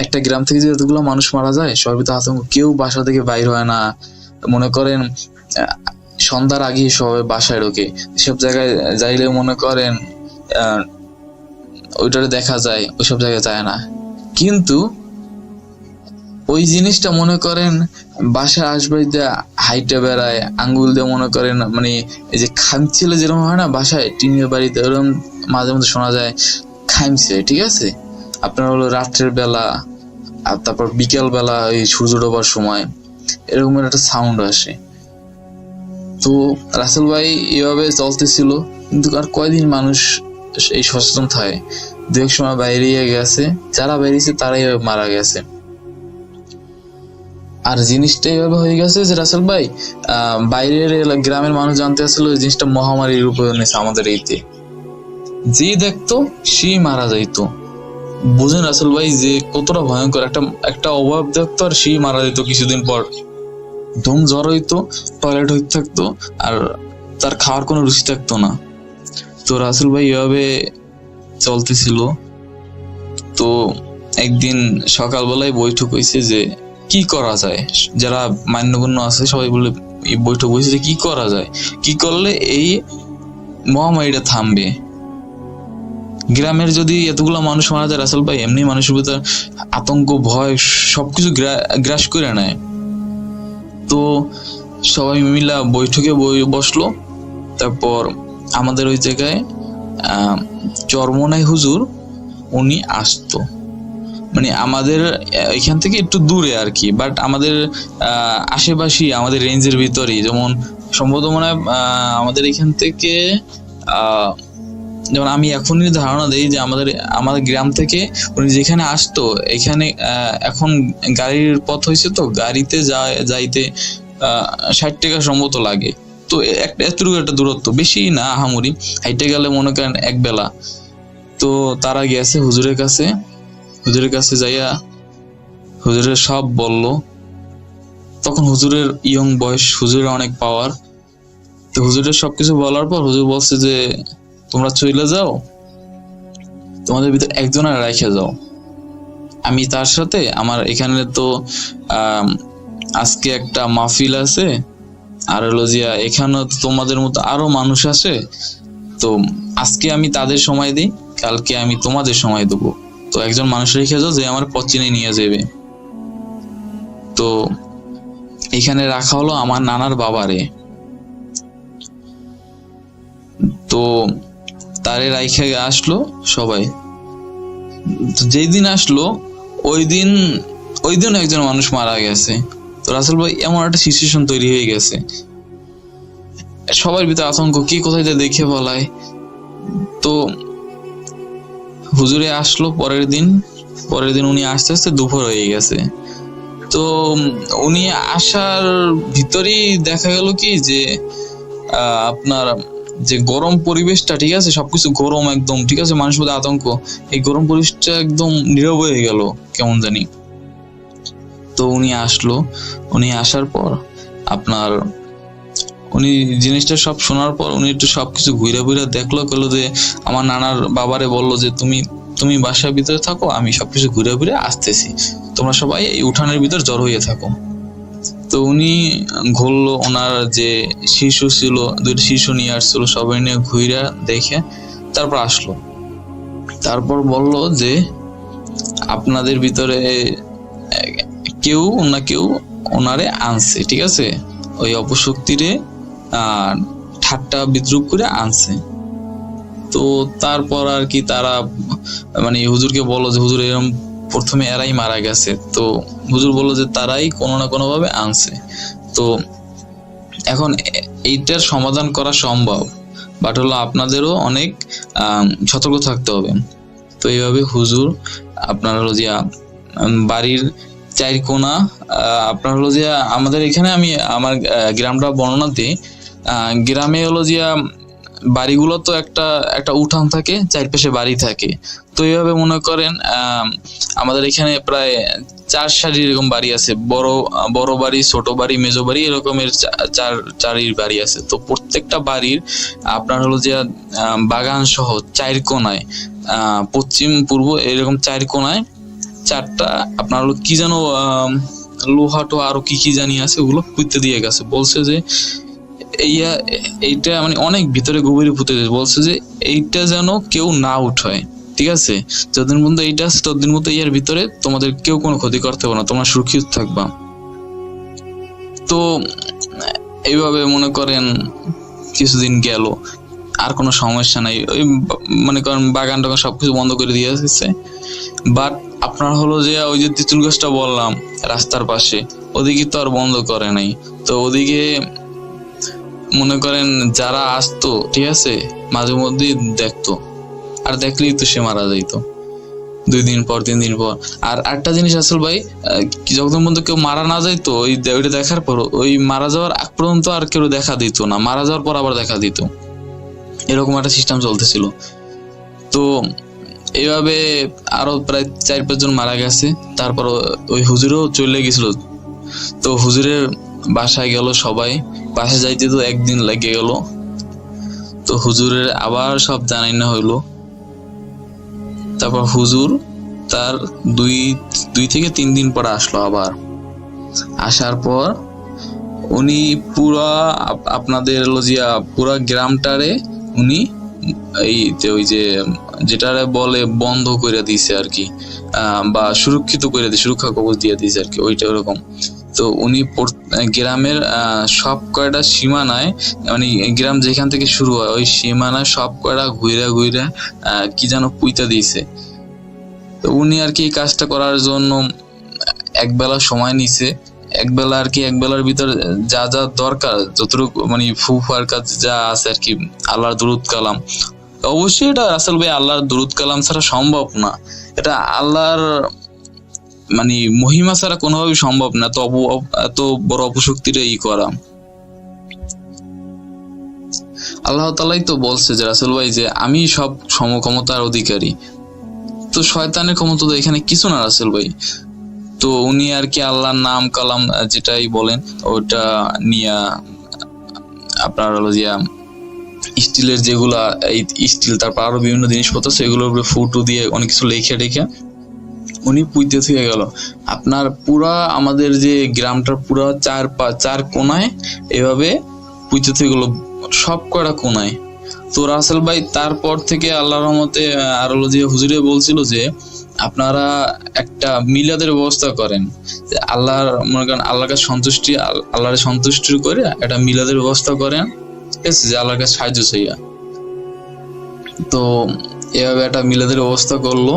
একটা গ্রাম থেকে যে এতগুলো মানুষ মারা যায়, সবাই তো আতঙ্ক, কেউ বাসা থেকে বাইর হয় না। মনে করেন সন্ধ্যার আগে সবাই বাসায় ঢোকে, সব জায়গায় যাইলে মনে করেন ওইটারে দেখা যায়, ওইসব জায়গায় যায় না। কিন্তু ওই জিনিসটা মনে করেন বাসা আসবে দিয়ে হাইটে বেড়ায়, আঙ্গুল দিয়ে মনে করেন মানে এই যে খামছিলে যেরকম হয় না বাসায় টিনের বাড়িতে, ওরকম মাঝে মধ্যে শোনা যায় খামছে, ঠিক আছে? আপনার হলো রাত্রের বেলা আর তারপর বিকেল বেলা ওই সূর্য ডোবার সময় এরকমের একটা সাউন্ড আসে। তো রাসেল ভাই এভাবে চলতেছিল, কিন্তু আর কয়দিন মানুষ এই সচেতন থাকে, দু এক সময় বাইরে গেছে, যারা বেরিয়েছে তারাই মারা গেছে। আর জিনিসটা এইভাবে হয়ে গেছে যে রাসেল ভাই বাইরের গ্রামের মানুষ জানতে আসলে ওই জিনিসটা মহামারীর রূপ নিয়েছে আমাদের এইতে, যে দেখতো সেই মারা যাইতো। বুঝেন রাসেল ভাই যে কতটা ভয়ঙ্কর, একটা অভাব দেখতো আর সেই মারা যেত কিছুদিন পর, ধুম জ্বর হইতো, টয়লেট হইতে থাকতো, আর তার খাওয়ার কোনো রুচি থাকতো না। তো রাসেল ভাই এভাবে চলতেছিল। তো একদিন সকালবেলায় বৈঠক হয়েছে যে কি করা যায়, যারা মান্যগণ্য আছে সবাই বলে এই বৈঠক হয়েছে যে কি করা যায়, কি করলে এই মহামারীটা থামবে। গ্রামের যদি এতগুলো মানুষ মারা যায় রাসেল ভাই, এমনি মানুষের ভিতর আতঙ্ক ভয় সবকিছু গ্রাস করে নেয়। তো সবাই মিলা বৈঠকে বসলো। তারপর আমাদের ওই জায়গায় চরমনাই হুজুর উনি আসতো, মানে আমাদের এখান থেকে একটু দূরে আর কি, বাট আমাদের আশেপাশে আমাদের রেঞ্জের ভিতরেই, যেমন সম্ভবত মনে হয় আমাদের এখান থেকে যেমন আমি এখনই ধারণা দিই যে আমাদের গ্রাম থেকে উনি যেখানে আসতো, এখানে এখন গাড়ির পথ হয়েছে, তো গাড়িতে যাইতে 60 টাকা সম্ভবত লাগে। তো এতটুকু একটা দূরত্ব, বেশি না আহামরি, হাইটে গেলে মনে করেন এক বেলা। তো তারা গেছে হুজুরের কাছে যাইয়া হুজুরের সব বলল। তখন হুজুরের ইয়ং বয়স, হুজুরের অনেক পাওয়ার। তো হুজুরের সবকিছু বলার পর হুজুর বলছে যে তোমরা চলে যাও, তোমাদের ভিতর একজনের রাইখে যাও, আমি তার সাথে আমার এখানে তো আজকে একটা মাহফিল আছে, আর হলো জিয়া এখানে তোমাদের মতো আরো মানুষ আছে, তো আজকে আমি তাদের সময় দিই, কালকে আমি তোমাদের সময় দেবো। তো একজন মানুষ রেখে যাও যে আমার পথ চিনে নিয়ে যাবে। তো এখানে রাখা হলো আমার নানার বাবারে। তো তারে রাইখে আসলো সবাই। যেই দিন আসলো ওই দিন একজন মানুষ মারা গেছে। তো রাসেল ভাই এমন একটা সিচুয়েশন তৈরি হয়ে গেছে, সবার ভিতরে আতঙ্ক, কি কোথায় দেখে বলায়। তো হুজুরে আসলো পরের দিন উনি আস্তে আস্তে দুপুর হয়ে গেছে। তো উনি আসার ভিতরেই দেখা গেল কি যে আপনার যে গরম পরিবেশটা, ঠিক আছে, সবকিছু গরম একদম, ঠিক আছে, মানুষের মধ্যে আতঙ্ক, এই গরম পরিবেশটা একদম নীরব হয়ে গেল কেমন জানি। তো উনি আসার পর আপনার উনি জিনিসটা সব শোনার পর উনি একটু সবকিছু ঘুরে দেখলো যে আমার নানার বাবারে বললো যে তুমি বাসার ভিতরে থাকো, আমি সবকিছু ঘুরে আসতেছি, তোমরা সবাই এই উঠানের ভিতর জড়ো হয়ে থাকো। তো উনি ঘুরলো, ওনার যে শিশু ছিল 2টা শিশু নিয়ে আসছিল, সবাই নিয়ে ঘুরে দেখে তারপর আসলো। তারপর বলল যে আপনাদের ভিতরে কেউ ওনারে আনছে, ঠিক আছে, ওই অপশক্তিরে ঠাট্টা বিদ্রুপ করে আনছে। তো তারপর আর কি তারা মানে হুজুরকে বললো যে হুজুর এরকম প্রথমে এরাই মারা গেছে। তো হুজুর বললো যে তারাই কোনো না কোনো ভাবে আনছে। তো এখন এইটার সমাধান করা সম্ভব, বাট হলো আপনাদেরও অনেক সতর্ক থাকতে হবে। তো এইভাবে হুজুর আপনার হলো যে বাড়ির চার কোনা, আপনার হলো যে আমাদের এখানে আমি আমার গ্রামটা বর্ণনা দিই। গ্রামে হলো যে বাড়িগুলো তো একটা একটা উঠান থাকে, চারপাশে বাড়ি থাকে। তো এইভাবে মনে করেন আমাদের এখানে প্রায় 4 সারি এরকম বাড়ি আছে, বড় বড় বাড়ি, ছোট বাড়ি, মেজো বাড়ি, এরকমের চারির বাড়ি আছে। তো প্রত্যেকটা বাড়ির আপনার হলো যে বাগান সহ 4 কোনায়, পশ্চিম পূর্ব এরকম 4 কোনায় 4টা আপনার হলো কি যেন লোহাটো আরো কি কি জানি আছে, ওগুলো পুঁতে দিয়ে গেছে। বলছে যে এইটা মানে অনেক ভিতরে গভীরে পুঁতে দিয়েছে। বলছে যে এইটা যেন কেউ না উঠায়, ঠিক আছে? যতদিন পর্যন্ত এইটা আছে ততদিন মতো এর ভিতরে তোমাদের কেউ কোনো ক্ষতি করতে পারবে না, তোমরা সুরক্ষিত থাকবা। তো এইভাবে মনে করেন কিছুদিন গেল, আর কোনো সমস্যা নাই। ওই মনে করেন বাগান টাগান সবকিছু বন্ধ করে দিয়ে এসেছে। বাট আপনার হলো যে ওই যে তেঁতুল গাছটা বললাম রাস্তার পাশে, ওদিকে তো আর বন্ধ করে নাই। তো ওদিকে মনে করেন যারা আসতো, ঠিক আছে, মাঝে মধ্যেই দেখতো, আর দেখলেই তো সে মারা যাইতো 2 দিন পর 3 দিন পর। আর একটা জিনিস আসল ভাই, যখন পর্যন্ত কেউ মারা না যাইতো, ওইটা দেখার পর ওই মারা যাওয়ার আগ পর্যন্ত আর কেউ দেখা দিত না, মারা যাওয়ার পর আবার দেখা দিত, এরকম একটা সিস্টেম চলতেছিল। তো এইভাবে আরো প্রায় 4-5 জন মারা গেছে। তারপর ওই হুজুরও চলে গেছিল। তো হুজুরের বাসায় গেল সবাই, বাসায় যাইতে তো 1 দিন লেগে গেল। তো হুজুরের আবার সব জানাই না হইলো। তারপর হুজুর তার 2 থেকে 3 দিন পর আসলো। আবার আসার পর উনি পুরা আপনাদের লজিয়া পুরা গ্রামটারে উনি ওই যে যেটারে বলে বন্ধ করে দিয়েছে আর কি, বা সুরক্ষিত করে দিয়েছে, সুরক্ষা কবচ দিয়ে দিয়েছে আর কি, ওইটা ওরকম। তো উনি গ্রামের সব কয়টা সীমানায়, মানে গ্রাম যেখান থেকে শুরু হয় ওই সীমানায় সব কয়টা ঘুরে কি যেন পুঁতা দিয়েছে। তো উনি আর কি এই কাজটা করার জন্য 1 বেলা সময় নিছে। 1 বেলা আর কি, 1 বেলার ভিতর যা যা দরকার, যতটুকু মানে ফুফার কাজ যা আছে আর কি, আল্লাহর দুরুদ কালাম। অবশ্যই এটা রাসেল ভাই আল্লাহর দুরুদ কালাম ছাড়া সম্ভব না, এটা আল্লাহর মানে মহিমা ছাড়া কোনোভাবেই সম্ভব না এত বড় অপশক্তিটা করা। আল্লাহ তাআলাই তো বলছে যে রাসেল ভাই যে আমি সব সমক্ষমতার অধিকারী। তো শয়তানের ক্ষমতা তো এখানে কিছু না রাসেল ভাই। তো উনি আর কি আল্লাহর নাম কালাম যেটাই বলেন ওটা নিয়ে আপনার হলো যে স্টিলের যেগুলা, এই স্টিল তারপর আরো বিভিন্ন জিনিসপত্র, সেগুলোর উপরে ফুটো দিয়ে অনেক কিছু লেখে টেখে উনি পুঁতে থেকে গেল। আপনার পুরা আমাদের যে গ্রামটার পুরা 4 কোনায় এভাবে পুঁতে থেকে গেল, সব কয়টা কোনায়। তো রাসেল ভাই তারপর থেকে আল্লাহর রহমতে আর হলো যে হুজুরে বলছিল যে আপনারা একটা মিলাদের ব্যবস্থা করেন, আল্লাহর মনে করেন আল্লাহর কাছে আল্লাহর সন্তুষ্টি করে একটা মিলাদের ব্যবস্থা করেন, ঠিক আছে, যে আল্লাহর কাছে সাহায্য চাইয়া। তো এভাবে একটা মিলাদের ব্যবস্থা করলো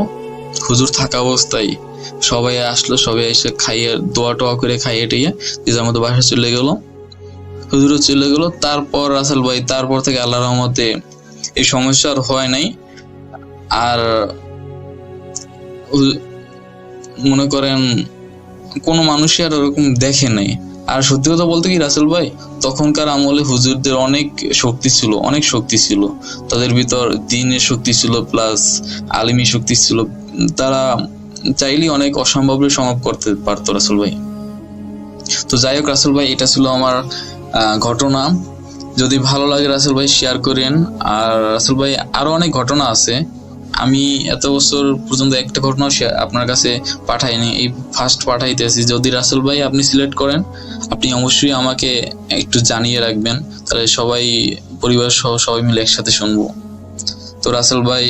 হুজুর থাকা অবস্থায়। সবাই আসলো, সবাই এসে খাইয়ে দোয়া টোয়া করে খাইয়ে টিয়ে যে মতো বাসায় চলে গেল, হুজুরও চলে গেল। তারপর রাসেল ভাই তারপর থেকে আল্লাহর রহমতে এই সমস্যা আর হয় নাই। আর মনে করেন কোনো মানুষই আর ওরকম দেখে নাই। আর সত্যি কথা বলতে কি রাসেল ভাই, তখনকার আমলে হুজুরদের অনেক শক্তি ছিল, তাদের ভিতর দ্বীনের শক্তি ছিল, প্লাস আলিমি শক্তি ছিল। তারা চাইলেই অনেক অসম্ভবের সম্ভব করতে পারতো রাসেল ভাই। তো যাই হোক রাসেল ভাই, এটা ছিল আমার ঘটনা। যদি ভালো লাগে রাসেল ভাই শেয়ার করেন। আর রাসেল ভাই আরো অনেক ঘটনা আছে, আমি এত বছর পর্যন্ত একটা ঘটনাও আপনার কাছে পাঠাইনি, এই ফার্স্ট পাঠাইতেছি। যদি রাসেল ভাই আপনি সিলেক্ট করেন, আপনি অবশ্যই আমাকে একটু জানিয়ে রাখবেন, তাহলে সবাই পরিবার সহ সবাই মিলে একসাথে শুনবো। তো রাসেল ভাই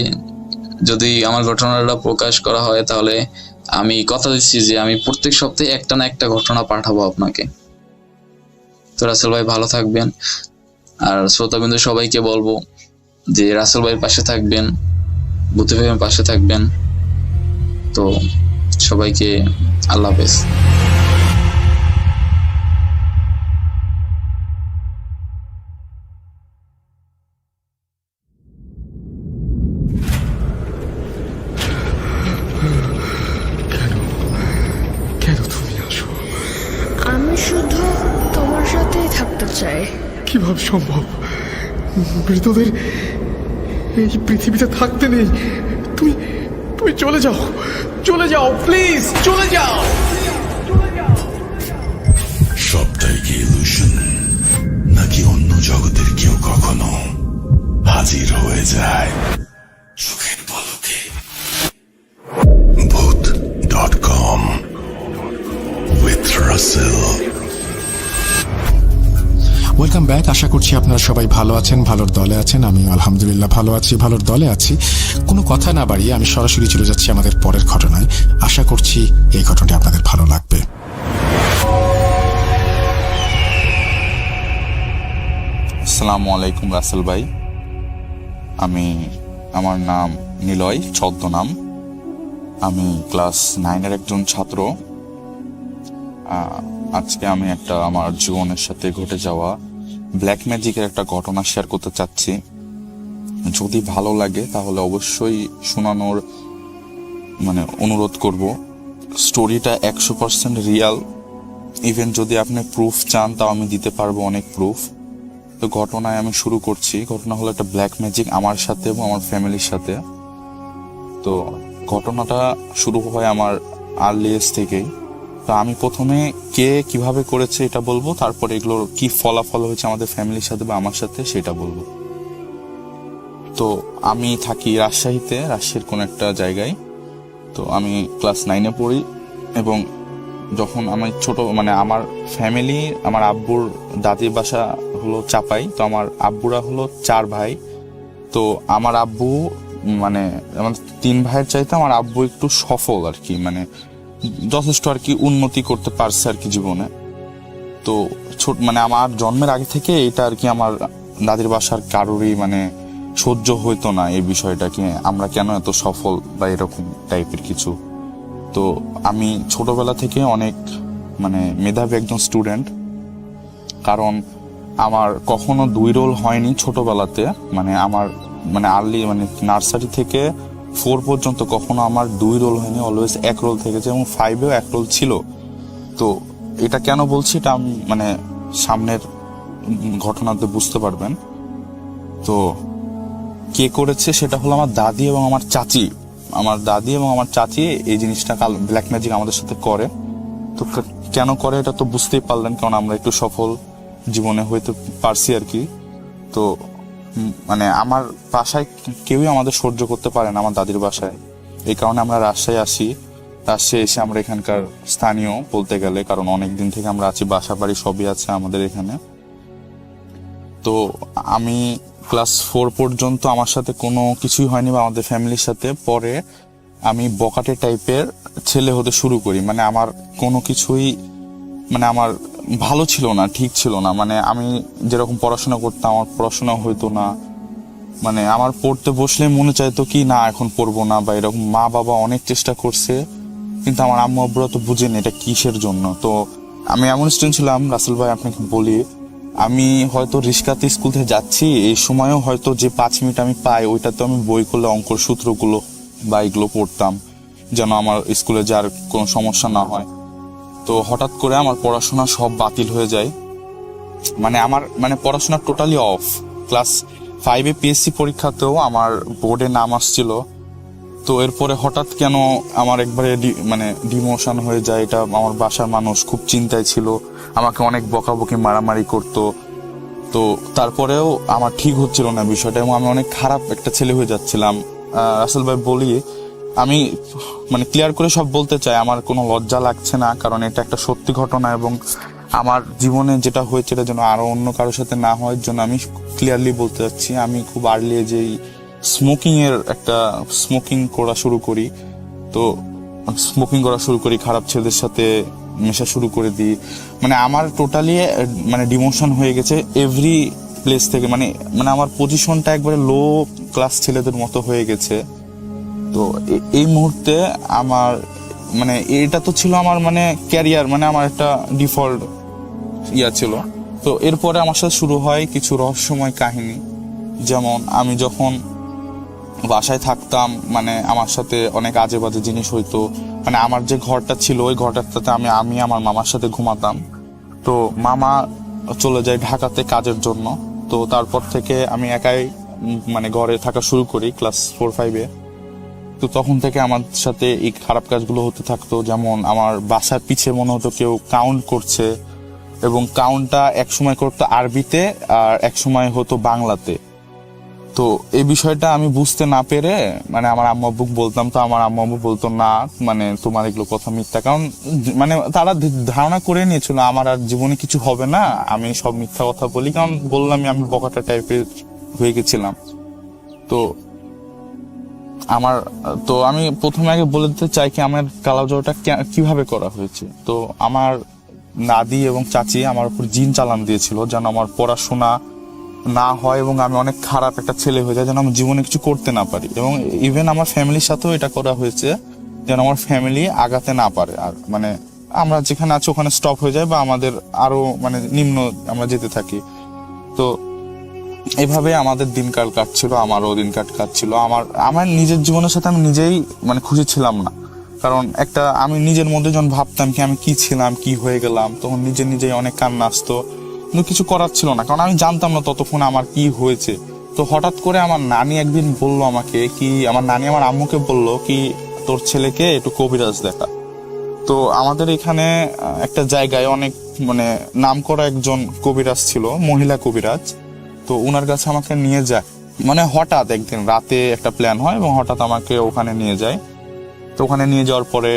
যদি আমার ঘটনাটা প্রকাশ করা হয়, তাহলে আমি কথা দিচ্ছি যে আমি প্রত্যেক সপ্তাহে একটা না একটা ঘটনা পাঠাবো আপনাকে। তো রাসেল ভাই ভালো থাকবেন। আর শ্রোতাবৃন্দ সবাইকে বলবো যে রাসেল ভাইয়ের পাশে থাকবেন, বুদ্ধি ভাইয়ের পাশে থাকবেন। তো সবাইকে আল্লাহ হাফেজ। কিভাবে সম্ভব? মৃতদের এই পৃথিবীতে থাকতে নেই। তুমি তুমি চলে যাও, চলে যাও, প্লিজ চলে যাও। সবটাই কি ইলুশন, নাকি অন্য জগতের কেউ কখনো হাজির হয়ে যায় চোখের পলকে? ভূত.com with Russell। Welcome back. আশা করছি আপনারা সবাই ভালো আছেন, ভালোর দলে আছেন। আমি আলহামদুলিল্লাহ ভালো আছি, ভালোর দলে আছি। কোনো কথা না বাড়িয়ে আমি সরাসরি চলে যাচ্ছি আমাদের পরের ঘটনায়। আশা করছি এই ঘটনাটি আপনাদের ভালো লাগবে। আসসালামু আলাইকুম রাসেল ভাই। আমার নাম নিলয়, ছদ্মনাম। আমি ক্লাস 9-এর একজন ছাত্র। আজকে আমি একটা আমার জীবনের সাথে ঘটে যাওয়া ব্ল্যাক ম্যাজিকের একটা ঘটনা শেয়ার করতে চাচ্ছি। যদি ভালো লাগে তাহলে অবশ্যই শোনানোর অনুরোধ করব। স্টোরিটা 100% রিয়াল। ইভেন যদি আপনি প্রুফ চান তাও আমি দিতে পারবো, অনেক প্রুফ। তো ঘটনায় আমি শুরু করছি। ঘটনা হলো একটা ব্ল্যাক ম্যাজিক আমার সাথে এবং আমার ফ্যামিলির সাথে। তো ঘটনাটা শুরু হয় আমার আর্লি এজ থেকেই। তো আমি প্রথমে কে কিভাবে করেছে এটা বলবো, তারপরে এগুলোর কি ফলাফল হয়েছে আমাদের ফ্যামিলির সাথে বা আমার সাথে সেটা বলবো। তো আমি থাকি রাজশাহীতে, রাজশাহীর কোন একটা জায়গায়। তো আমি ক্লাস 9-এ পড়ি এবং যখন আমি ছোট আমার ফ্যামিলি, আমার আব্বুর দাদির বাসা হলো চাপাই। তো আমার আব্বুরা হলো 4 ভাই। তো আমার আব্বু আমার 3 ভাইয়ের চাইতে আমার আব্বু একটু সফল আর কি, যথেষ্ট আর কি উন্নতি করতে পারছে আর কি জীবনে। তো আমার জন্মের আগে থেকে এটা আর কি আমার দাদির বাসার কারোরই সহ্য হইতো না এই বিষয়টা, কি আমরা কেন এত সফল বা এরকম টাইপের কিছু। তো আমি ছোটবেলা থেকে অনেক মেধাবী একজন স্টুডেন্ট। কারণ আমার কখনো 2 রোল হয়নি ছোটবেলাতে। আমার আর্লি নার্সারি থেকে 4 পর্যন্ত কখনো আমার 2 রোল হয়নি, অলওয়েজ 1 রোল থেকেছে এবং 5-এও 1 রোল ছিল। তো এটা কেন বলছি এটা সামনের ঘটনাতে বুঝতে পারবেন। তো কে করেছে সেটা হলো আমার দাদি এবং আমার চাচি। আমার দাদি এবং আমার চাচি এই জিনিসটা ব্ল্যাক ম্যাজিক আমাদের সাথে করে। তো কেন করে এটা তো বুঝতেই পারলেন, কারণ আমরা একটু সফল জীবনে হইতে পারছি আর কি। তো আমার বাসায় কেউই আমাদের সহ্য করতে পারে না, আমার দাদির বাসায়। এই কারণে আমরা রাজশাহী আসি। রাজশাহী এসে আমরা এখানকার স্থানীয় বলতে গেলে, কারণ অনেকদিন থেকে আমরা আছি, বাসা বাড়ি সবই আছে আমাদের এখানে। তো আমি ক্লাস 4 পর্যন্ত আমার সাথে কোনো কিছুই হয়নি বা আমাদের ফ্যামিলির সাথে। পরে আমি বকাটে টাইপের ছেলে হতে শুরু করি। আমার কোনো কিছুই আমার ভালো ছিল না, ঠিক ছিল না। আমি যেরকম পড়াশোনা করতাম আমার পড়াশোনা হইতো না। আমার পড়তে বসলে মনে চাইতো কি না এখন পড়বো না বা এরকম। মা বাবা অনেক চেষ্টা করছে, কিন্তু আমার আম্মু আব্বুরা তো বুঝেনি এটা কিসের জন্য। তো আমি এমন স্টুডেন্ট ছিলাম, রাসেল ভাই আপনাকে বলি, আমি হয়তো রিস্কাতে স্কুল থেকে যাচ্ছি, এই সময়ও হয়তো যে 5 মিনিট আমি পাই ওইটাতে আমি বই করলে অঙ্কর সূত্রগুলো বা এগুলো পড়তাম, যেন আমার স্কুলে যার কোনো সমস্যা না হয়। তো হঠাৎ করে আমার পড়াশোনা সব বাতিল হয়ে যায়। আমার পড়াশোনা টোটালি অফ। ক্লাস 5-এ পিএসসি পরীক্ষাতেও আমার বোর্ডে নাম আসছিল। তো এরপরে হঠাৎ কেন আমার একবারে ডিমোশন হয়ে যায়। এটা আমার বাসার মানুষ খুব চিন্তায় ছিল, আমাকে অনেক বকাবকি মারামারি করতো। তো তারপরেও আমার ঠিক হচ্ছিল না বিষয়টা এবং আমি অনেক খারাপ একটা ছেলে হয়ে যাচ্ছিলাম। রাসেল ভাই বলি, আমি ক্লিয়ার করে সব বলতে চাই, আমার কোনো লজ্জা লাগছে না, কারণ এটা একটা সত্যি ঘটনা এবং আমার জীবনে যেটা হয়েছে এটা যেন আরো অন্য কারোর সাথে না হয় জন্য আমি ক্লিয়ারলি বলতে চাচ্ছি। আমি খুব আর্লি এজেই স্মোকিং করা শুরু করি। তো স্মোকিং করা শুরু করি, খারাপ ছেলেদের সাথে মেশা শুরু করে দিই। আমার টোটালি ডিমোশন হয়ে গেছে এভরি প্লেস থেকে। আমার পজিশনটা একবারে লো ক্লাস ছেলেদের মতো হয়ে গেছে। তো এই মুহূর্তে আমার এটা তো ছিল আমার ক্যারিয়ার, আমার একটা ডিফল্ট ছিল। তো এরপরে আমার সাথে শুরু হয় কিছু রহস্যময় কাহিনী। যেমন আমি যখন বাসায় থাকতাম আমার সাথে অনেক আজে বাজে জিনিস হইতো। আমার যে ঘরটা ছিল ওই ঘরটাতে আমি আমার মামার সাথে ঘুমাতাম। তো মামা চলে যাই ঢাকাতে কাজের জন্য। তো তারপর থেকে আমি একাই মানে ঘরে থাকা শুরু করি ক্লাস 4-5-এ। তো তখন থেকে আমার সাথে এই খারাপ কাজগুলো হতে থাকতো, যেমন আমার বাসার পিছে মনে হতো কেউ কাউন্ট করছে, এবং কাউন্টটা এক সময় করতো আরবিতে আর এক সময় হতো বাংলাতে। তো এই বিষয়টা আমি বুঝতে না পেরে মানে আমার আম্মু আব্বুকে বলতাম, তো আমার আম্মু আব্বু বলতো না মানে তোমার এগুলো কথা মিথ্যা, কারণ মানে তারা ধারণা করে নিয়েছিল আমার আর জীবনে কিছু হবে না, আমি সব মিথ্যা কথা বলি, কারণ বললাম আমি বকাটা টাইপের হয়ে গেছিলাম। তো আমি প্রথমে আগে বলে দিতে চাই কি আমার কালাজ্বরটা কিভাবে করা হয়েছে। তো আমার দাদি এবং চাচি আমার উপর জিন চালান দিয়েছিল যেন আমার পড়াশোনা না হয় এবং আমি অনেক খারাপ একটা ছেলে হয়ে যায়, যেন আমি জীবনে কিছু করতে না পারি। এবং ইভেন আমার ফ্যামিলির সাথেও এটা করা হয়েছে যেন আমার ফ্যামিলি আগাতে না পারে, আর মানে আমরা যেখানে আছি ওখানে স্টপ হয়ে যায় বা আমাদের আরো মানে নিম্ন আমরা যেতে থাকি। তো এইভাবে আমাদের দিনকাল কাটছিল, আমারও দিনকাল কাটছিল। আমার নিজের জীবনের সাথে আমি নিজেই মানে খুশি ছিলাম না, কারণ আমি নিজের মধ্যে যখন ভাবতাম কি আমি কি ছিলাম কি হয়ে গেলাম, তখন নিজেই অনেক কান্না আসতো, কিন্তু কিছু করার ছিল না, কারণ আমি জানতাম না ততক্ষণ আমার কি হয়েছে। তো হঠাৎ করে আমার নানি একদিন বললো আমাকে কি, আমার নানি আমার আম্মুকে বললো কি তোর ছেলেকে একটু কবিরাজ দেখা। তো আমাদের এখানে একটা জায়গায় অনেক মানে নামকরা একজন কবিরাজ ছিল, মহিলা কবিরাজ। তো ওনার কাছে আমাকে নিয়ে যায়, মানে হঠাৎ একদিন রাতে একটা প্ল্যান হয় এবং হঠাৎ আমাকে ওখানে নিয়ে যায়। তো ওখানে নিয়ে যাওয়ার পরে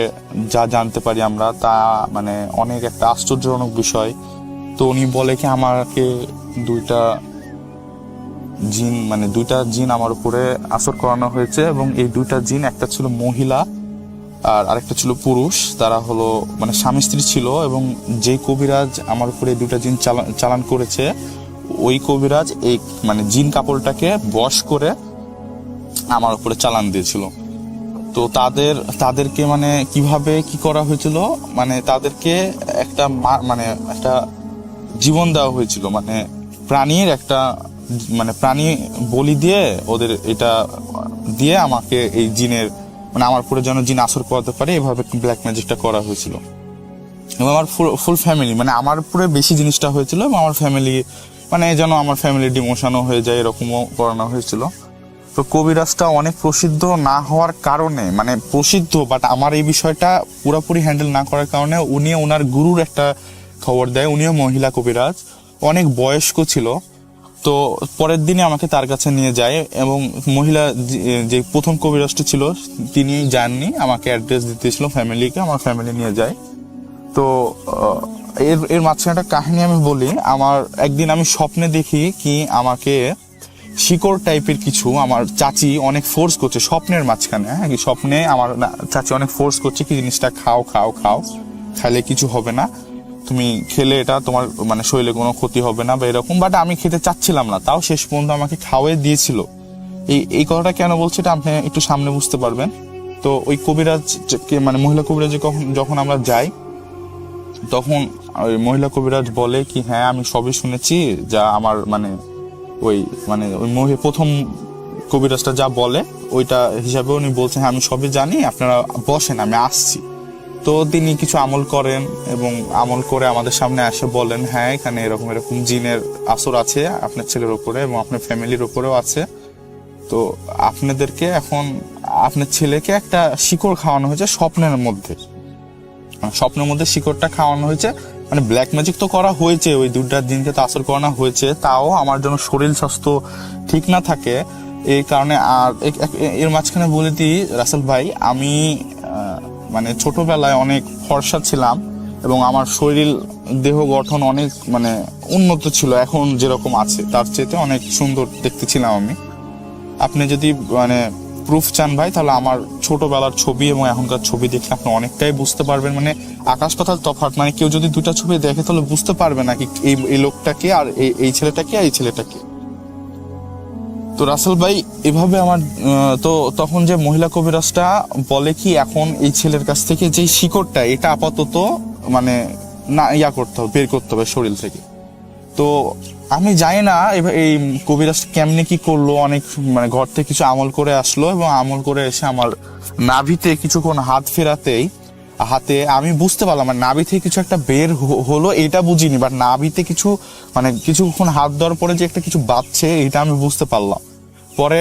যা জানতে পারি আমরা তা মানে অনেক একটা আশ্চর্যজনক বিষয়। তো উনি বলে কি আমাকে দুইটা জিন আমার উপরে আসর করানো হয়েছে, এবং এই দুইটা জিন একটা ছিল মহিলা আর আরেকটা ছিল পুরুষ। তারা হলো মানে স্বামী স্ত্রী ছিল, এবং যে কবিরাজ আমার উপরে দুইটা জিন চালান করেছে ওই কবিরাজ এই মানে জিন কাপড়টাকে বশ করে আমার উপরে চালান দিয়েছিল। তো তাদেরকে মানে কিভাবে কি করা হয়েছিল, মানে তাদেরকে একটা জীবন দেওয়া হয়েছিল, মানে প্রাণীর একটা মানে প্রাণী বলি দিয়ে ওদের এটা দিয়ে আমাকে এই জিনের মানে আমার উপরে যেন জিন আসর করাতে পারে এভাবে ব্ল্যাক ম্যাজিকটা করা হয়েছিল। এবং আমার ফুল ফ্যামিলি মানে আমার উপরে বেশি জিনিসটা হয়েছিল, এবং আমার ফ্যামিলি মানে যেন আমার ফ্যামিলি ডিমোশনও হয়ে যায় এরকমও করানো হয়েছিল। তো কবিরাজটা অনেক প্রসিদ্ধ না হওয়ার কারণে, মানে প্রসিদ্ধ বাট আমার এই বিষয়টা পুরোপুরি হ্যান্ডেল না করার কারণে উনি ওনার গুরুর একটা খবর দেয়, উনিও মহিলা কবিরাজ, অনেক বয়স্ক ছিল। তো পরের দিনে আমাকে তার কাছে নিয়ে যায়, এবং মহিলা যে প্রথম কবিরাজটি ছিল তিনি যাননি, আমাকে অ্যাড্রেস দিতেছিল ফ্যামিলিকে, আমার ফ্যামিলি নিয়ে যায়। তো এর মাঝখানে একটা কাহিনী আমি বলি। আমার একদিন আমি স্বপ্নে দেখি কি আমাকে শিকড় টাইপের কিছু আমার চাচি অনেক ফোর্স করছে স্বপ্নের মাঝখানে। হ্যাঁ, স্বপ্নে আমার চাচি অনেক ফোর্স করছে কি জিনিসটা খাও খাইলে কিছু হবে না, তুমি খেলে এটা তোমার মানে শরীরে কোনো ক্ষতি হবে না বা এরকম। বাট আমি খেতে চাচ্ছিলাম না, তাও শেষ পর্যন্ত আমাকে খাওয়াই দিয়েছিল। এই কথাটা কেন বলছি এটা আপনি একটু সামনে বুঝতে পারবেন। তো ওই কবিরাজ মানে মহিলা কবিরাজ যখন আমরা যাই তখন ওই মহিলা কবিরাজ বলে কি হ্যাঁ আমি সবই শুনেছি, যা আমার মানে ওই প্রথম কবিরাজটা যা বলে ওইটা হিসাবে উনি বলছেন হ্যাঁ আমি সবই জানি, আপনারা বসেন আমি আসছি। তো তিনি কিছু আমল করেন এবং আমল করে আমাদের সামনে এসে বলেন হ্যাঁ এখানে এরকম জিনের আসর আছে আপনার ছেলের উপরে এবং আপনার ফ্যামিলির উপরেও আছে। তো আপনাদেরকে এখন আপনার ছেলেকে একটা শিকড় খাওয়ানো হয়েছে স্বপ্নের মধ্যে শিকড়টা খাওয়ানো হয়েছে, মানে ব্ল্যাক ম্যাজিক তো করা হয়েছে, ওই দুটা দিনকে তো আসর করানো হয়েছে, তাও আমার জন্য শরীর স্বাস্থ্য ঠিক না থাকে এই কারণে। আর এর মাঝখানে বলে দিই রাসেল ভাই, আমি মানে ছোটবেলায় অনেক ফর্সা ছিলাম এবং আমার শরীর দেহ গঠন অনেক মানে উন্নত ছিল, এখন যেরকম আছে তার চেয়ে অনেক সুন্দর দেখতে ছিলাম আমি। আপনি যদি মানে প্রুফ চান ভাই তাহলে আমার ছোটবেলার ছবি এবং এখনকার ছবি দেখলে আপনি অনেকটাই বুঝতে পারবেন, মানে আকাশ পাতাল তফাৎ। মানে কেউ যদি দুটা ছবি দেখে তাহলে বুঝতে পারবে না কি এই লোকটাকে আর এই ছেলেটাকে আর এই ছেলেটাকে। তো রাসেল ভাই এভাবে আমার তো তখন যে মহিলা কবিরাজটা বলে কি এখন এই ছেলের কাছ থেকে যে শিকড়টা এটা আপাতত মানে না করতে হবে, বের করতে হবে শরীর থেকে। তো আমি জানি না এই কবিরাজ কেমনে কি করলো, অনেক মানে ঘর থেকে কিছু আমল করে আসলো এবং আমল করে এসে আমার নাভিতে কিছুক্ষণ হাত ফেরাতেই হাতে, আমি বুঝতে পারলাম মানে নাভি থেকে কিছু একটা বের হলো এটা বুঝিনি, বাট নাভিতে কিছু মানে কিছুক্ষণ হাত দেওয়ার পরে যে একটা কিছু বাজছে এটা আমি বুঝতে পারলাম। পরে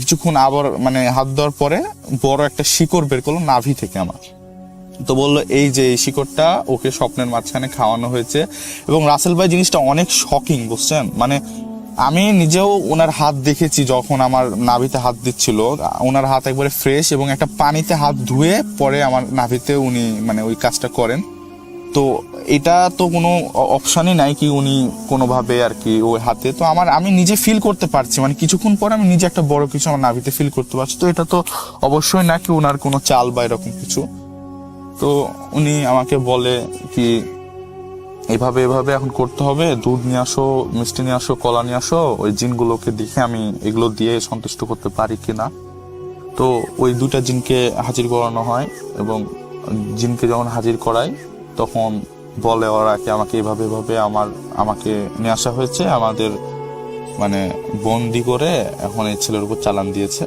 কিছুক্ষণ আবার মানে হাত দেওয়ার পরে বড় একটা শিকড় বের করলো নাভি থেকে আমার। তো বললো এই যে এই শিকড়টা ওকে স্বপ্নের মাঝখানে খাওয়ানো হয়েছে। এবং রাসেল ভাই জিনিসটা অনেক শকিং, বুঝছেন? মানে আমি নিজেও ওনার হাত দেখেছি যখন আমার নাভিতে হাত দিচ্ছিল, ওনার হাত একবারে ফ্রেশ এবং একটা পানিতে হাত ধুয়ে পরে আমার নাভিতে উনি মানে ওই কাজটা করেন। তো এটা তো কোনো অপশনই নাই কি উনি কোনোভাবে আর কি ওই হাতে, তো আমি নিজে ফিল করতে পারছি, মানে কিছুক্ষণ পরে আমি নিজে একটা বড় কিছু আমার নাভিতে ফিল করতে পারছি। তো এটা তো অবশ্যই না কি ওনার কোনো চাল বা এরকম কিছু। তো উনি আমাকে বলে কি এভাবে এভাবে এখন করতে হবে, দুধ নিয়ে আসো, মিষ্টি নিয়ে আসো, কলা নিয়ে আসো, ওই জিনগুলোকে দেখে আমি এগুলো দিয়ে সন্তুষ্ট করতে পারি কিনা। তো ওই 2টা জিনকে হাজির করানো হয় এবং জিনকে যখন হাজির করায় তখন বলে ওরা কি আমাকে এভাবে এভাবে আমাকে নিয়ে আসা হয়েছে, আমাদের মানে বন্দি করে এখন এই ছেলের উপর চালান দিয়েছে।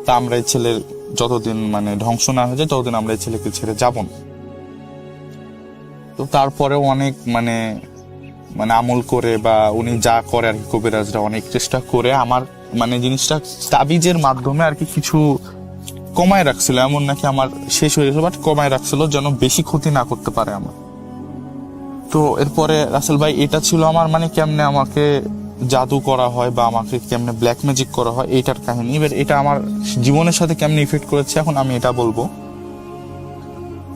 তা আমরা এই ছেলের যতদিন মানে ধ্বংস না হয়ে যায় ততদিন আমরা এই ছেলেকে ছেড়ে যাব না। তো তারপরেও অনেক মানে আমল করে বা উনি যা করে আর কি কবিরাজরা অনেক চেষ্টা করে আমার মানে জিনিসটা তাবিজের মাধ্যমে আর কি কিছু কমায় রাখছিল, এমন নাকি আমার শেষ হয়ে গেছে বাট কমায় রাখছিল যেন বেশি ক্ষতি না করতে পারে আমার। তো এরপরে রাসেল ভাই এটা ছিল আমার মানে কেমনে আমাকে জাদু করা হয় বা আমাকে কেমনে ব্ল্যাক ম্যাজিক করা হয় এইটার কাহিনী। এবার এটা আমার জীবনের সাথে কেমনে ইফেক্ট করেছে এখন আমি এটা বলবো।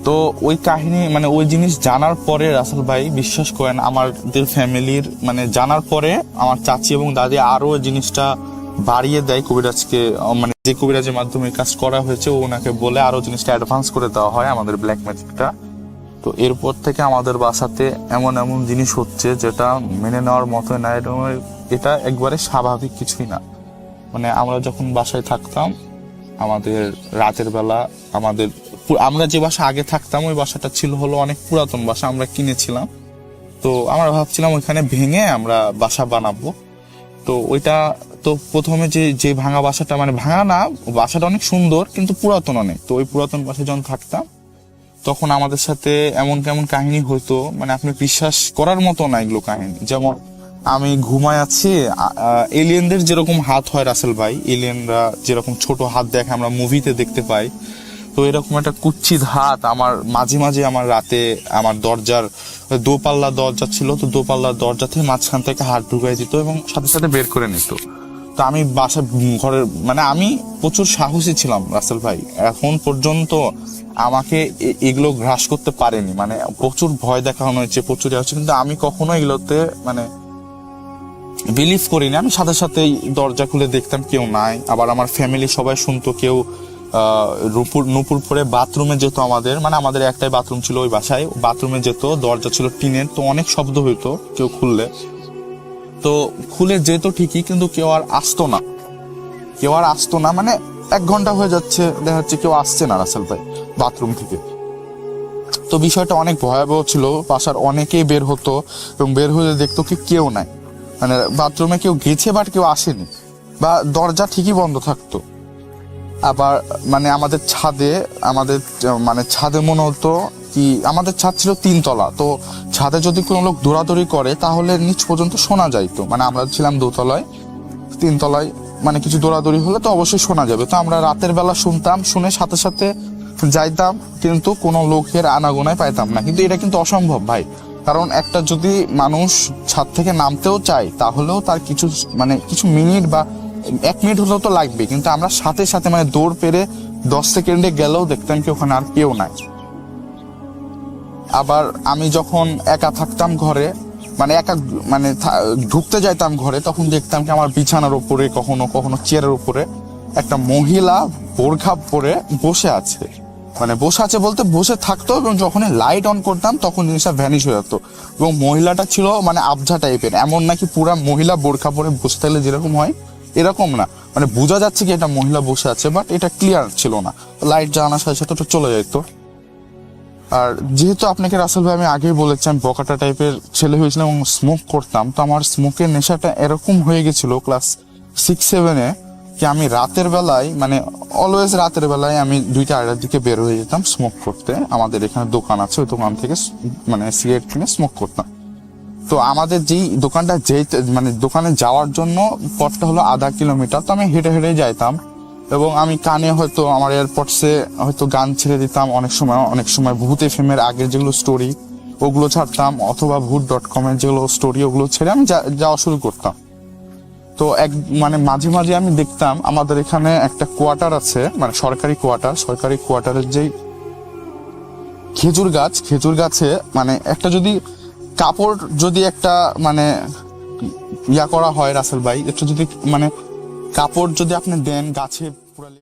তো ওই কাহিনী মানে ওই জিনিস জানার পরে রাসেল ভাই বিশ্বাস করেন আমাদের ফ্যামিলির মানে জানার পরে আমার চাচি এবং দাদি আরো জিনিসটা বাড়িয়ে দেয় কবিরাজকে, মানে যে কবিরাজের মাধ্যমে কাজ করা হয়েছে ওনাকে বলে আরো জিনিসটা অ্যাডভান্স করে দেওয়া হয় আমাদের ব্ল্যাক ম্যাজিকটা। তো এরপর থেকে আমাদের বাসাতে এমন এমন জিনিস হচ্ছে যেটা মেনে নেওয়ার মতো না, এটা একবারে স্বাভাবিক কিছুই না। মানে আমরা যখন বাসায় থাকতাম আমাদের রাতের বেলা আমরা যে বাসা আগে থাকতাম ওই বাসাটা ছিল হলো অনেক পুরাতন বাসা, আমরা কিনেছিলাম। তো আমরা ভাবছিলাম ওইখানে ভেঙে আমরা বাসা বানাবো। তো ওইটা তো প্রথমে যে ভাঙা বাসাটা মানে ভাঙা না, বাসাটা অনেক সুন্দর কিন্তু পুরাতন অনেক। তো ওই পুরাতন বাসায় যখন থাকতাম তখন আমাদের সাথে এমন কেমন কাহিনী হতো মানে আপনি বিশ্বাস করার মতো না এগুলো কাহিনী। যেমন আমি ঘুমায় আছি, এলিয়েনদের যেরকম হাত হয় রাসেল ভাই, এলিয়েনরা যেরকম ছোট হাত দেখে আমরা মুভিতে দেখতে পাই, তো এরকম একটা কুচ্ছিত হাত আমার মাঝে মাঝে আমার রাতে আমার দরজার দোপাল্লা দরজা ছিল, তো দোপাল্লার দরজা থেকে মাঝখান থেকে হাত ঢুকাই দিত এবং সাথে সাথে বের করে নিত। তো আমি বাসা ঘরের মানে আমি প্রচুর সাহসী ছিলাম রাসেল ভাই, এখন পর্যন্ত আমাকে এগুলো গ্রাস করতে পারেনি। মানে প্রচুর ভয় দেখানো হয়েছে, প্রচুর হচ্ছে, কিন্তু আমি কখনো এগুলোতে মানে বিলিভ করিনি। আমি সাথে সাথেই দরজা খুলে দেখতাম কেউ নাই। আবার আমার ফ্যামিলি সবাই শুনতো কেউ নুপুর পরে বাথরুমে যেত, আমাদের একটাই বাথরুম ছিল ওই বাসায়, বাথরুমে যেত, দরজা ছিল টিনের, তো অনেক শব্দ হইতো কেউ খুললে। তো খুলে যেত ঠিকই কিন্তু কেউ আর আসতো না, মানে 1 ঘন্টা হয়ে যাচ্ছে দেখা যাচ্ছে কেউ আসছে না রাসেল ভাই বাথরুম থেকে। তো বিষয়টা অনেক ভয়াবহ ছিল, বাসার অনেকেই বের হতো এবং বের হয়ে দেখতো কি কেউ নাই, মানে বাথরুমে কেউ গেছে বাট কেউ আসেনি বা দরজা ঠিকই বন্ধ থাকতো। আবার মানে আমাদের ছাদে মনে হতো কি আমাদের ছাদ ছিল 3 তলা, তো ছাদে যদি কোনো লোক দৌড়াদৌড়ি করে তাহলে নিচ পর্যন্ত শোনা যাইতো। মানে আমরা ছিলাম 2 তলায়, 3 তলায় মানে কিছু দৌড়াদৌড়ি হলে তো অবশ্যই শোনা যাবে। তো আমরা রাতের বেলা শুনতাম, শুনে সাথে সাথে যাইতাম কিন্তু কোনো লোকের আনাগোনায় পাইতাম না। কিন্তু এটা কিন্তু অসম্ভব ভাই, কারণ একটা যদি মানুষ ছাদ থেকে নামতেও চায় তাহলেও তার কিছু মিনিট বা 1 মিনিট হলেও তো লাগবে, কিন্তু আমরা সাথে সাথে মানে দৌড় পেরে 10 সেকেন্ডে গেলেও দেখতাম কি ওখানে আর কেউ নাই। আবার আমি যখন একা থাকতাম ঘরে, মানে ঢুকতে যাইতাম ঘরে, তখন দেখতাম কি আমার বিছানার উপরে কখনো কখনো চেয়ারের উপরে একটা মহিলা বোরখা পরে বসে আছে, মানে বলতে বসে থাকতো, এবং যখন লাইট অন করতাম তখন জিনিসটা ভ্যানিশ হয়ে যেত। এবং মহিলাটা ছিল মানে আবঝা টাইপের, এমন নাকি পুরা মহিলা বোরখা পরে বসে থাকলে যেরকম হয় এরকম না, মানে বোঝা যাচ্ছে কি এটা মহিলা বসে আছে বাট এটা ক্লিয়ার ছিল না। লাইট জ্বালানোর সাথে সাথে ওটা চলে যেত। আর যেহেতু আপনাকে রাসেল ভাই আমি আগেই বলেছি আমি বকাটা টাইপের ছেলে হয়েছিলাম এবং স্মোক করতাম, তো আমার স্মোকের নেশাটা এরকম হয়ে গেছিল ক্লাস 6-7-এ, কি আমি রাতের বেলায় মানে অলওয়েজ রাতের বেলায় আমি 2টা-2টার দিকে বের হয়ে যেতাম স্মোক করতে। আমাদের এখানে দোকান আছে, ওই দোকান থেকে মানে সিগারেট কিনে স্মোক করতাম। তো আমাদের যেই দোকানটা মানে দোকানে যাওয়ার জন্য পথটা হলো 1/2 কিলোমিটার। তো আমি হেঁটে হেঁটে যাইতাম এবং আমি কানে হয়তো আমার এয়ারপডসে হয়তো গান ছেড়ে দিতাম। অনেক সময় ভূত এফএম-এর আগের যেগুলো স্টোরি ওগুলো ছাড়তাম, অথবা ভূত.com এর যেগুলো স্টোরি ওগুলো ছেড়ে আমি যাওয়া শুরু করতাম। তো মানে মাঝে মাঝে আমি দেখতাম আমাদের এখানে একটা কোয়ার্টার আছে, মানে সরকারি কোয়ার্টারের যেই খেজুর গাছে মানে একটা যদি কাপড় যদি একটা মানে ইয়া করা হয় রাসেল ভাই, একটা যদি মানে কাপড় যদি আপনি দেন গাছে